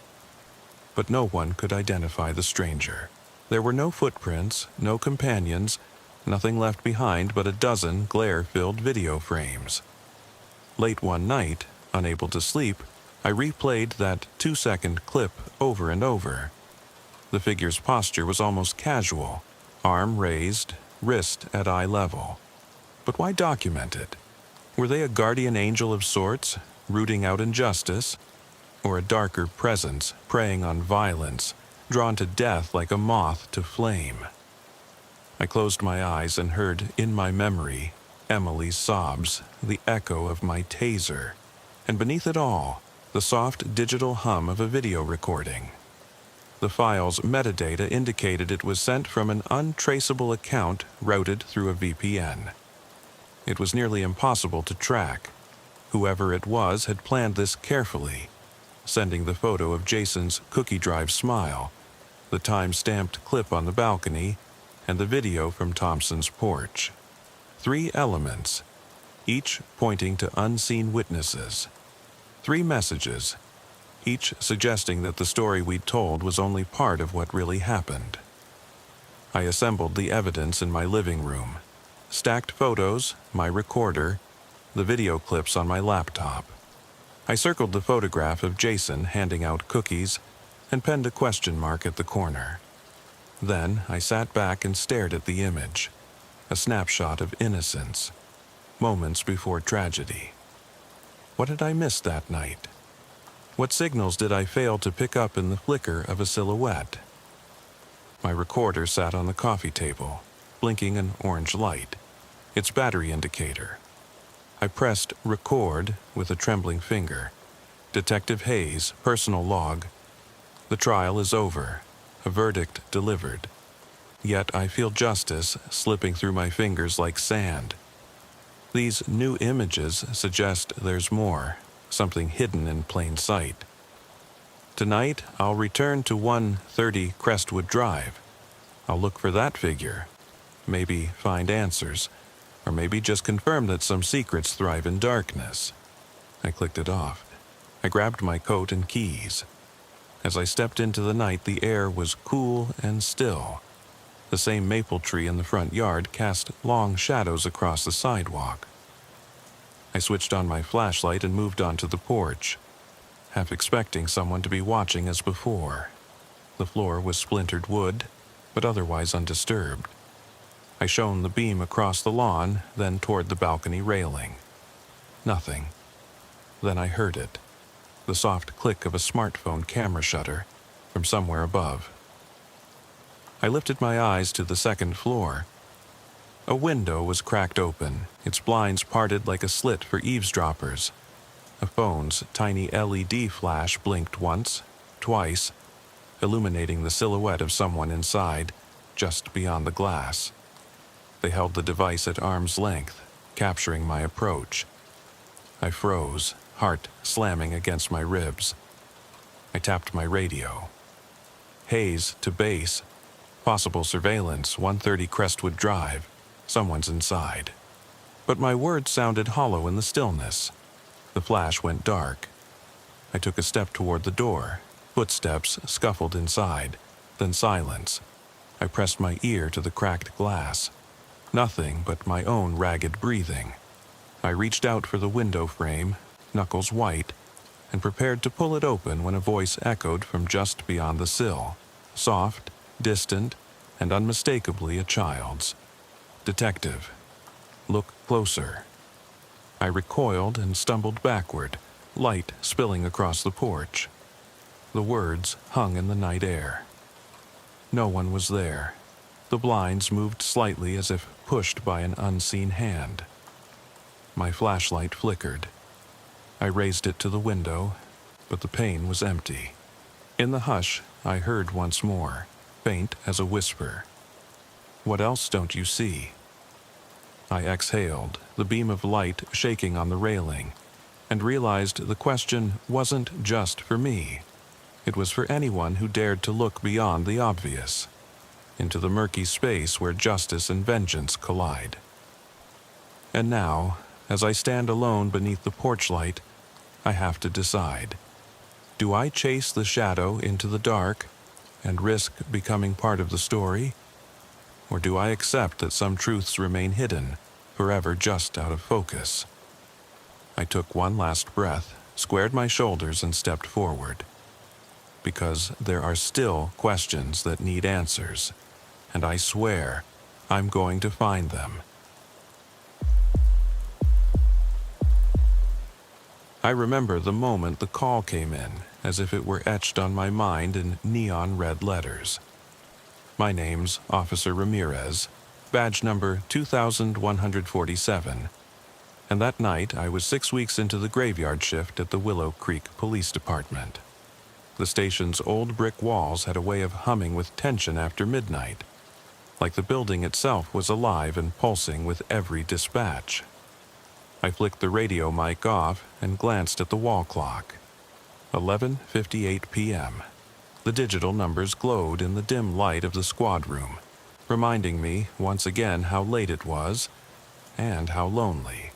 S1: But no one could identify the stranger. There were no footprints, no companions, nothing left behind but a dozen glare-filled video frames. Late one night, unable to sleep, I replayed that 2-second clip over and over. The figure's posture was almost casual, arm raised, wrist at eye level. But why document it? Were they a guardian angel of sorts, rooting out injustice? Or a darker presence preying on violence, drawn to death like a moth to flame? I closed my eyes and heard, in my memory, Emily's sobs, the echo of my taser, and beneath it all, the soft digital hum of a video recording. The file's metadata indicated it was sent from an untraceable account routed through a VPN. It was nearly impossible to track. Whoever it was had planned this carefully, sending the photo of Jason's cookie drive smile, the time-stamped clip on the balcony, and the video from Thompson's porch. 3 elements, each pointing to unseen witnesses. 3 messages, each suggesting that the story we'd told was only part of what really happened. I assembled the evidence in my living room, stacked photos, my recorder, the video clips on my laptop. I circled the photograph of Jason handing out cookies and penned a question mark at the corner. Then I sat back and stared at the image, a snapshot of innocence, moments before tragedy. What had I missed that night? What signals did I fail to pick up in the flicker of a silhouette? My recorder sat on the coffee table, blinking an orange light, its battery indicator. I pressed record with a trembling finger. Detective Hayes, personal log. The trial is over. A verdict delivered. Yet I feel justice slipping through my fingers like sand. These new images suggest there's more, something hidden in plain sight. Tonight, I'll return to 130 Crestwood Drive. I'll look for that figure. Maybe find answers, or maybe just confirm that some secrets thrive in darkness. I clicked it off. I grabbed my coat and keys. As I stepped into the night, the air was cool and still. The same maple tree in the front yard cast long shadows across the sidewalk. I switched on my flashlight and moved onto the porch, half expecting someone to be watching as before. The floor was splintered wood, but otherwise undisturbed. I shone the beam across the lawn, then toward the balcony railing. Nothing. Then I heard it, the soft click of a smartphone camera shutter from somewhere above. I lifted my eyes to the second floor. A window was cracked open, its blinds parted like a slit for eavesdroppers. A phone's tiny LED flash blinked once, twice, illuminating the silhouette of someone inside, just beyond the glass. They held the device at arm's length, capturing my approach. I froze, heart slamming against my ribs. I tapped my radio. Hayes to base. Possible surveillance, 130 Crestwood Drive. Someone's inside. But my words sounded hollow in the stillness. The flash went dark. I took a step toward the door. Footsteps scuffled inside, then silence. I pressed my ear to the cracked glass. Nothing but my own ragged breathing. I reached out for the window frame, knuckles white, and prepared to pull it open when a voice echoed from just beyond the sill, soft, distant, and unmistakably a child's. "Detective, look closer." I recoiled and stumbled backward, light spilling across the porch. The words hung in the night air. No one was there. The blinds moved slightly as if pushed by an unseen hand. My flashlight flickered. I raised it to the window, but the pane was empty. In the hush, I heard once more, faint as a whisper. "What else don't you see?" I exhaled, the beam of light shaking on the railing, and realized the question wasn't just for me. It was for anyone who dared to look beyond the obvious, into the murky space where justice and vengeance collide. And now, as I stand alone beneath the porch light, I have to decide. Do I chase the shadow into the dark and risk becoming part of the story? Or do I accept that some truths remain hidden, forever just out of focus? I took one last breath, squared my shoulders, and stepped forward. Because there are still questions that need answers, and I swear I'm going to find them. I remember the moment the call came in, as if it were etched on my mind in neon red letters. My name's Officer Ramirez, badge number 2147, and that night I was 6 weeks into the graveyard shift at the Willow Creek Police Department. The station's old brick walls had a way of humming with tension after midnight, like the building itself was alive and pulsing with every dispatch. I flicked the radio mic off and glanced at the wall clock. 11:58 p.m. The digital numbers glowed in the dim light of the squad room, reminding me once again how late it was and how lonely.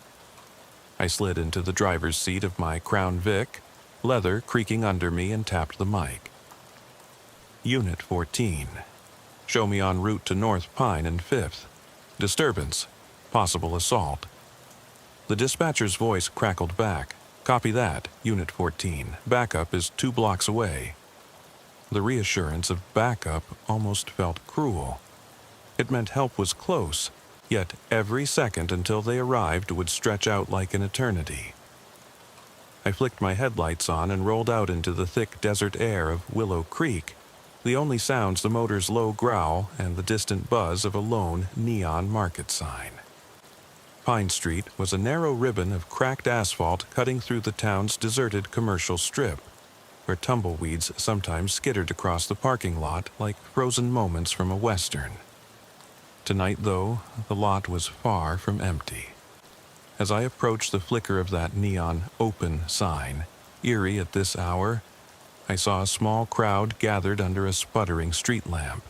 S1: I slid into the driver's seat of my Crown Vic, leather creaking under me, and tapped the mic. Unit 14. Show me en route to North Pine and 5th. Disturbance. Possible assault. The dispatcher's voice crackled back. Copy that, Unit 14. Backup is 2 blocks away. The reassurance of backup almost felt cruel. It meant help was close, yet every second until they arrived would stretch out like an eternity. I flicked my headlights on and rolled out into the thick desert air of Willow Creek, the only sounds the motor's low growl and the distant buzz of a lone neon market sign. Pine Street was a narrow ribbon of cracked asphalt cutting through the town's deserted commercial strip, where tumbleweeds sometimes skittered across the parking lot like frozen moments from a western. Tonight, though, the lot was far from empty. As I approached the flicker of that neon open sign, eerie at this hour, I saw a small crowd gathered under a sputtering street lamp.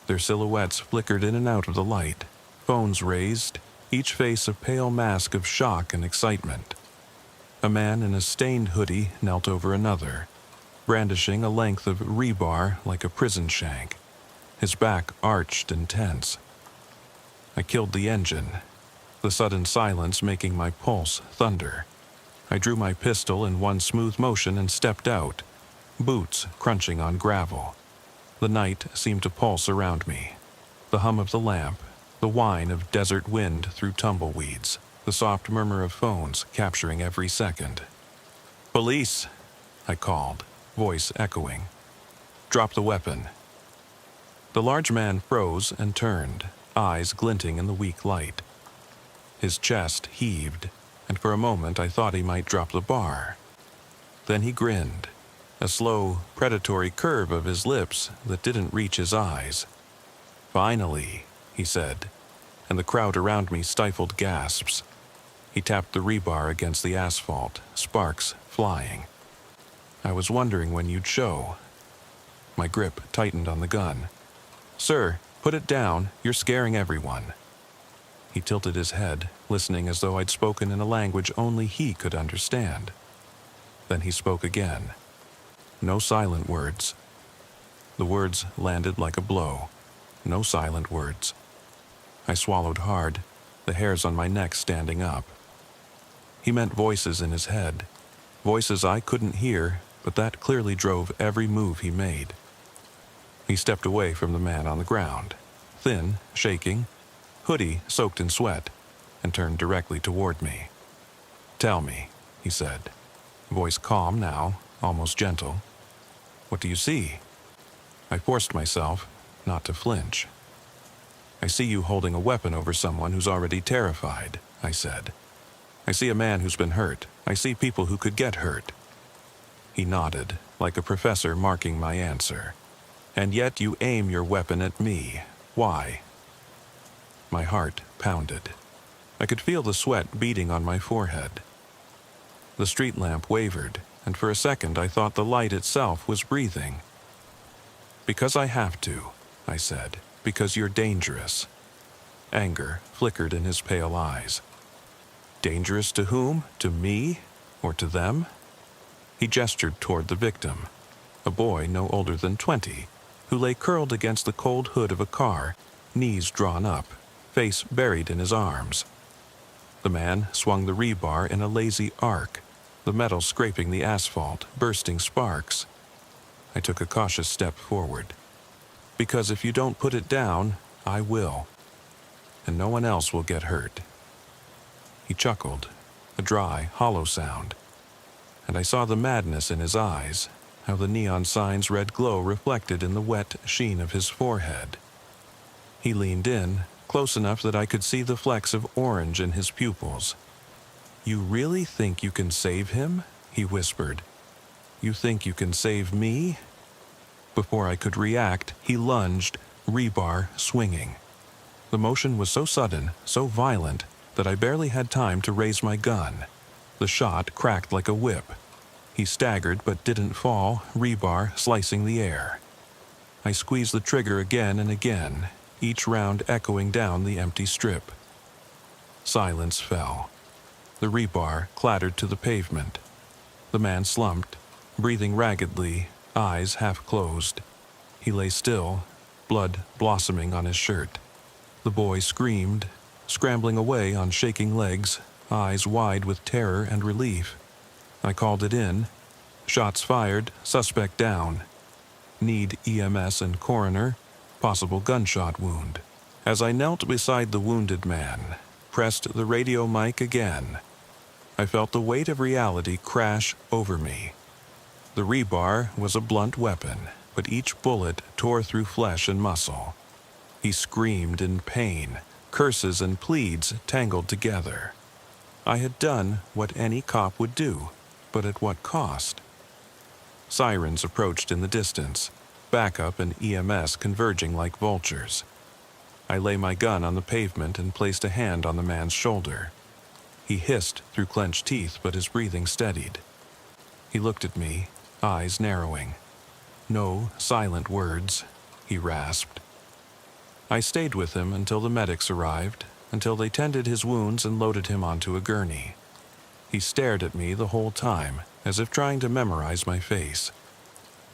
S1: Their silhouettes flickered in and out of the light, phones raised, each face a pale mask of shock and excitement. A man in a stained hoodie knelt over another, brandishing a length of rebar like a prison shank, his back arched and tense. I killed the engine, the sudden silence making my pulse thunder. I drew my pistol in one smooth motion and stepped out, boots crunching on gravel. The night seemed to pulse around me. The hum of the lamp, the whine of desert wind through tumbleweeds, the soft murmur of phones capturing every second. "Police!" I called, voice echoing. "Drop the weapon." The large man froze and turned, eyes glinting in the weak light. His chest heaved, and for a moment I thought he might drop the bar. Then he grinned, a slow, predatory curve of his lips that didn't reach his eyes. "Finally," he said, and the crowd around me stifled gasps. He tapped the rebar against the asphalt, sparks flying. "I was wondering when you'd show." My grip tightened on the gun. "Sir, put it down. You're scaring everyone." He tilted his head, listening as though I'd spoken in a language only he could understand. Then he spoke again. No silent words. The words landed like a blow. No silent words. I swallowed hard, the hairs on my neck standing up. He meant voices in his head, voices I couldn't hear, but that clearly drove every move he made. He stepped away from the man on the ground, thin, shaking, hoodie soaked in sweat, and turned directly toward me. "Tell me," he said, voice calm now, almost gentle. "What do you see?" I forced myself not to flinch. "I see you holding a weapon over someone who's already terrified," I said. "I see a man who's been hurt. I see people who could get hurt." He nodded, like a professor marking my answer. "And yet you aim your weapon at me. Why?" my heart pounded. I could feel the sweat beading on my forehead. The street lamp wavered, and for a second I thought the light itself was breathing. "Because I have to," I said. "Because you're dangerous." Anger flickered in his pale eyes. Dangerous to whom? To me? Or to them? He gestured toward the victim, a boy no older than 20, who lay curled against the cold hood of a car, knees drawn up, face buried in his arms. The man swung the rebar in a lazy arc, the metal scraping the asphalt, bursting sparks. I took a cautious step forward. "Because if you don't put it down, I will. And no one else will get hurt." He chuckled, a dry, hollow sound, and I saw the madness in his eyes, how the neon sign's red glow reflected in the wet sheen of his forehead. He leaned in, close enough that I could see the flecks of orange in his pupils. "You really think you can save him?" he whispered. "You think you can save me?" Before I could react, he lunged, rebar swinging. The motion was so sudden, so violent, that I barely had time to raise my gun. The shot cracked like a whip. He staggered but didn't fall, rebar slicing the air. I squeezed the trigger again and again, each round echoing down the empty strip. Silence fell. The rebar clattered to the pavement. The man slumped, breathing raggedly, eyes half closed. He lay still, blood blossoming on his shirt. The boy screamed, scrambling away on shaking legs, eyes wide with terror and relief. I called it in. Shots fired, suspect down. Need EMS and coroner, possible gunshot wound. As I knelt beside the wounded man, pressed the radio mic again, I felt the weight of reality crash over me. The rebar was a blunt weapon, but each bullet tore through flesh and muscle. He screamed in pain, curses and pleads tangled together. I had done what any cop would do, but at what cost? Sirens approached in the distance, backup and EMS converging like vultures. I lay my gun on the pavement and placed a hand on the man's shoulder. He hissed through clenched teeth, but his breathing steadied. He looked at me, eyes narrowing. "No silent words," he rasped. I stayed with him until the medics arrived, until they tended his wounds and loaded him onto a gurney. He stared at me the whole time, as if trying to memorize my face.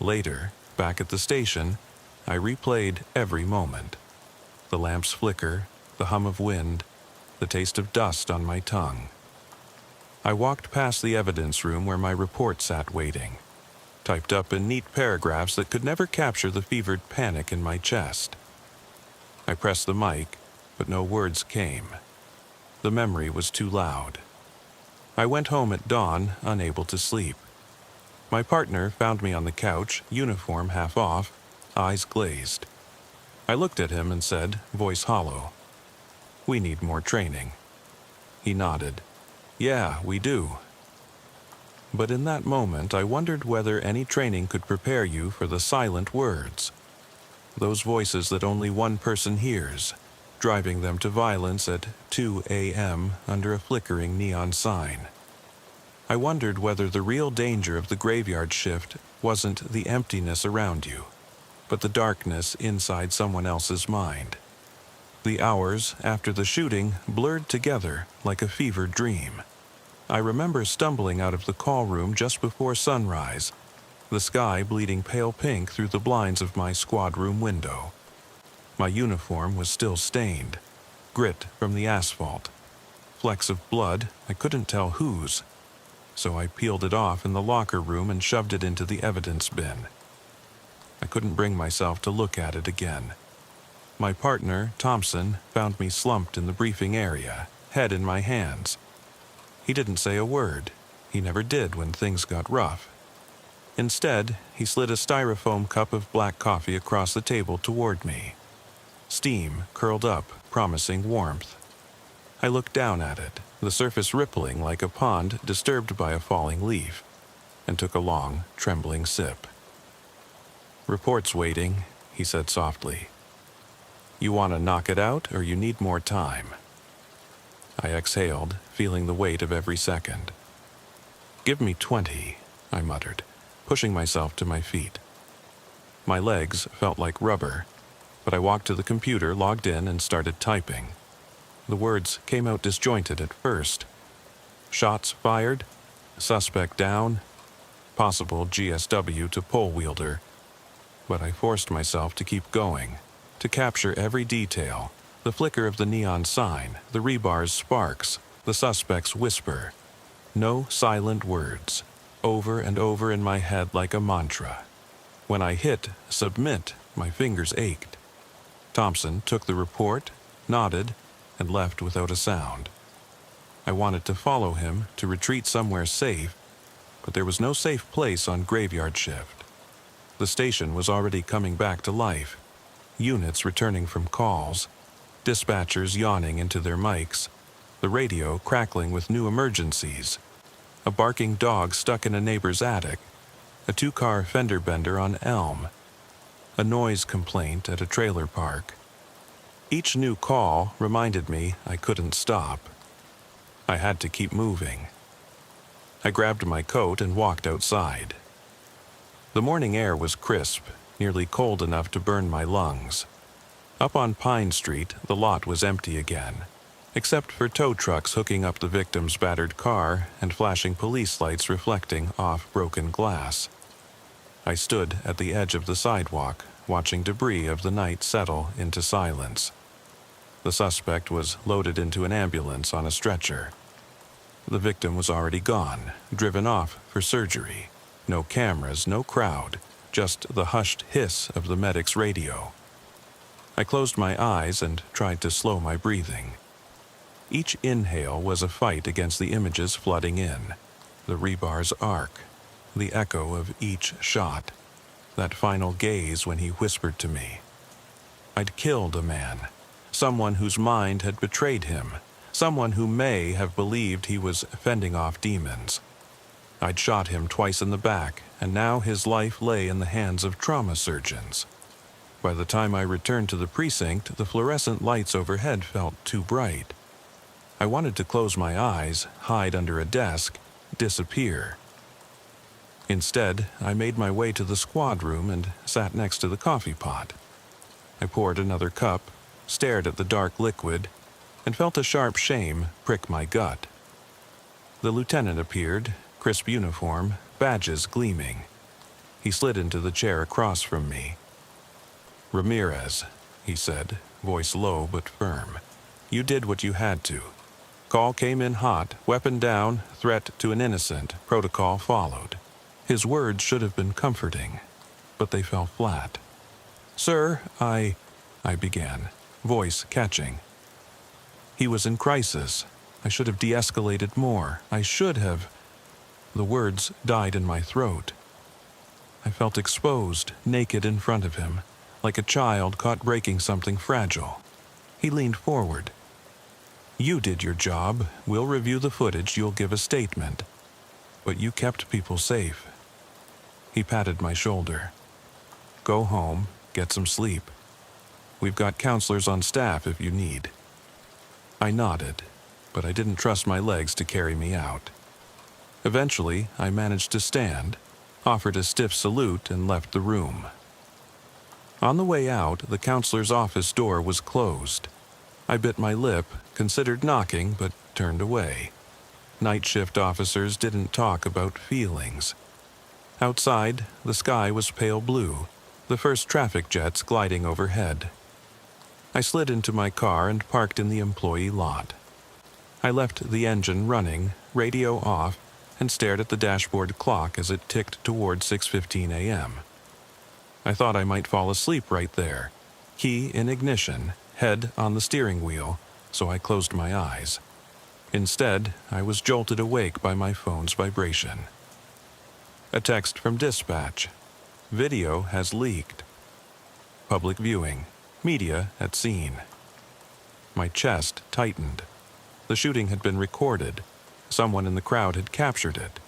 S1: Later, back at the station, I replayed every moment. The lamp's flicker, the hum of wind, the taste of dust on my tongue. I walked past the evidence room where my report sat waiting, typed up in neat paragraphs that could never capture the fevered panic in my chest. I pressed the mic, but no words came. The memory was too loud. I went home at dawn, unable to sleep. My partner found me on the couch, uniform half off, eyes glazed. I looked at him and said, voice hollow, "We need more training." He nodded. "Yeah, we do." But in that moment, I wondered whether any training could prepare you for the silent words. Those voices that only one person hears, driving them to violence at 2 a.m. under a flickering neon sign. I wondered whether the real danger of the graveyard shift wasn't the emptiness around you, but the darkness inside someone else's mind. The hours after the shooting blurred together like a fevered dream. I remember stumbling out of the call room just before sunrise, the sky bleeding pale pink through the blinds of my squad room window. My uniform was still stained, grit from the asphalt, flecks of blood, I couldn't tell whose, so I peeled it off in the locker room and shoved it into the evidence bin. I couldn't bring myself to look at it again. My partner, Thompson, found me slumped in the briefing area, head in my hands. He didn't say a word. He never did when things got rough. Instead, he slid a styrofoam cup of black coffee across the table toward me. Steam curled up, promising warmth. I looked down at it, the surface rippling like a pond disturbed by a falling leaf, and took a long, trembling sip. "Report's waiting," he said softly. You want to knock it out or you need more time? I exhaled, feeling the weight of every second. Give me 20, I muttered, pushing myself to my feet. My legs felt like rubber, but I walked to the computer, logged in, and started typing. The words came out disjointed at first. Shots fired, suspect down, possible GSW to pole wielder. But I forced myself to keep going, to capture every detail, the flicker of the neon sign, the rebar's sparks, the suspect's whisper. No silent words, over and over in my head like a mantra. When I hit submit, my fingers ached. Thompson took the report, nodded, and left without a sound. I wanted to follow him, to retreat somewhere safe, but there was no safe place on graveyard shift. The station was already coming back to life. Units returning from calls, dispatchers yawning into their mics, the radio crackling with new emergencies, a barking dog stuck in a neighbor's attic, a two-car fender bender on Elm, a noise complaint at a trailer park. Each new call reminded me I couldn't stop. I had to keep moving. I grabbed my coat and walked outside. The morning air was crisp, nearly cold enough to burn my lungs. Up on Pine Street, the lot was empty again, except for tow trucks hooking up the victim's battered car and flashing police lights reflecting off broken glass. I stood at the edge of the sidewalk, watching debris of the night settle into silence. The suspect was loaded into an ambulance on a stretcher. The victim was already gone, driven off for surgery. No cameras, no crowd, just the hushed hiss of the medic's radio. I closed my eyes and tried to slow my breathing. Each inhale was a fight against the images flooding in. The rebar's arc, the echo of each shot, that final gaze when he whispered to me. I'd killed a man, someone whose mind had betrayed him, someone who may have believed he was fending off demons. I'd shot him twice in the back, and now his life lay in the hands of trauma surgeons. By the time I returned to the precinct, the fluorescent lights overhead felt too bright. I wanted to close my eyes, hide under a desk, disappear. Instead, I made my way to the squad room and sat next to the coffee pot. I poured another cup, stared at the dark liquid, and felt a sharp shame prick my gut. The lieutenant appeared, crisp uniform, badges gleaming. He slid into the chair across from me. "Ramirez," he said, voice low but firm. "You did what you had to. Call came in hot, weapon down, threat to an innocent, protocol followed." His words should have been comforting, but they fell flat. "Sir, I began, voice catching. He was in crisis. I should have de-escalated more. I should have... The words died in my throat. I felt exposed, naked in front of him, like a child caught breaking something fragile. He leaned forward. "You did your job. We'll review the footage. You'll give a statement. But you kept people safe." He patted my shoulder. "Go home, get some sleep. We've got counselors on staff if you need." I nodded, but I didn't trust my legs to carry me out. Eventually, I managed to stand, offered a stiff salute, and left the room. On the way out, the counselor's office door was closed. I bit my lip, considered knocking, but turned away. Night shift officers didn't talk about feelings. Outside, the sky was pale blue, the first traffic jets gliding overhead. I slid into my car and parked in the employee lot. I left the engine running, radio off, and stared at the dashboard clock as it ticked toward 6:15 a.m. I thought I might fall asleep right there, key in ignition, head on the steering wheel, so I closed my eyes. Instead, I was jolted awake by my phone's vibration. A text from dispatch. "Video has leaked. Public viewing. Media at scene." My chest tightened. The shooting had been recorded. Someone in the crowd had captured it.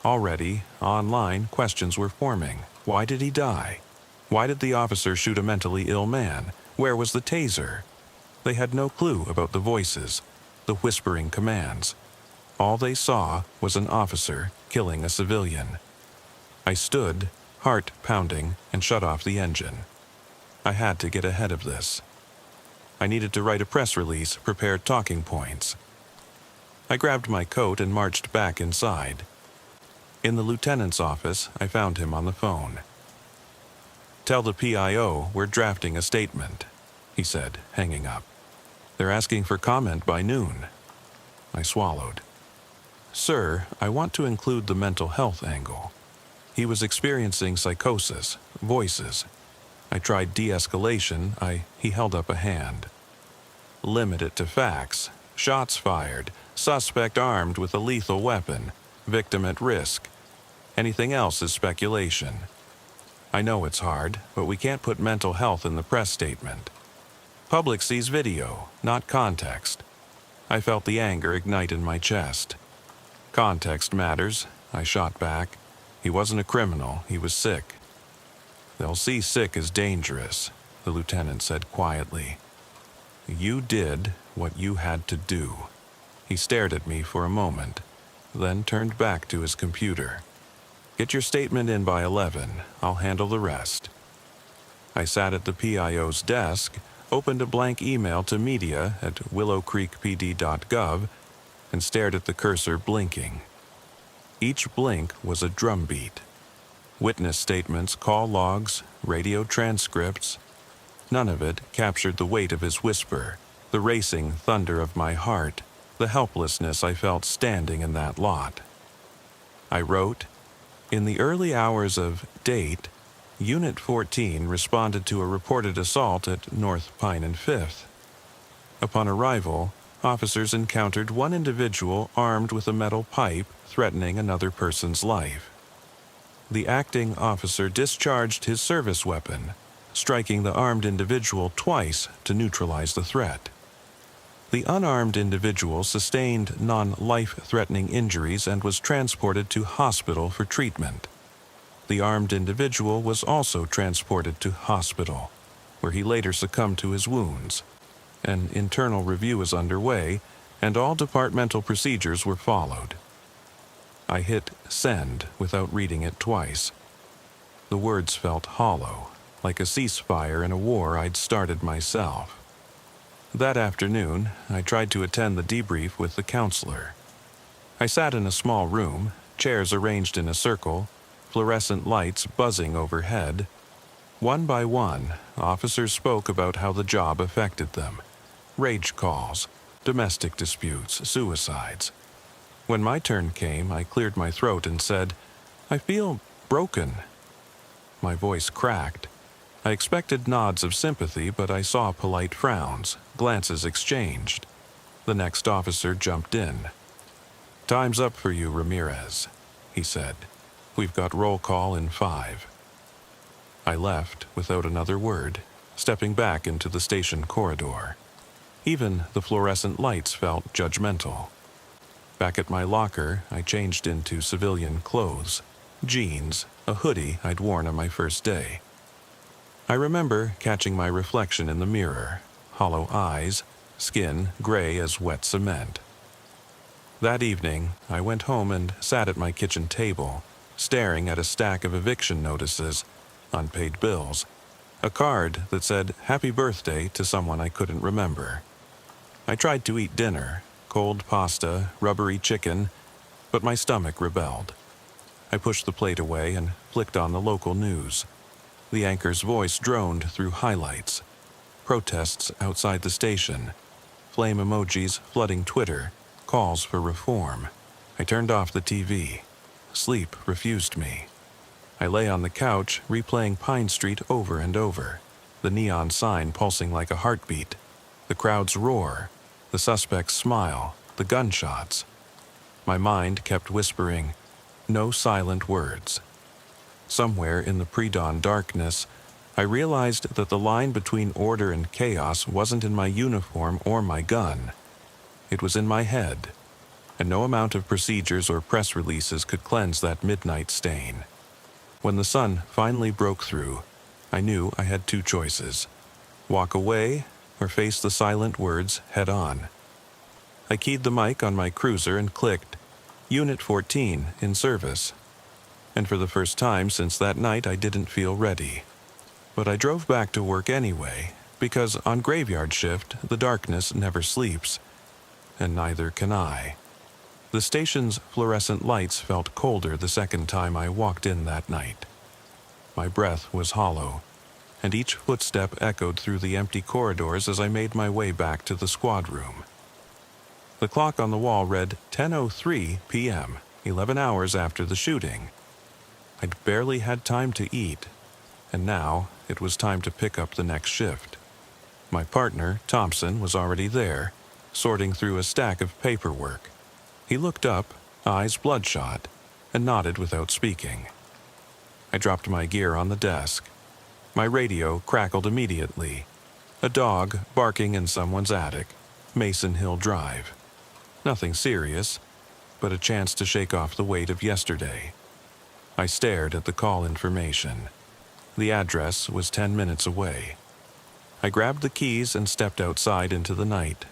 S1: Already, online, questions were forming. Why did he die? Why did the officer shoot a mentally ill man? Where was the taser? They had no clue about the voices, the whispering commands. All they saw was an officer killing a civilian. I stood, heart pounding, and shut off the engine. I had to get ahead of this. I needed to write a press release, prepare talking points. I grabbed my coat and marched back inside. In the lieutenant's office, I found him on the phone. "Tell the PIO we're drafting a statement," he said, hanging up. "They're asking for comment by noon." I swallowed. "Sir, I want to include the mental health angle. He was experiencing psychosis, voices. I tried de-escalation. He held up a hand. Limit it to facts. Shots fired. Suspect armed with a lethal weapon. Victim at risk. Anything else is speculation. I know it's hard, but we can't put mental health in the press statement. Public sees video, not context." I felt the anger ignite in my chest. "Context matters," I shot back. "He wasn't a criminal, he was sick." "They'll see sick as dangerous," the lieutenant said quietly. "You did what you had to do." He stared at me for a moment, then turned back to his computer. "Get your statement in by 11. I'll handle the rest." I sat at the PIO's desk, opened a blank email to media@willowcreekpd.gov, and stared at the cursor blinking. Each blink was a drumbeat. Witness statements, call logs, radio transcripts. None of it captured the weight of his whisper, the racing thunder of my heart, the helplessness I felt standing in that lot. I wrote, "In the early hours of date, Unit 14 responded to a reported assault at North Pine and 5th. Upon arrival, officers encountered one individual armed with a metal pipe threatening another person's life. The acting officer discharged his service weapon, striking the armed individual twice to neutralize the threat. The unarmed individual sustained non-life-threatening injuries and was transported to hospital for treatment. The armed individual was also transported to hospital, where he later succumbed to his wounds. An internal review is underway, and all departmental procedures were followed." I hit send without reading it twice. The words felt hollow, like a ceasefire in a war I'd started myself. That afternoon, I tried to attend the debrief with the counselor. I sat in a small room, chairs arranged in a circle, fluorescent lights buzzing overhead. One by one, officers spoke about how the job affected them. Rage calls, domestic disputes, suicides. When my turn came, I cleared my throat and said, "I feel broken." My voice cracked. I expected nods of sympathy, but I saw polite frowns, glances exchanged. The next officer jumped in. "Time's up for you, Ramirez," he said. "We've got roll call in 5. I left without another word, stepping back into the station corridor. Even the fluorescent lights felt judgmental. Back at my locker, I changed into civilian clothes, jeans, a hoodie I'd worn on my first day. I remember catching my reflection in the mirror, hollow eyes, skin gray as wet cement. That evening, I went home and sat at my kitchen table, staring at a stack of eviction notices, unpaid bills, a card that said "Happy Birthday" to someone I couldn't remember. I tried to eat dinner, cold pasta, rubbery chicken, but my stomach rebelled. I pushed the plate away and flicked on the local news. The anchor's voice droned through highlights. Protests outside the station, flame emojis flooding Twitter, calls for reform. I turned off the TV. Sleep refused me. I lay on the couch, replaying Pine Street over and over, the neon sign pulsing like a heartbeat, the crowd's roar, the suspect's smile, the gunshots. My mind kept whispering, "No silent words." Somewhere in the pre-dawn darkness, I realized that the line between order and chaos wasn't in my uniform or my gun. It was in my head, and no amount of procedures or press releases could cleanse that midnight stain. When the sun finally broke through, I knew I had two choices: walk away, or face the silent words head on. I keyed the mic on my cruiser and clicked, Unit 14 in service. And for the first time since that night, I didn't feel ready. But I drove back to work anyway, because on graveyard shift, the darkness never sleeps. And neither can I. The station's fluorescent lights felt colder the second time I walked in that night. My breath was hollow, and each footstep echoed through the empty corridors as I made my way back to the squad room. The clock on the wall read 10:03 p.m., 11 hours after the shooting. I'd barely had time to eat, and now it was time to pick up the next shift. My partner, Thompson, was already there, sorting through a stack of paperwork. He looked up, eyes bloodshot, and nodded without speaking. I dropped my gear on the desk. My radio crackled immediately. A dog barking in someone's attic, Mason Hill Drive. Nothing serious, but a chance to shake off the weight of yesterday. I stared at the call information. The address was 10 minutes away. I grabbed the keys and stepped outside into the night,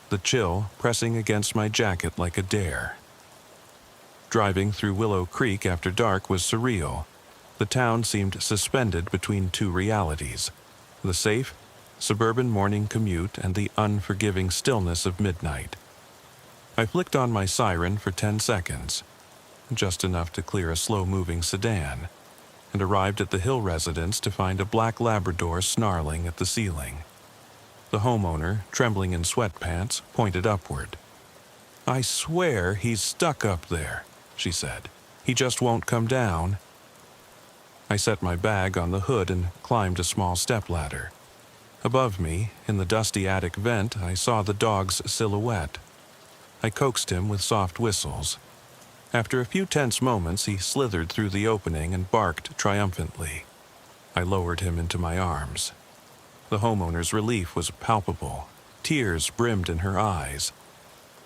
S1: the chill pressing against my jacket like a dare. Driving through Willow Creek after dark was surreal. The town seemed suspended between two realities, the safe, suburban morning commute and the unforgiving stillness of midnight. I flicked on my siren for 10 seconds, just enough to clear a slow-moving sedan, and arrived at the Hill residence to find a black Labrador snarling at the ceiling. The homeowner, trembling in sweatpants, pointed upward. "I swear he's stuck up there," she said. "He just won't come down." I set my bag on the hood and climbed a small stepladder. Above me, in the dusty attic vent, I saw the dog's silhouette. I coaxed him with soft whistles. After a few tense moments, he slithered through the opening and barked triumphantly. I lowered him into my arms. The homeowner's relief was palpable. Tears brimmed in her eyes.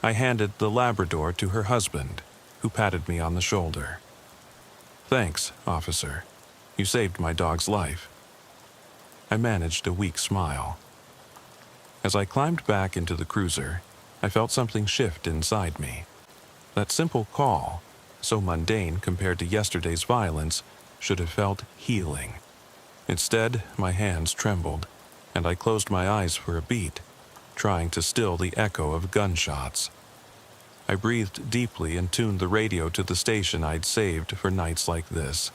S1: I handed the Labrador to her husband, who patted me on the shoulder. "Thanks, officer. You saved my dog's life." I managed a weak smile. As I climbed back into the cruiser, I felt something shift inside me. That simple call, so mundane compared to yesterday's violence, should have felt healing. Instead, my hands trembled, and I closed my eyes for a beat, trying to still the echo of gunshots. I breathed deeply and tuned the radio to the station I'd saved for nights like this.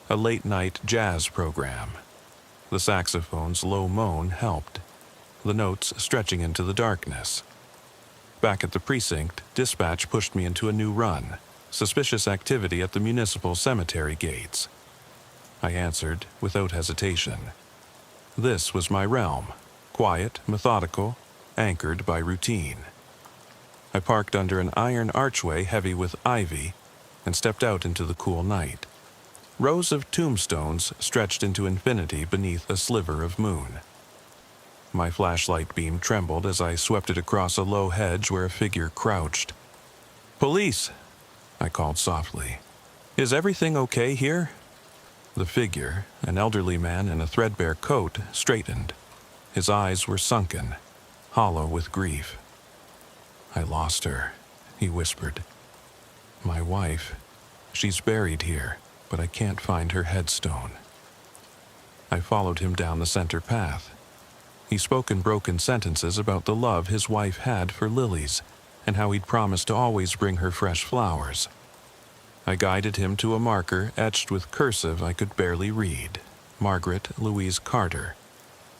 S1: A late-night jazz program. The saxophone's low moan helped, the notes stretching into the darkness. Back at the precinct, dispatch pushed me into a new run, suspicious activity at the municipal cemetery gates. I answered without hesitation. This was my realm, quiet, methodical, anchored by routine. I parked under an iron archway heavy with ivy and stepped out into the cool night. Rows of tombstones stretched into infinity beneath a sliver of moon. My flashlight beam trembled as I swept it across a low hedge where a figure crouched. "Police!" I called softly. "Is everything okay here?" The figure, an elderly man in a threadbare coat, straightened. His eyes were sunken, hollow with grief. "I lost her," he whispered. "My wife. She's buried here, but I can't find her headstone." I followed him down the center path. He spoke in broken sentences about the love his wife had for lilies and how he'd promised to always bring her fresh flowers. I guided him to a marker etched with cursive I could barely read. Margaret Louise Carter,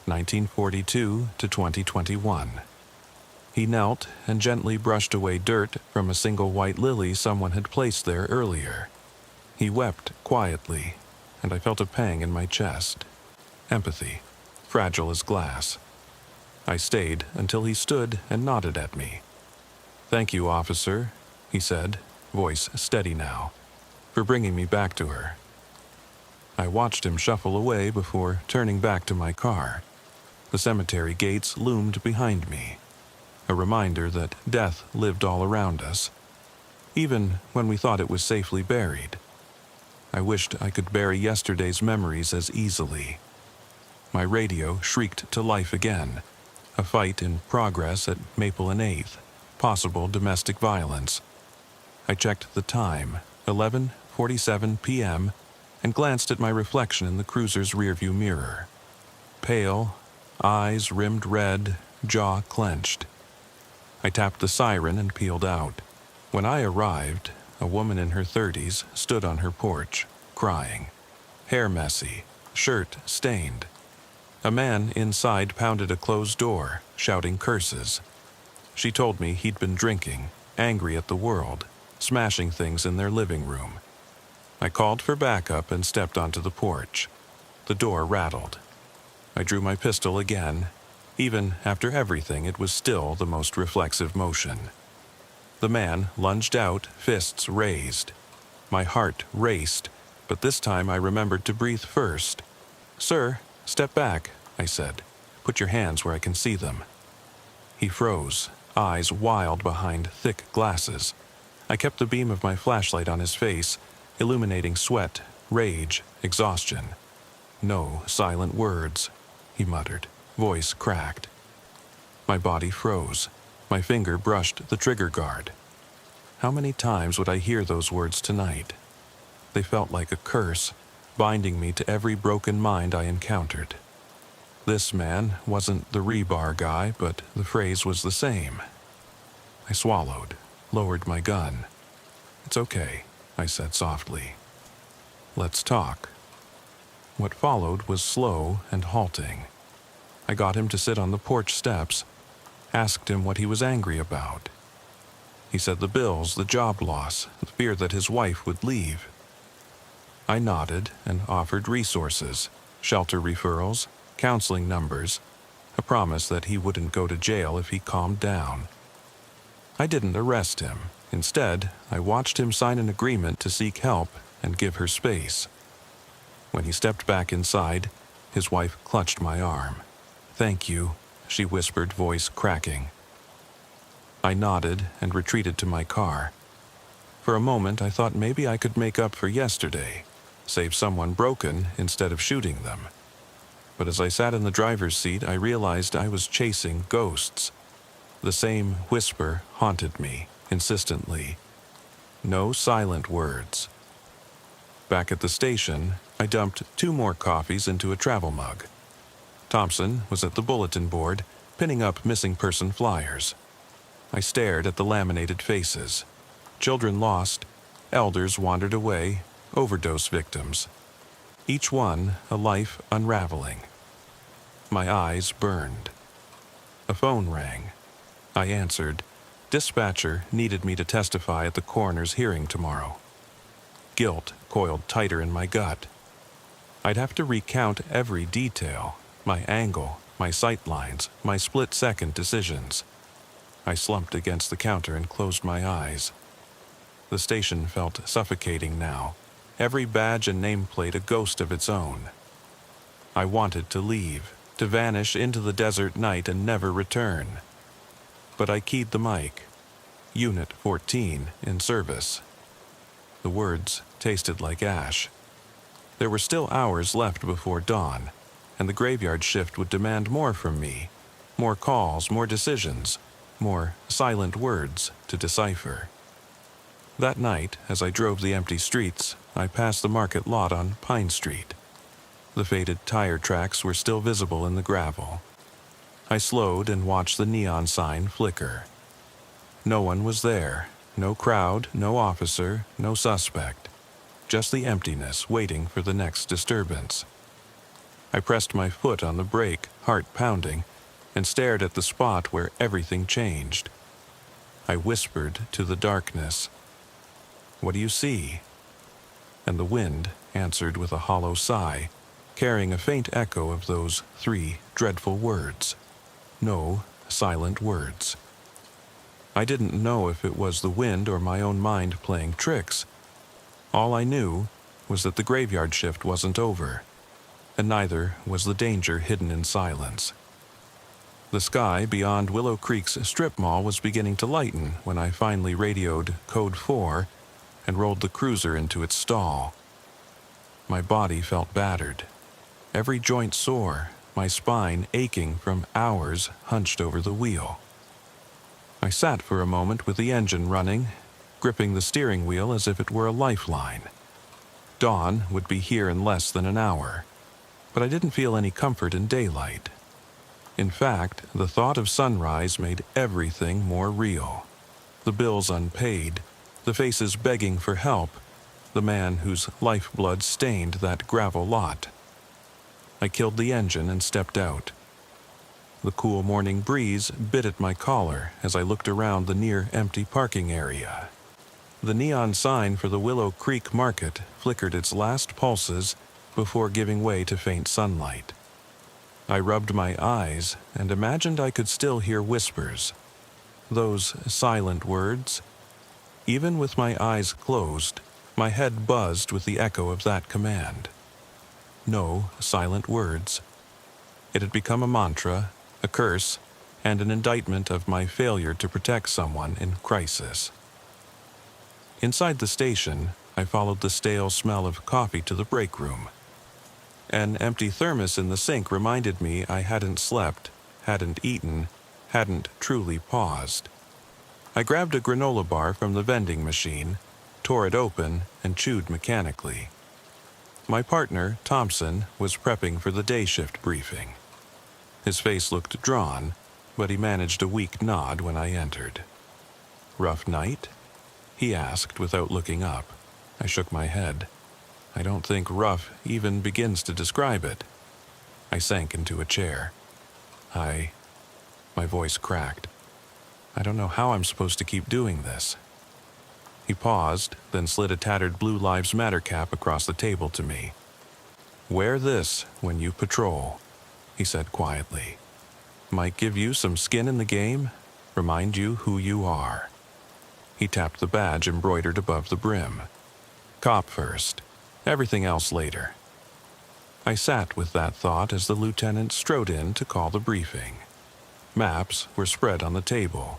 S1: 1942 to 2021. He knelt and gently brushed away dirt from a single white lily someone had placed there earlier. He wept quietly, and I felt a pang in my chest. Empathy, fragile as glass. I stayed until he stood and nodded at me. "Thank you, officer," he said, voice steady now, "for bringing me back to her." I watched him shuffle away before turning back to my car. The cemetery gates loomed behind me, a reminder that death lived all around us, even when we thought it was safely buried. I wished I could bury yesterday's memories as easily. my radio shrieked to life again. A fight in progress at Maple and 8th. Possible domestic violence. I checked the time, 11:47 p.m., and glanced at my reflection in the cruiser's rearview mirror. Pale, eyes rimmed red, jaw clenched. I tapped the siren and peeled out. When I arrived, a woman in her 30s stood on her porch, crying. Hair messy, shirt stained. A man inside pounded a closed door, shouting curses. She told me he'd been drinking, angry at the world, smashing things in their living room. I called for backup and stepped onto the porch. The door rattled. I drew my pistol again. Even after everything, it was still the most reflexive motion. The man lunged out, fists raised. My heart raced, but this time I remembered to breathe first. "Sir, step back," I said. "Put your hands where I can see them." He froze, eyes wild behind thick glasses. I kept the beam of my flashlight on his face, illuminating sweat, rage, exhaustion. "No silent words," he muttered, voice cracked. My body froze. My finger brushed the trigger guard. How many times would I hear those words tonight? They felt like a curse, binding me to every broken mind I encountered. This man wasn't the rebar guy, but the phrase was the same. I swallowed, lowered my gun. "It's okay," I said softly. "Let's talk." What followed was slow and halting. I got him to sit on the porch steps, asked him what he was angry about. He said the bills, the job loss, the fear that his wife would leave. I nodded and offered resources, shelter referrals, counseling numbers, a promise that he wouldn't go to jail if he calmed down. I didn't arrest him. Instead, I watched him sign an agreement to seek help and give her space. When he stepped back inside, his wife clutched my arm. "Thank you," she whispered, voice cracking. I nodded and retreated to my car. For a moment, I thought maybe I could make up for yesterday, save someone broken instead of shooting them. But as I sat in the driver's seat, I realized I was chasing ghosts. The same whisper haunted me, insistently. No silent words. Back at the station, I dumped 2 more coffees into a travel mug. Thompson was at the bulletin board, pinning up missing person flyers. I stared at the laminated faces. Children lost, elders wandered away, overdose victims. Each one a life unraveling. My eyes burned. A phone rang. I answered. Dispatcher needed me to testify at the coroner's hearing tomorrow. Guilt coiled tighter in my gut. I'd have to recount every detail, my angle, my sight lines, my split-second decisions. I slumped against the counter and closed my eyes. The station felt suffocating now, every badge and nameplate a ghost of its own. I wanted to leave, to vanish into the desert night and never return. But I keyed the mic. Unit 14 in service. The words tasted like ash. There were still hours left before dawn, and the graveyard shift would demand more from me. More calls, more decisions, more silent words to decipher. That night, as I drove the empty streets, I passed the market lot on Pine Street. The faded tire tracks were still visible in the gravel. I slowed and watched the neon sign flicker. No one was there. No crowd, no officer, no suspect. Just the emptiness waiting for the next disturbance. I pressed my foot on the brake, heart pounding, and stared at the spot where everything changed. I whispered to the darkness, "What do you see?" And the wind answered with a hollow sigh, carrying a faint echo of those 3 dreadful words. No silent words. I didn't know if it was the wind or my own mind playing tricks. All I knew was that the graveyard shift wasn't over, and neither was the danger hidden in silence. The sky beyond Willow Creek's strip mall was beginning to lighten when I finally radioed Code 4 and rolled the cruiser into its stall. My body felt battered, every joint sore, my spine aching from hours hunched over the wheel. I sat for a moment with the engine running, gripping the steering wheel as if it were a lifeline. Dawn would be here in less than an hour, but I didn't feel any comfort in daylight. In fact, the thought of sunrise made everything more real. The bills unpaid, the faces begging for help, the man whose lifeblood stained that gravel lot. I killed the engine and stepped out. The cool morning breeze bit at my collar as I looked around the near-empty parking area. The neon sign for the Willow Creek Market flickered its last pulses before giving way to faint sunlight. I rubbed my eyes and imagined I could still hear whispers. Those silent words. Even with my eyes closed, my head buzzed with the echo of that command. No silent words. It had become a mantra, a curse, and an indictment of my failure to protect someone in crisis. Inside the station, I followed the stale smell of coffee to the break room. An empty thermos in the sink reminded me I hadn't slept, hadn't eaten, hadn't truly paused. I grabbed a granola bar from the vending machine, tore it open, and chewed mechanically. My partner, Thompson, was prepping for the day shift briefing. His face looked drawn, but he managed a weak nod when I entered. "Rough night?" he asked without looking up. I shook my head. I don't think rough even begins to describe it. I sank into a chair. My voice cracked. I don't know how I'm supposed to keep doing this. He paused, then slid a tattered Blue Lives Matter cap across the table to me. "Wear this when you patrol," he said quietly. "Might give you some skin in the game, remind you who you are." He tapped the badge embroidered above the brim. "Cop first, everything else later." I sat with that thought as the lieutenant strode in to call the briefing. Maps were spread on the table.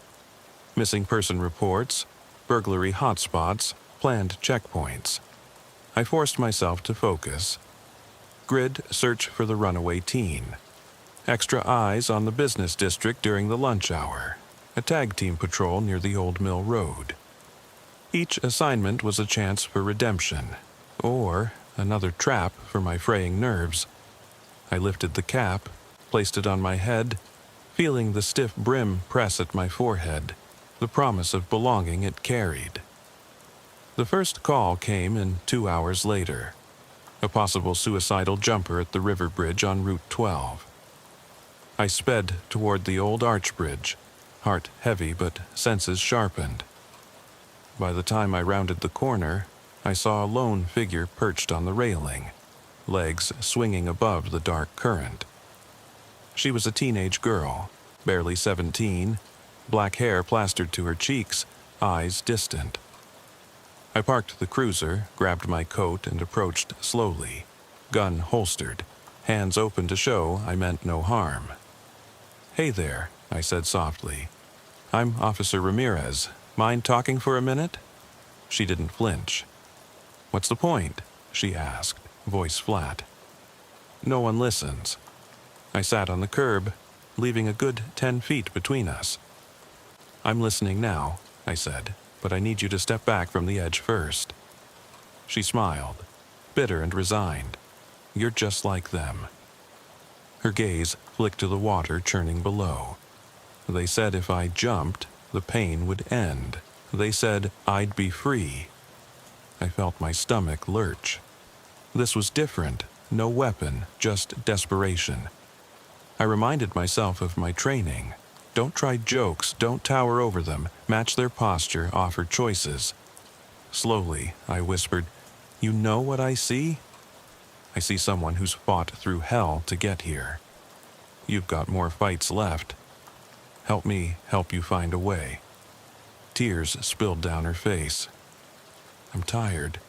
S1: Missing person reports, burglary hotspots, planned checkpoints. I forced myself to focus. Grid search for the runaway teen. Extra eyes on the business district during the lunch hour. A tag team patrol near the Old Mill Road. Each assignment was a chance for redemption, or another trap for my fraying nerves. I lifted the cap, placed it on my head, feeling the stiff brim press at my forehead, the promise of belonging it carried. The first call came in 2 hours later. A possible suicidal jumper at the river bridge on Route 12. I sped toward the old arch bridge, heart heavy but senses sharpened. By the time I rounded the corner, I saw a lone figure perched on the railing, legs swinging above the dark current. She was a teenage girl, barely 17, black hair plastered to her cheeks, eyes distant. I parked the cruiser, grabbed my coat, and approached slowly, gun holstered, hands open to show I meant no harm. "Hey there," I said softly. "I'm Officer Ramirez. Mind talking for a minute?" She didn't flinch. "What's the point?" she asked, voice flat. No one listens. I sat on the curb, leaving a good 10 feet between us. "I'm listening now," I said, "but I need you to step back from the edge first." She smiled, bitter and resigned. "You're just like them." Her gaze flicked to the water churning below. They said if I jumped, the pain would end. They said I'd be free. I felt my stomach lurch. This was different. No weapon, just desperation. I reminded myself of my training. Don't try jokes, don't tower over them, match their posture, offer choices. Slowly, I whispered, "You know what I see? I see someone who's fought through hell to get here. You've got more fights left. Help me help you find a way." Tears spilled down her face. "I'm tired."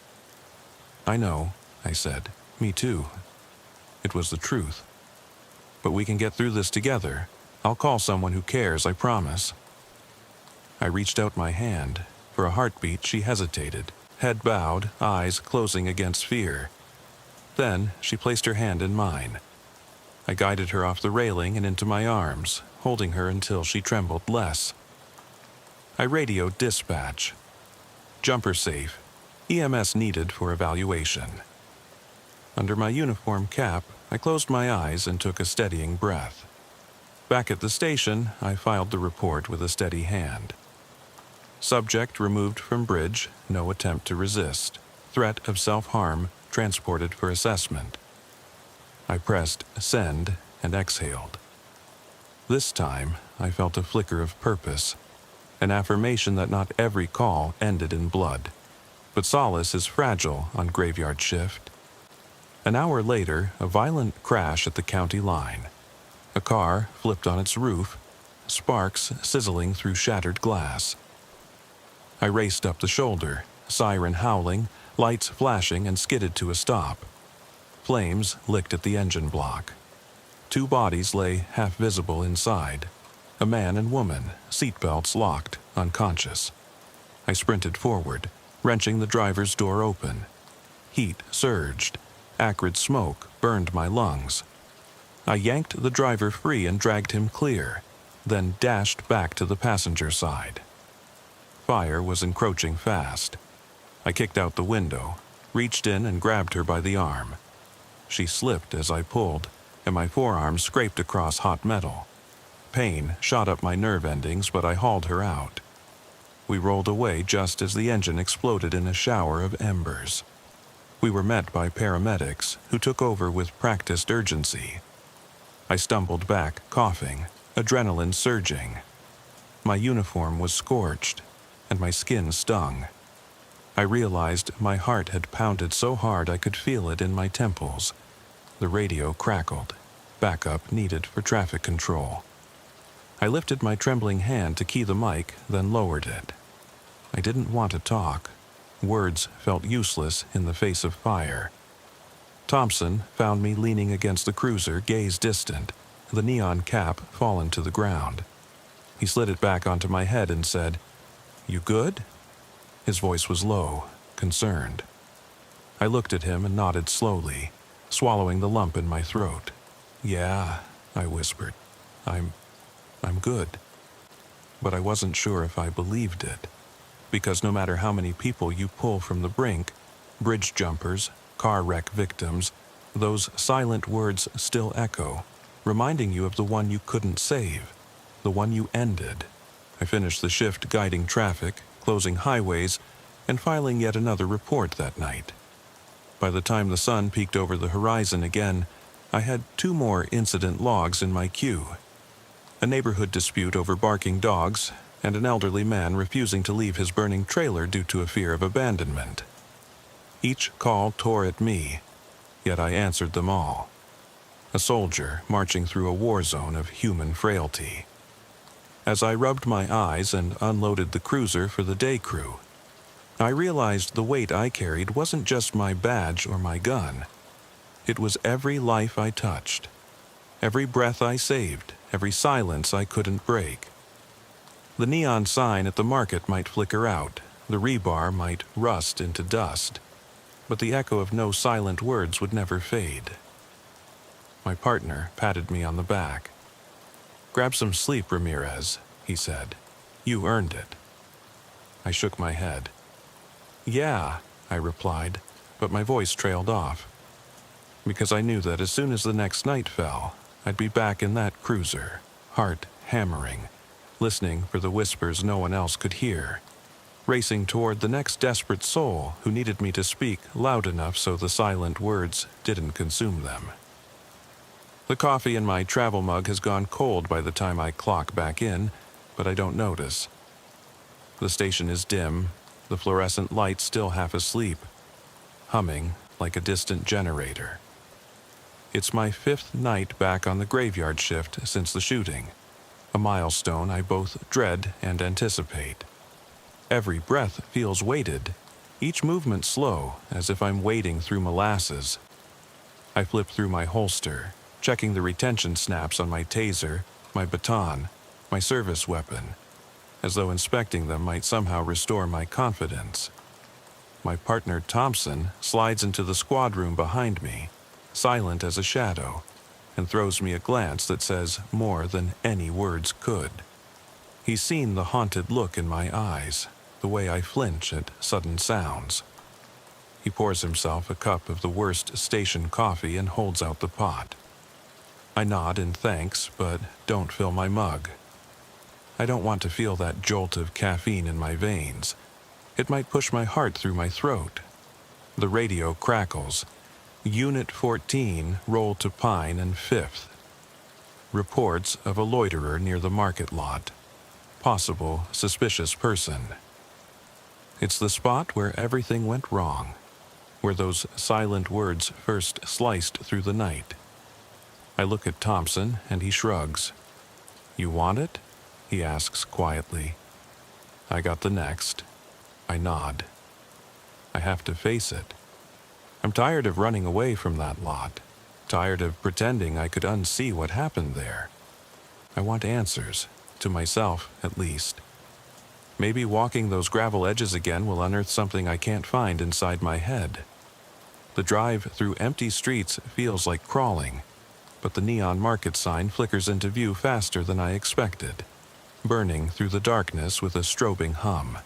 S1: "I know," I said. "Me too." It was the truth. "But we can get through this together. I'll call someone who cares, I promise." I reached out my hand. For a heartbeat, she hesitated, head bowed, eyes closing against fear. Then she placed her hand in mine. I guided her off the railing and into my arms, holding her until she trembled less. I radioed dispatch. Jumper safe. EMS needed for evaluation. Under my uniform cap, I closed my eyes and took a steadying breath. Back at the station, I filed the report with a steady hand. Subject removed from bridge, no attempt to resist. Threat of self-harm, transported for assessment. I pressed send and exhaled. This time, I felt a flicker of purpose, an affirmation that not every call ended in blood. But solace is fragile on graveyard shift. An hour later, a violent crash at the county line. A car flipped on its roof, sparks sizzling through shattered glass. I raced up the shoulder, siren howling, lights flashing, and skidded to a stop. Flames licked at the engine block. 2 bodies lay half visible inside. A man and woman, seatbelts locked, unconscious. I sprinted forward, wrenching the driver's door open. Heat surged. Acrid smoke burned my lungs. I yanked the driver free and dragged him clear, then dashed back to the passenger side. Fire was encroaching fast. I kicked out the window, reached in and grabbed her by the arm. She slipped as I pulled, and my forearm scraped across hot metal. Pain shot up my nerve endings, but I hauled her out. We rolled away just as the engine exploded in a shower of embers. We were met by paramedics, who took over with practiced urgency. I stumbled back, coughing, adrenaline surging. My uniform was scorched, and my skin stung. I realized my heart had pounded so hard I could feel it in my temples. The radio crackled. Backup needed for traffic control. I lifted my trembling hand to key the mic, then lowered it. I didn't want to talk. Words felt useless in the face of fire. Thompson found me leaning against the cruiser, gaze distant, the neon cap fallen to the ground. He slid it back onto my head and said, "You good?" His voice was low, concerned. I looked at him and nodded slowly, swallowing the lump in my throat. "Yeah," I whispered. I'm good." But I wasn't sure if I believed it, because no matter how many people you pull from the brink, bridge jumpers, car wreck victims, those silent words still echo, reminding you of the one you couldn't save, the one you ended. I finished the shift guiding traffic, closing highways, and filing yet another report that night. By the time the sun peeked over the horizon again, I had 2 more incident logs in my queue. A neighborhood dispute over barking dogs, and an elderly man refusing to leave his burning trailer due to a fear of abandonment. Each call tore at me, yet I answered them all. A soldier marching through a war zone of human frailty. As I rubbed my eyes and unloaded the cruiser for the day crew, I realized the weight I carried wasn't just my badge or my gun. It was every life I touched, every breath I saved, every silence I couldn't break. The neon sign at the market might flicker out, the rebar might rust into dust, but the echo of no silent words would never fade. My partner patted me on the back. "Grab some sleep, Ramirez," he said. "You earned it." I shook my head. "Yeah," I replied, but my voice trailed off, because I knew that as soon as the next night fell, I'd be back in that cruiser, heart hammering, listening for the whispers no one else could hear, racing toward the next desperate soul who needed me to speak loud enough so the silent words didn't consume them. The coffee in my travel mug has gone cold by the time I clock back in, but I don't notice. The station is dim, the fluorescent light still half asleep, humming like a distant generator. It's my 5th night back on the graveyard shift since the shooting, a milestone I both dread and anticipate. Every breath feels weighted, each movement slow, as if I'm wading through molasses. I flip through my holster, checking the retention snaps on my taser, my baton, my service weapon, as though inspecting them might somehow restore my confidence. My partner Thompson slides into the squad room behind me, silent as a shadow, and throws me a glance that says more than any words could. He's seen the haunted look in my eyes, the way I flinch at sudden sounds. He pours himself a cup of the worst station coffee and holds out the pot. I nod in thanks, but don't fill my mug. I don't want to feel that jolt of caffeine in my veins. It might push my heart through my throat. The radio crackles. Unit 14, roll to Pine and 5th. Reports of a loiterer near the market lot. Possible suspicious person. It's the spot where everything went wrong, where those silent words first sliced through the night. I look at Thompson, and he shrugs. "You want it?" he asks quietly. "I got the next." I nod. I have to face it. I'm tired of running away from that lot, tired of pretending I could unsee what happened there. I want answers, to myself at least. Maybe walking those gravel edges again will unearth something I can't find inside my head. The drive through empty streets feels like crawling, but the neon market sign flickers into view faster than I expected, burning through the darkness with a strobing hum.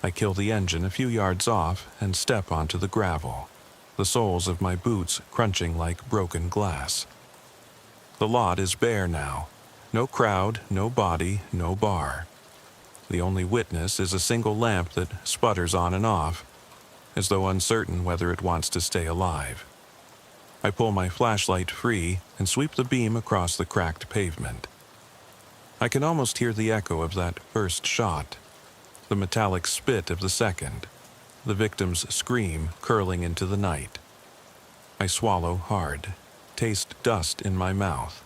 S1: I kill the engine a few yards off and step onto the gravel, the soles of my boots crunching like broken glass. The lot is bare now. No crowd, no body, no bar. The only witness is a single lamp that sputters on and off, as though uncertain whether it wants to stay alive. I pull my flashlight free and sweep the beam across the cracked pavement. I can almost hear the echo of that first shot, the metallic spit of the second, the victim's scream curling into the night. I swallow hard, taste dust in my mouth.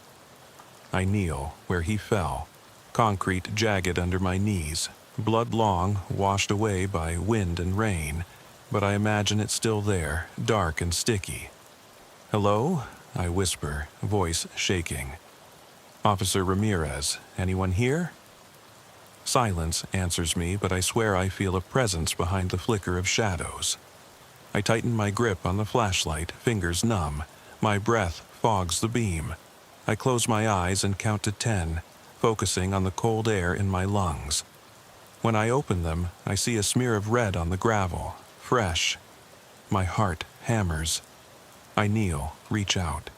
S1: I kneel where he fell, concrete jagged under my knees, blood long, washed away by wind and rain, but I imagine it's still there, dark and sticky. "Hello?" I whisper, voice shaking. "Officer Ramirez, anyone here?" Silence answers me, but I swear I feel a presence behind the flicker of shadows. I tighten my grip on the flashlight, fingers numb. My breath fogs the beam. I close my eyes and count to 10, focusing on the cold air in my lungs. When I open them, I see a smear of red on the gravel, fresh. My heart hammers. I kneel, reach out.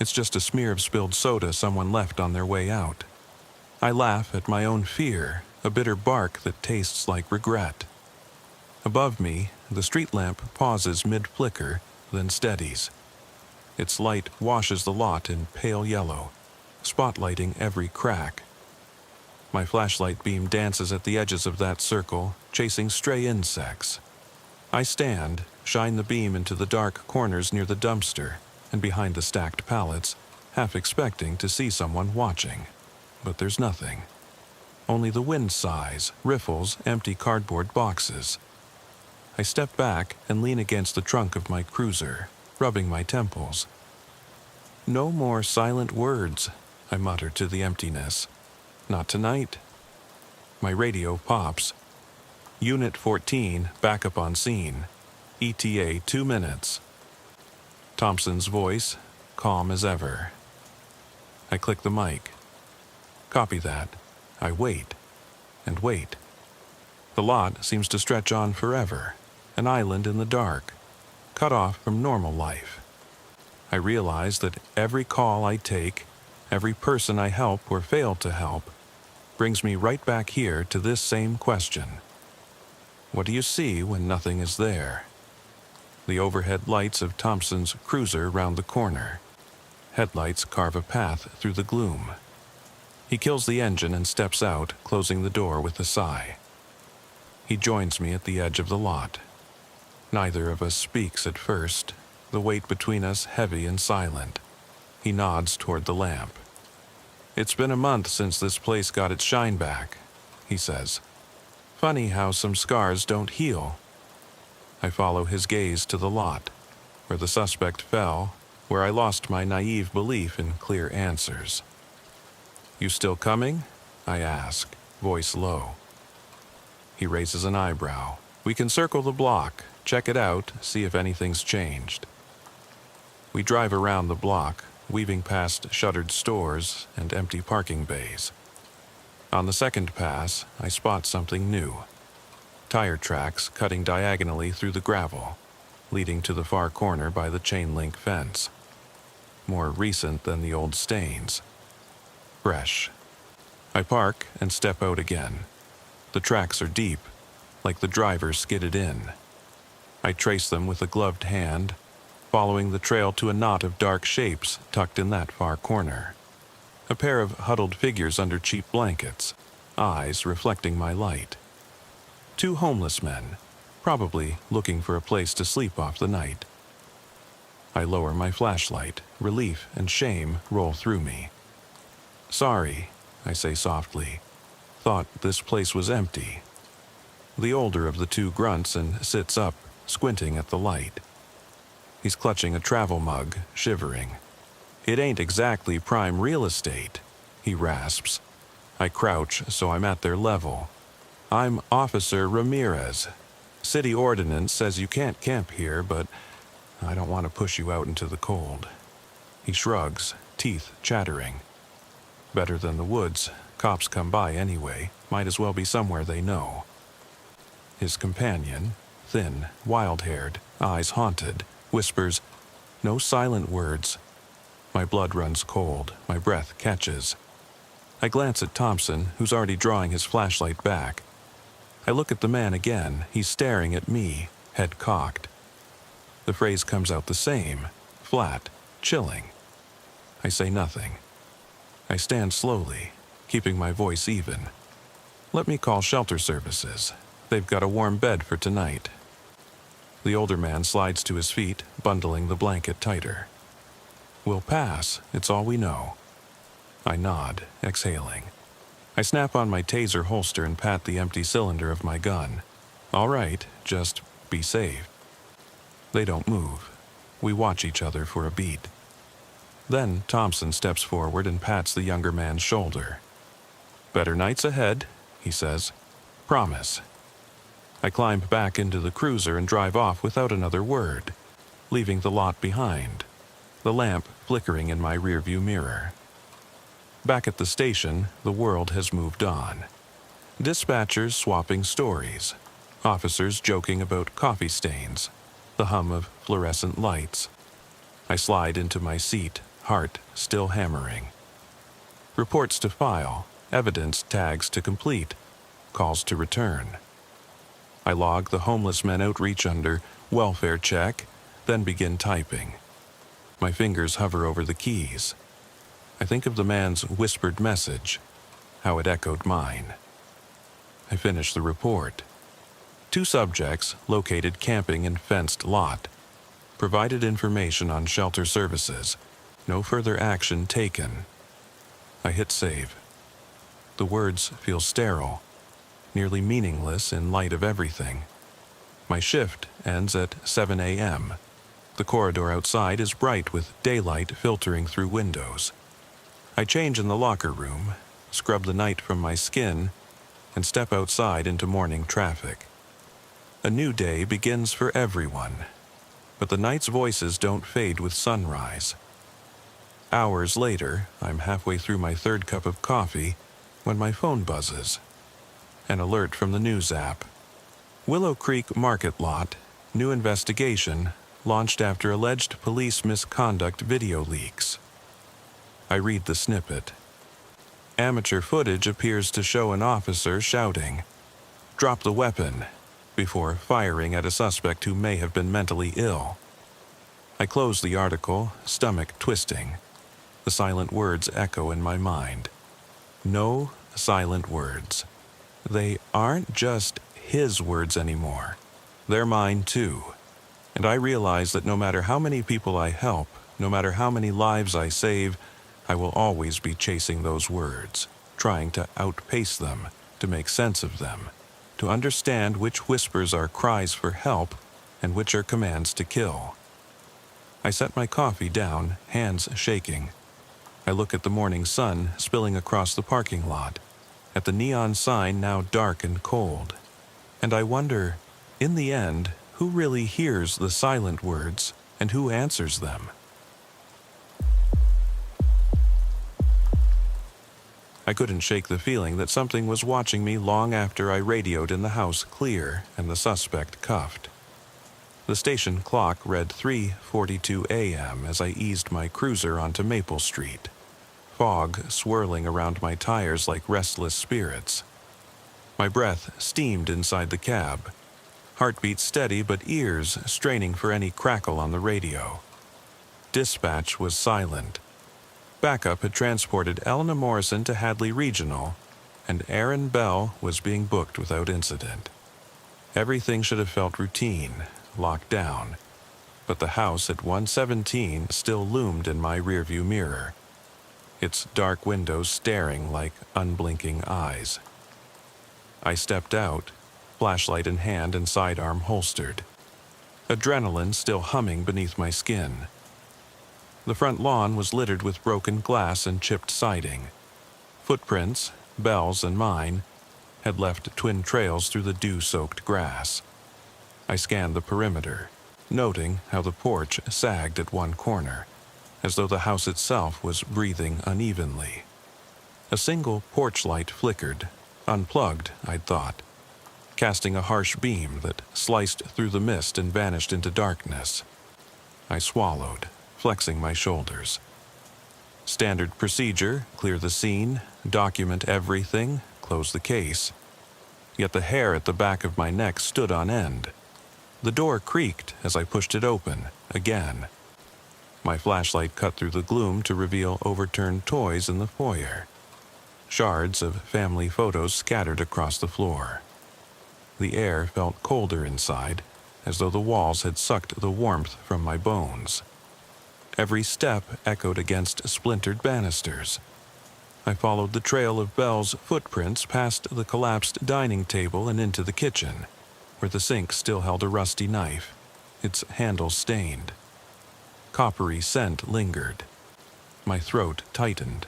S1: It's just a smear of spilled soda someone left on their way out. I laugh at my own fear, a bitter bark that tastes like regret. Above me, the street lamp pauses mid-flicker, then steadies. Its light washes the lot in pale yellow, spotlighting every crack. My flashlight beam dances at the edges of that circle, chasing stray insects. I stand, shine the beam into the dark corners near the dumpster and behind the stacked pallets, half expecting to see someone watching. But there's nothing. Only the wind sighs, riffles, empty cardboard boxes. I step back and lean against the trunk of my cruiser, rubbing my temples. "No more silent words," I mutter to the emptiness. "Not tonight." My radio pops. "Unit 14, back up on scene. ETA 2 minutes. Thompson's voice, calm as ever. I click the mic. Copy that. I wait, and wait. The lot seems to stretch on forever, an island in the dark, cut off from normal life. I realize that every call I take, every person I help or fail to help, brings me right back here to this same question. What do you see when nothing is there? The overhead lights of Thompson's cruiser round the corner. Headlights carve a path through the gloom. He kills the engine and steps out, closing the door with a sigh. He joins me at the edge of the lot. Neither of us speaks at first, the weight between us heavy and silent. He nods toward the lamp. "It's been a month since this place got its shine back," he says. "Funny how some scars don't heal." I follow his gaze to the lot, where the suspect fell, where I lost my naive belief in clear answers. "You still coming?" I ask, voice low. He raises an eyebrow. "We can circle the block, check it out, see if anything's changed." We drive around the block, weaving past shuttered stores and empty parking bays. On the second pass, I spot something new. Tire tracks cutting diagonally through the gravel, leading to the far corner by the chain-link fence. More recent than the old stains. Fresh. I park and step out again. The tracks are deep, like the driver skidded in. I trace them with a gloved hand, following the trail to a knot of dark shapes tucked in that far corner. A pair of huddled figures under cheap blankets, eyes reflecting my light. Two homeless men, probably looking for a place to sleep off the night. I lower my flashlight. Relief and shame roll through me. "Sorry," I say softly. "Thought this place was empty." The older of the two grunts and sits up, squinting at the light. He's clutching a travel mug, shivering. "It ain't exactly prime real estate," he rasps. I crouch so I'm at their level. "I'm Officer Ramirez. City ordinance says you can't camp here, but I don't want to push you out into the cold." He shrugs, teeth chattering. Better than the woods. Cops come by anyway. Might as well be somewhere they know. His companion, thin, wild-haired, eyes haunted, whispers, "No silent words." My blood runs cold. My breath catches. I glance at Thompson, who's already drawing his flashlight back. I look at the man again. He's staring at me, head cocked. The phrase comes out the same, flat, chilling. I say nothing. I stand slowly, keeping my voice even. "Let me call shelter services. They've got a warm bed for tonight." The older man slides to his feet, bundling the blanket tighter. "We'll pass. It's all we know." I nod, exhaling. I snap on my taser holster and pat the empty cylinder of my gun. "All right, just be safe." They don't move. We watch each other for a beat. Then Thompson steps forward and pats the younger man's shoulder. "Better nights ahead," he says. "Promise." I climb back into the cruiser and drive off without another word, leaving the lot behind, the lamp flickering in my rearview mirror. Back at the station, the world has moved on. Dispatchers swapping stories, officers joking about coffee stains, the hum of fluorescent lights. I slide into my seat, heart still hammering. Reports to file, evidence tags to complete, calls to return. I log the homeless men outreach under welfare check, then begin typing. My fingers hover over the keys. I think of the man's whispered message, how it echoed mine. I finish the report. 2 subjects located camping in fenced lot. Provided information on shelter services. No further action taken. I hit save. The words feel sterile, nearly meaningless in light of everything. My shift ends at 7 a.m. The corridor outside is bright with daylight filtering through windows. I change in the locker room, scrub the night from my skin, and step outside into morning traffic. A new day begins for everyone, but the night's voices don't fade with sunrise. Hours later, I'm halfway through my 3rd cup of coffee when my phone buzzes. An alert from the news app. Willow Creek Market Lot, new investigation, launched after alleged police misconduct video leaks. I read the snippet. Amateur footage appears to show an officer shouting, "Drop the weapon," before firing at a suspect who may have been mentally ill. I close the article, stomach twisting. The silent words echo in my mind. No silent words. They aren't just his words anymore. They're mine too. And I realize that no matter how many people I help, no matter how many lives I save, I will always be chasing those words, trying to outpace them, to make sense of them, to understand which whispers are cries for help and which are commands to kill. I set my coffee down, hands shaking. I look at the morning sun spilling across the parking lot, at the neon sign now dark and cold, and I wonder, in the end, who really hears the silent words and who answers them? I couldn't shake the feeling that something was watching me long after I radioed in the house clear and the suspect cuffed. The station clock read 3:42 a.m. as I eased my cruiser onto Maple Street, fog swirling around my tires like restless spirits. My breath steamed inside the cab, heartbeat steady but ears straining for any crackle on the radio. Dispatch was silent. Backup had transported Elna Morrison to Hadley Regional, and Aaron Bell was being booked without incident. Everything should have felt routine, locked down, but the house at 117 still loomed in my rearview mirror, its dark windows staring like unblinking eyes. I stepped out, flashlight in hand and sidearm holstered, adrenaline still humming beneath my skin. The front lawn was littered with broken glass and chipped siding. Footprints, Bell's and mine, had left twin trails through the dew-soaked grass. I scanned the perimeter, noting how the porch sagged at one corner, as though the house itself was breathing unevenly. A single porch light flickered, unplugged, I'd thought, casting a harsh beam that sliced through the mist and vanished into darkness. I swallowed, flexing my shoulders. Standard procedure: clear the scene, document everything, close the case. Yet the hair at the back of my neck stood on end. The door creaked as I pushed it open, again. My flashlight cut through the gloom to reveal overturned toys in the foyer. Shards of family photos scattered across the floor. The air felt colder inside, as though the walls had sucked the warmth from my bones. Every step echoed against splintered banisters. I followed the trail of Bell's footprints past the collapsed dining table and into the kitchen, where the sink still held a rusty knife, its handle stained. Coppery scent lingered. My throat tightened.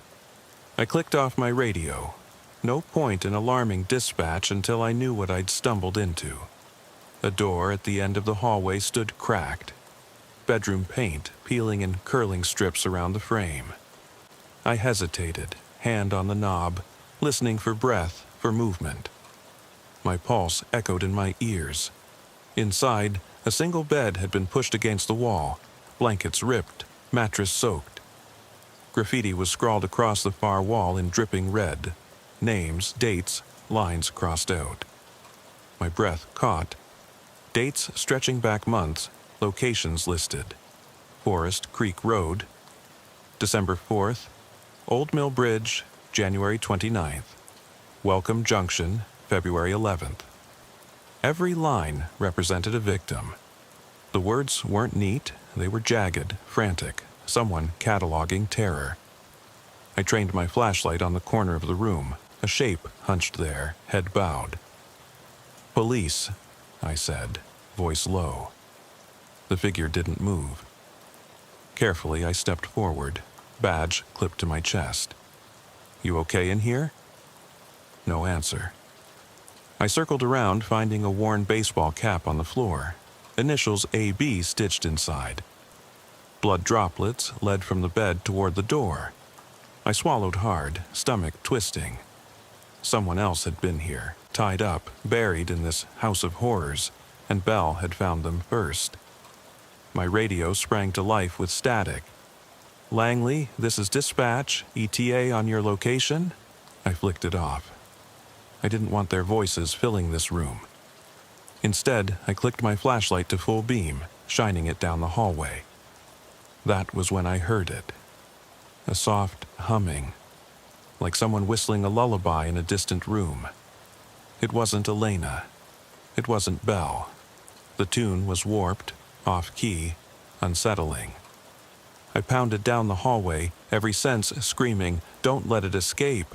S1: I clicked off my radio. No point in alarming dispatch until I knew what I'd stumbled into. A door at the end of the hallway stood cracked, bedroom paint peeling in curling strips around the frame. I hesitated, hand on the knob, listening for breath, for movement. My pulse echoed in my ears. Inside, a single bed had been pushed against the wall, blankets ripped, mattress soaked. Graffiti was scrawled across the far wall in dripping red. Names, dates, lines crossed out. My breath caught. Dates stretching back months, locations listed. Forest Creek Road, December 4th, Old Mill Bridge, January 29th, Welcome Junction, February 11th. Every line represented a victim. The words weren't neat, they were jagged, frantic, someone cataloging terror. I trained my flashlight on the corner of the room, a shape hunched there, head bowed. "Police," I said, voice low. The figure didn't move. Carefully, I stepped forward, badge clipped to my chest. "You okay in here?" No answer. I circled around, finding a worn baseball cap on the floor, initials AB stitched inside. Blood droplets led from the bed toward the door. I swallowed hard, stomach twisting. Someone else had been here, tied up, buried in this house of horrors, and Bell had found them first. My radio sprang to life with static. "Langley, this is dispatch, ETA on your location?" I flicked it off. I didn't want their voices filling this room. Instead, I clicked my flashlight to full beam, shining it down the hallway. That was when I heard it. A soft humming, like someone whistling a lullaby in a distant room. It wasn't Elena. It wasn't Bell. The tune was warped, off-key, unsettling. I pounded down the hallway, every sense screaming, "Don't let it escape."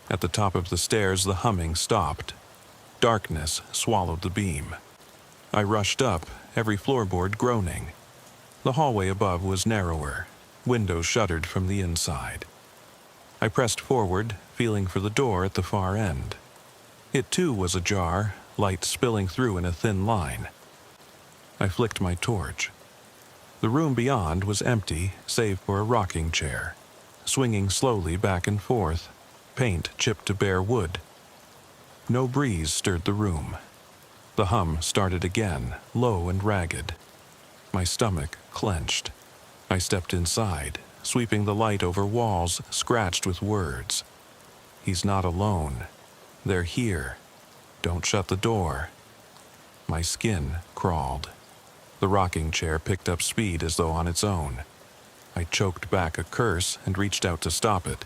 S1: At the top of the stairs, the humming stopped. Darkness swallowed the beam. I rushed up, every floorboard groaning. The hallway above was narrower, windows shuttered from the inside. I pressed forward, feeling for the door at the far end. It too was ajar, light spilling through in a thin line. I flicked my torch. The room beyond was empty, save for a rocking chair, swinging slowly back and forth, paint chipped to bare wood. No breeze stirred the room. The hum started again, low and ragged. My stomach clenched. I stepped inside, sweeping the light over walls scratched with words. He's not alone. They're here. Don't shut the door. My skin crawled. The rocking chair picked up speed as though on its own. I choked back a curse and reached out to stop it.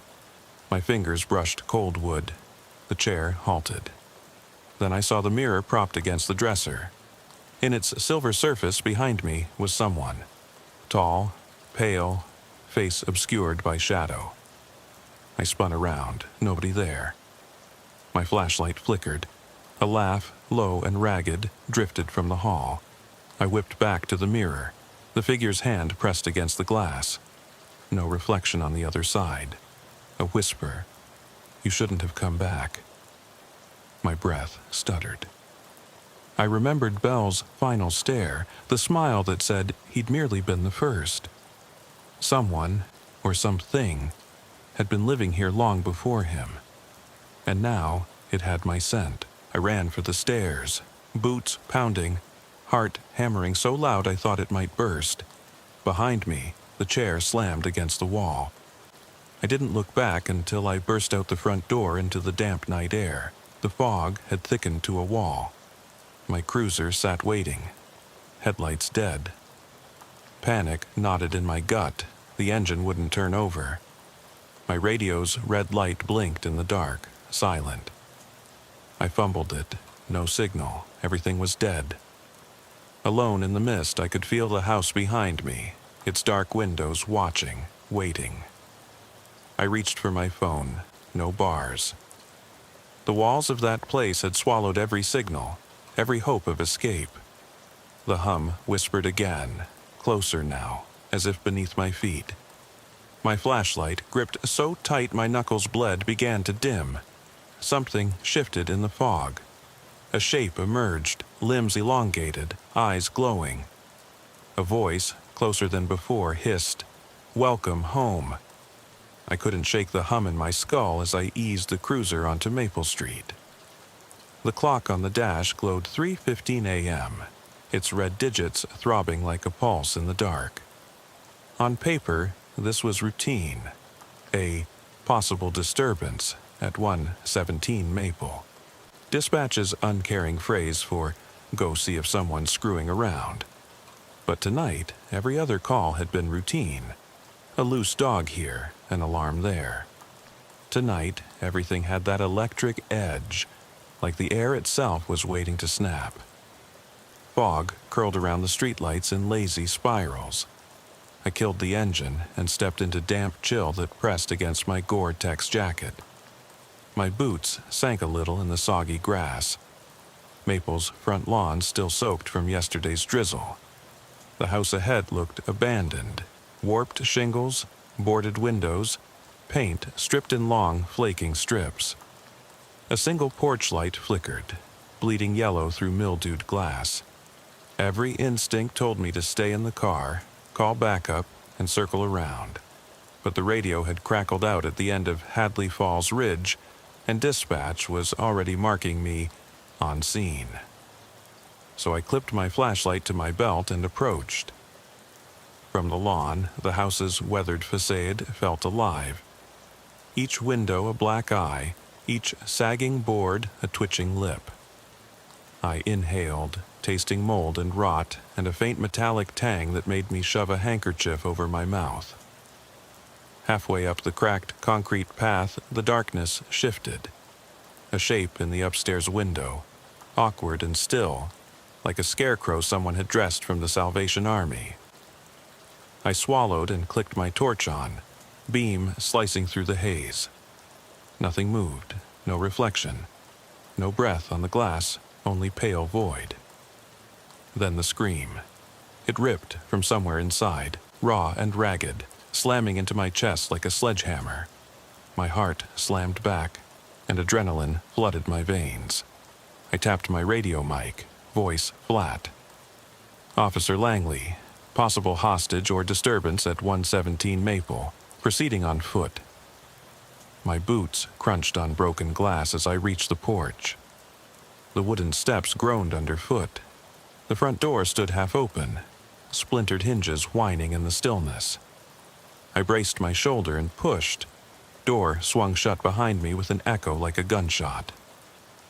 S1: My fingers brushed cold wood. The chair halted. Then I saw the mirror propped against the dresser. In its silver surface behind me was someone. Tall, pale, face obscured by shadow. I spun around, nobody there. My flashlight flickered. A laugh, low and ragged, drifted from the hall. I whipped back to the mirror, the figure's hand pressed against the glass. No reflection on the other side. A whisper. You shouldn't have come back. My breath stuttered. I remembered Belle's final stare, the smile that said he'd merely been the first. Someone, or something, had been living here long before him. And now it had my scent. I ran for the stairs, boots pounding, heart hammering so loud I thought it might burst. Behind me, the chair slammed against the wall. I didn't look back until I burst out the front door into the damp night air. The fog had thickened to a wall. My cruiser sat waiting, headlights dead. Panic knotted in my gut. The engine wouldn't turn over. My radio's red light blinked in the dark, silent. I fumbled it. No signal. Everything was dead. Alone in the mist, I could feel the house behind me, its dark windows watching, waiting. I reached for my phone. No bars. The walls of that place had swallowed every signal, every hope of escape. The hum whispered again, closer now, as if beneath my feet. My flashlight, gripped so tight my knuckles bled, began to dim. Something shifted in the fog. A shape emerged, limbs elongated, eyes glowing. A voice, closer than before, hissed, "Welcome home." I couldn't shake the hum in my skull as I eased the cruiser onto Maple Street. The clock on the dash glowed 3:15 a.m., its red digits throbbing like a pulse in the dark. On paper, this was routine. A possible disturbance at 117 Maple. Dispatch's uncaring phrase for go see if someone's screwing around. But tonight, every other call had been routine. A loose dog here, an alarm there. Tonight, everything had that electric edge, like the air itself was waiting to snap. Fog curled around the streetlights in lazy spirals. I killed the engine and stepped into damp chill that pressed against my Gore-Tex jacket. My boots sank a little in the soggy grass. Maple's front lawn still soaked from yesterday's drizzle. The house ahead looked abandoned. Warped shingles, boarded windows, paint stripped in long, flaking strips. A single porch light flickered, bleeding yellow through mildewed glass. Every instinct told me to stay in the car, call backup, and circle around. But the radio had crackled out at the end of Hadley Falls Ridge, and dispatch was already marking me on scene. So I clipped my flashlight to my belt and approached. From the lawn, the house's weathered facade felt alive. Each window a black eye, each sagging board a twitching lip. I inhaled, tasting mold and rot and a faint metallic tang that made me shove a handkerchief over my mouth. Halfway up the cracked concrete path, the darkness shifted. A shape in the upstairs window, awkward and still, like a scarecrow someone had dressed from the Salvation Army. I swallowed and clicked my torch on, beam slicing through the haze. Nothing moved, no reflection, no breath on the glass, only pale void. Then the scream. It ripped from somewhere inside, raw and ragged, slamming into my chest like a sledgehammer. My heart slammed back, and adrenaline flooded my veins. I tapped my radio mic, voice flat. Officer Langley, possible hostage or disturbance at 117 Maple, proceeding on foot. My boots crunched on broken glass as I reached the porch. The wooden steps groaned underfoot. The front door stood half open, splintered hinges whining in the stillness. I braced my shoulder and pushed. Door swung shut behind me with an echo like a gunshot.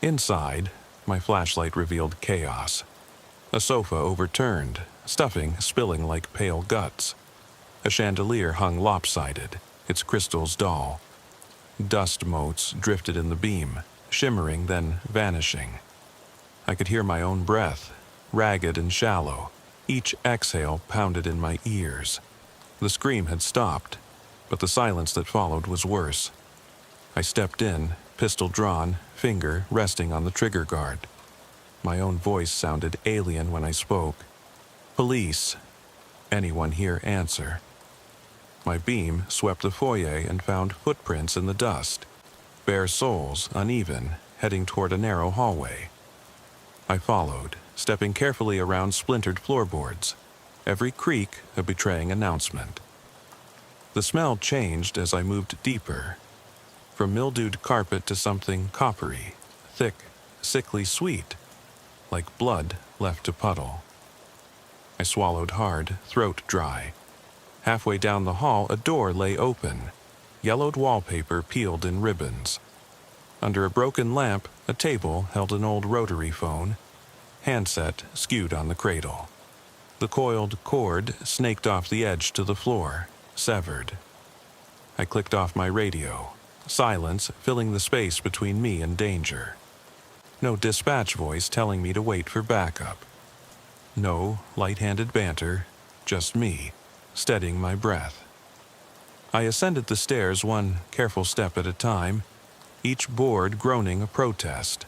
S1: Inside, my flashlight revealed chaos. A sofa overturned, stuffing spilling like pale guts. A chandelier hung lopsided, its crystals dull. Dust motes drifted in the beam, shimmering then vanishing. I could hear my own breath, ragged and shallow. Each exhale pounded in my ears. The scream had stopped, but the silence that followed was worse. I stepped in, pistol drawn, finger resting on the trigger guard. My own voice sounded alien when I spoke. "Police. Anyone here answer?" My beam swept the foyer and found footprints in the dust. Bare soles, uneven, heading toward a narrow hallway. I followed, stepping carefully around splintered floorboards, every creak a betraying announcement. The smell changed as I moved deeper, from mildewed carpet to something coppery, thick, sickly sweet, like blood left to puddle. I swallowed hard, throat dry. Halfway down the hall, a door lay open, yellowed wallpaper peeled in ribbons. Under a broken lamp, a table held an old rotary phone, handset skewed on the cradle. The coiled cord snaked off the edge to the floor, severed. I clicked off my radio, silence filling the space between me and danger. No dispatch voice telling me to wait for backup. No light-handed banter, just me, steadying my breath. I ascended the stairs one careful step at a time, each board groaning a protest.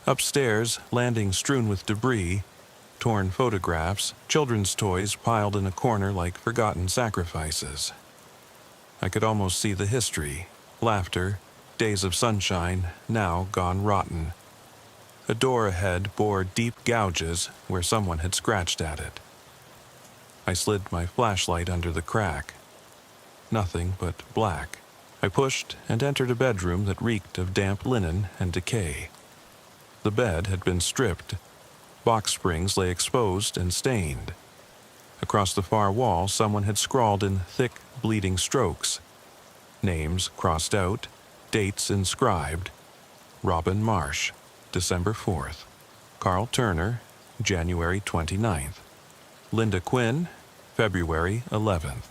S1: Upstairs, landing strewn with debris, torn photographs, children's toys piled in a corner like forgotten sacrifices. I could almost see the history, laughter, days of sunshine, now gone rotten. A door ahead bore deep gouges where someone had scratched at it. I slid my flashlight under the crack. Nothing but black. I pushed and entered a bedroom that reeked of damp linen and decay. The bed had been stripped. Box springs lay exposed and stained. Across the far wall, someone had scrawled in thick, bleeding strokes. Names crossed out, dates inscribed. Robin Marsh, December 4th. Carl Turner, January 29th. Linda Quinn, February 11th.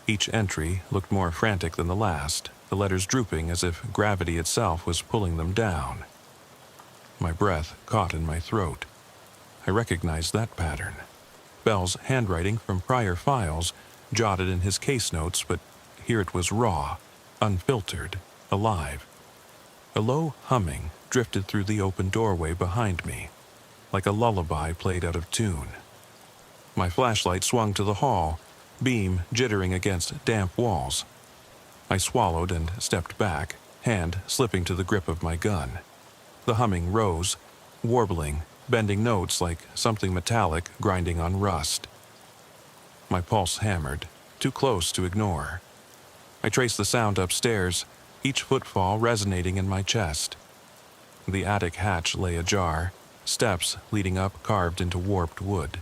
S1: Each entry looked more frantic than the last, the letters drooping as if gravity itself was pulling them down. My breath caught in my throat. I recognized that pattern. Bell's handwriting from prior files, jotted in his case notes, but here it was raw, unfiltered, alive. A low humming drifted through the open doorway behind me, like a lullaby played out of tune. My flashlight swung to the hall, beam jittering against damp walls. I swallowed and stepped back, hand slipping to the grip of my gun. The humming rose, warbling, bending notes like something metallic grinding on rust. My pulse hammered, too close to ignore. I traced the sound upstairs, each footfall resonating in my chest. The attic hatch lay ajar, steps leading up carved into warped wood.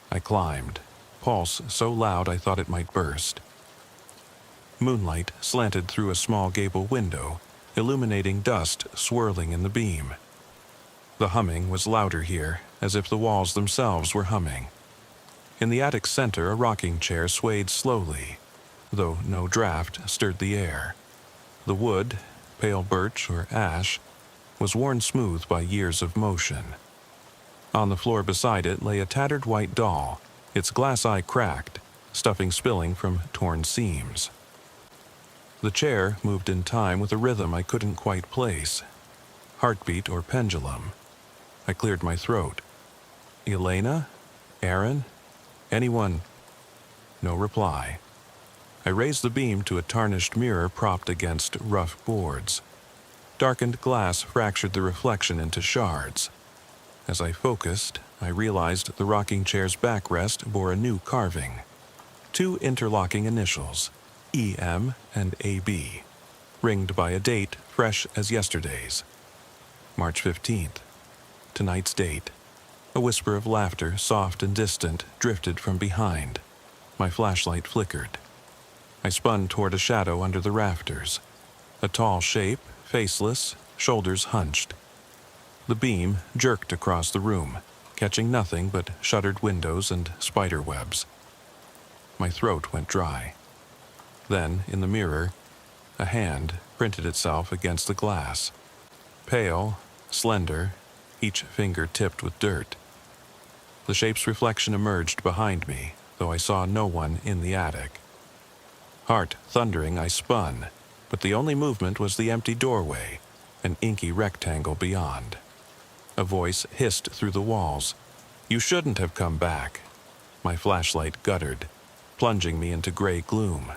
S1: I climbed, pulse so loud I thought it might burst. Moonlight slanted through a small gable window, illuminating dust swirling in the beam. The humming was louder here, as if the walls themselves were humming. In the attic center, a rocking chair swayed slowly, though no draft stirred the air. The wood, pale birch or ash, was worn smooth by years of motion. On the floor beside it lay a tattered white doll, its glass eye cracked, stuffing spilling from torn seams. The chair moved in time with a rhythm I couldn't quite place. Heartbeat or pendulum. I cleared my throat. Elena? Aaron? Anyone? No reply. I raised the beam to a tarnished mirror propped against rough boards. Darkened glass fractured the reflection into shards. As I focused, I realized the rocking chair's backrest bore a new carving. 2 interlocking initials, EM and AB. ringed by a date fresh as yesterday's. March 15th. Tonight's date. A whisper of laughter, soft and distant, drifted from behind. My flashlight flickered. I spun toward a shadow under the rafters. A tall shape, faceless, shoulders hunched. The beam jerked across the room, catching nothing but shuttered windows and spider webs. My throat went dry. Then, in the mirror, a hand printed itself against the glass. Pale, slender, each finger tipped with dirt. The shape's reflection emerged behind me, though I saw no one in the attic. Heart thundering, I spun, but the only movement was the empty doorway, an inky rectangle beyond. A voice hissed through the walls. "You shouldn't have come back." My flashlight guttered, plunging me into gray gloom.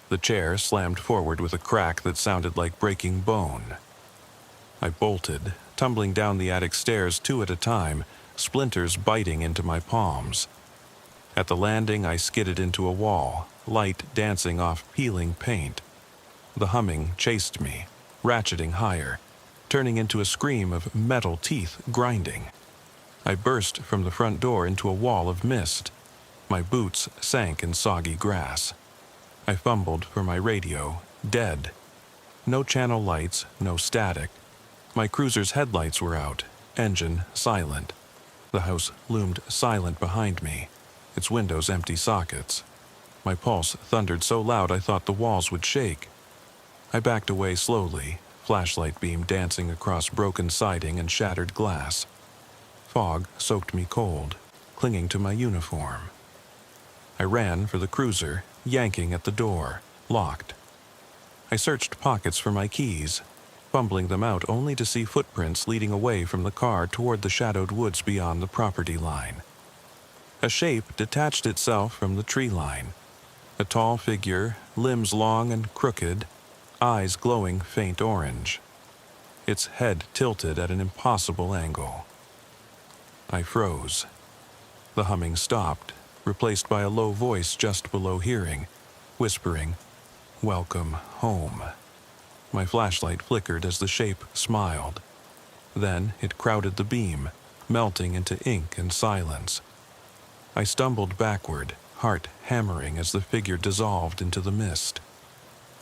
S1: The chair slammed forward with a crack that sounded like breaking bone. I bolted, tumbling down the attic stairs 2 at a time, splinters biting into my palms. At the landing, I skidded into a wall, light dancing off peeling paint. The humming chased me, ratcheting higher, turning into a scream of metal teeth grinding. I burst from the front door into a wall of mist. My boots sank in soggy grass. I fumbled for my radio, dead. No channel lights, no static. My cruiser's headlights were out, engine silent. The house loomed silent behind me, its windows empty sockets. My pulse thundered so loud I thought the walls would shake. I backed away slowly, flashlight beam dancing across broken siding and shattered glass. Fog soaked me cold, clinging to my uniform. I ran for the cruiser, yanking at the door, locked. I searched pockets for my keys, fumbling them out only to see footprints leading away from the car toward the shadowed woods beyond the property line. A shape detached itself from the tree line. A tall figure, limbs long and crooked, eyes glowing faint orange. Its head tilted at an impossible angle. I froze. The humming stopped, replaced by a low voice just below hearing, whispering, "Welcome home." My flashlight flickered as the shape smiled. Then it crowded the beam, melting into ink and silence. I stumbled backward, heart hammering as the figure dissolved into the mist.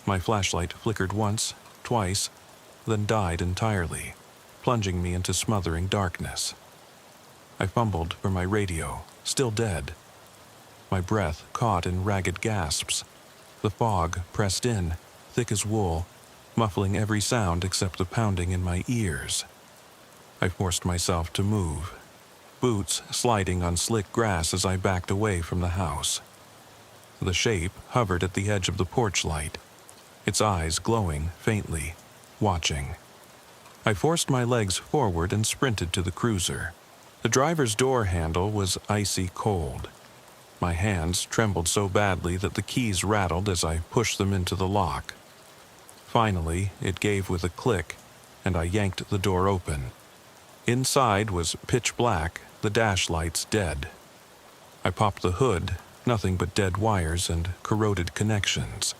S1: My flashlight flickered once, twice, then died entirely, plunging me into smothering darkness. I fumbled for my radio, still dead. My breath caught in ragged gasps. The fog pressed in, thick as wool, muffling every sound except the pounding in my ears. I forced myself to move, boots sliding on slick grass as I backed away from the house. The shape hovered at the edge of the porch light, its eyes glowing faintly, watching. I forced my legs forward and sprinted to the cruiser. The driver's door handle was icy cold. My hands trembled so badly that the keys rattled as I pushed them into the lock. Finally, it gave with a click, and I yanked the door open. Inside was pitch black, the dash lights dead. I popped the hood, nothing but dead wires and corroded connections.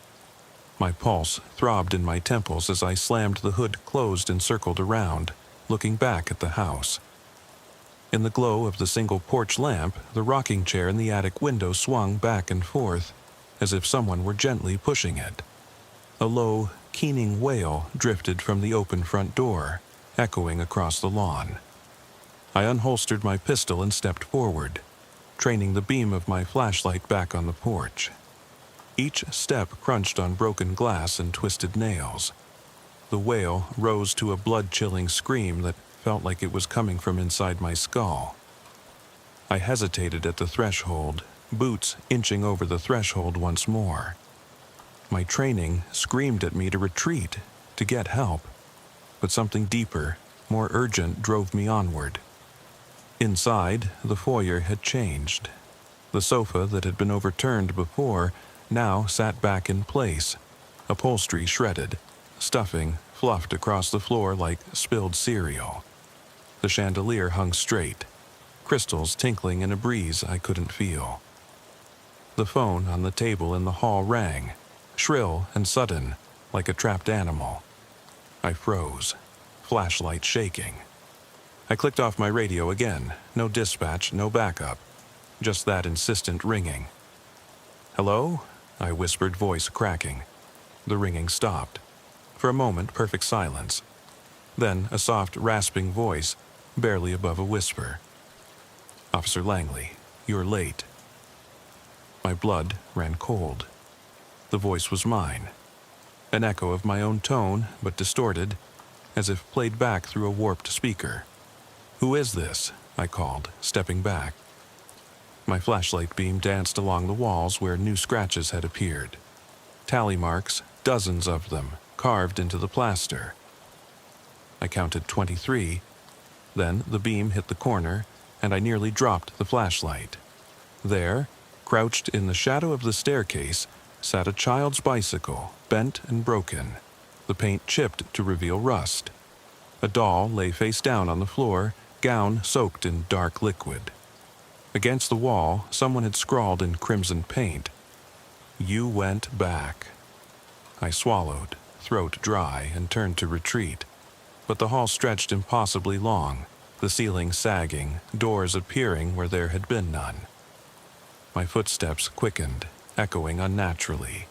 S1: My pulse throbbed in my temples as I slammed the hood closed and circled around, looking back at the house. In the glow of the single porch lamp, the rocking chair in the attic window swung back and forth, as if someone were gently pushing it. A low, keening wail drifted from the open front door, echoing across the lawn. I unholstered my pistol and stepped forward, training the beam of my flashlight back on the porch. Each step crunched on broken glass and twisted nails. The wail rose to a blood-chilling scream that felt like it was coming from inside my skull. I hesitated at the threshold, boots inching over the threshold once more. My training screamed at me to retreat, to get help, but something deeper, more urgent, drove me onward. Inside, the foyer had changed. The sofa that had been overturned before now sat back in place, upholstery shredded, stuffing fluffed across the floor like spilled cereal. The chandelier hung straight, crystals tinkling in a breeze I couldn't feel. The phone on the table in the hall rang, shrill and sudden, like a trapped animal. I froze, flashlight shaking. I clicked off my radio again. No dispatch, no backup. Just that insistent ringing. "Hello?" I whispered, voice cracking. The ringing stopped. For a moment, perfect silence. Then a soft, rasping voice, barely above a whisper. "Officer Langley, you're late." My blood ran cold. The voice was mine. An echo of my own tone, but distorted, as if played back through a warped speaker. "Who is this?" I called, stepping back. My flashlight beam danced along the walls where new scratches had appeared. Tally marks, dozens of them, carved into the plaster. I counted 23. Then the beam hit the corner, and I nearly dropped the flashlight. There, crouched in the shadow of the staircase, sat a child's bicycle, bent and broken, the paint chipped to reveal rust. A doll lay face down on the floor, gown soaked in dark liquid. Against the wall, someone had scrawled in crimson paint, "You went back." I swallowed, throat dry, and turned to retreat. But the hall stretched impossibly long, the ceiling sagging, doors appearing where there had been none. My footsteps quickened, echoing unnaturally.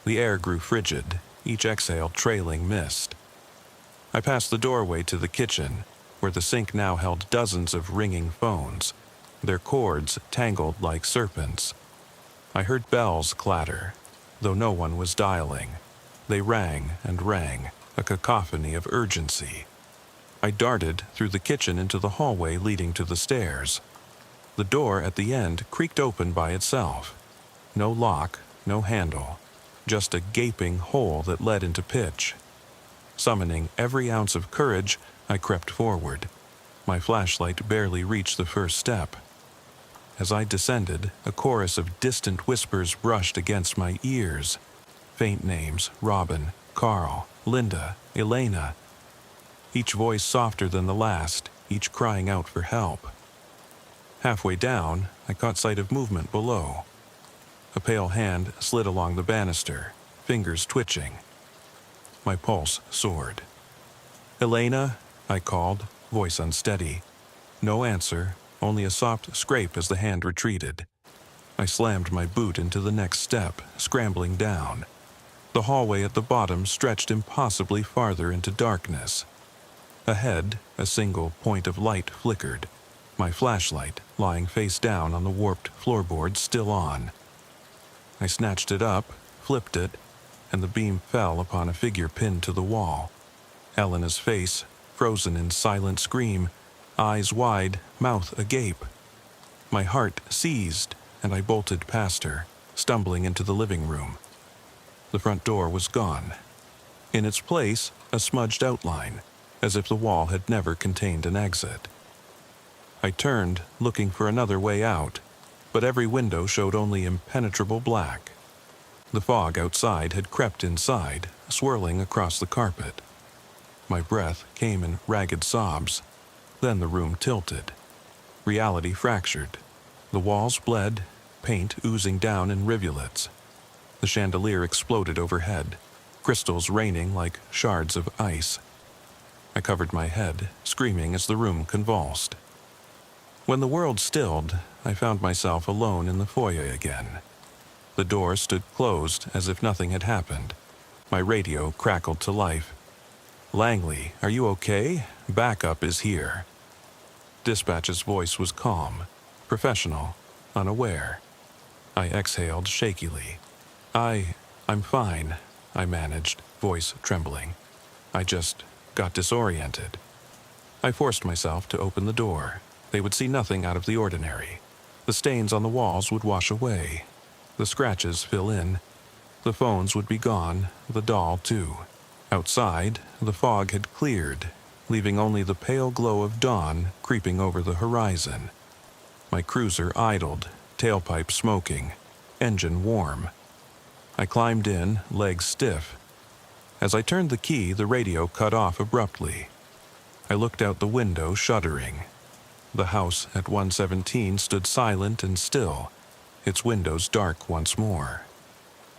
S1: The air grew frigid, each exhale trailing mist. I passed the doorway to the kitchen, where the sink now held dozens of ringing phones, their cords tangled like serpents. I heard bells clatter, though no one was dialing. They rang and rang, a cacophony of urgency. I darted through the kitchen into the hallway leading to the stairs. The door at the end creaked open by itself. No lock, no handle, just a gaping hole that led into pitch. Summoning every ounce of courage, I crept forward. My flashlight barely reached the first step. As I descended, a chorus of distant whispers brushed against my ears. Faint names: Robin, Carl, Linda, Elena. Each voice softer than the last, each crying out for help. Halfway down, I caught sight of movement below. A pale hand slid along the banister, fingers twitching. My pulse soared. "Elena?" I called, voice unsteady. No answer, only a soft scrape as the hand retreated. I slammed my boot into the next step, scrambling down. The hallway at the bottom stretched impossibly farther into darkness. Ahead, a single point of light flickered, my flashlight lying face down on the warped floorboards still on. I snatched it up, flipped it, and the beam fell upon a figure pinned to the wall. Elena's face, frozen in silent scream, eyes wide, mouth agape. My heart seized, and I bolted past her, stumbling into the living room. The front door was gone. In its place, a smudged outline, as if the wall had never contained an exit. I turned, looking for another way out, but every window showed only impenetrable black. The fog outside had crept inside, swirling across the carpet. My breath came in ragged sobs. Then the room tilted. Reality fractured. The walls bled, paint oozing down in rivulets. The chandelier exploded overhead, crystals raining like shards of ice. I covered my head, screaming as the room convulsed. When the world stilled, I found myself alone in the foyer again. The door stood closed as if nothing had happened. My radio crackled to life. "Langley, are you okay? Backup is here." Dispatch's voice was calm, professional, unaware. I exhaled shakily. I'm fine," I managed, voice trembling. "I just got disoriented." I forced myself to open the door. They would see nothing out of the ordinary. The stains on the walls would wash away. The scratches fill in. The phones would be gone, the doll too. Outside, the fog had cleared, leaving only the pale glow of dawn creeping over the horizon. My cruiser idled, tailpipe smoking, engine warm. I climbed in, legs stiff. As I turned the key, the radio cut off abruptly. I looked out the window, shuddering. The house at 117 stood silent and still, its windows dark once more.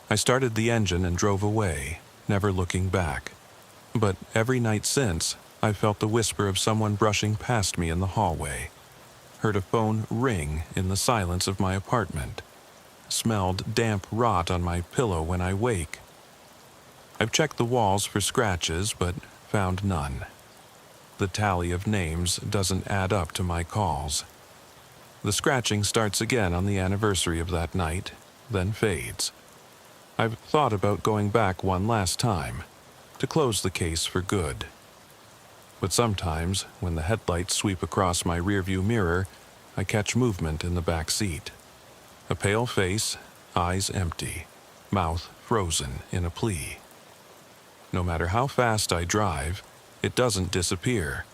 S1: I started the engine and drove away. never looking back. But every night since, I've felt the whisper of someone brushing past me in the hallway, heard a phone ring in the silence of my apartment, smelled damp rot on my pillow when I wake. I've checked the walls for scratches, but found none. The tally of names doesn't add up to my calls. The scratching starts again on the anniversary of that night, then fades. I've thought about going back one last time, to close the case for good. But sometimes, when the headlights sweep across my rearview mirror, I catch movement in the back seat. A pale face, eyes empty, mouth frozen in a plea. No matter how fast I drive, it doesn't disappear.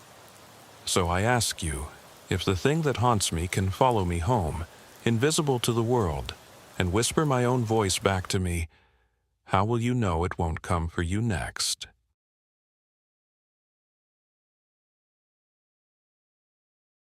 S1: So I ask you, if the thing that haunts me can follow me home, invisible to the world, and whisper my own voice back to me, how will you know it won't come for you next?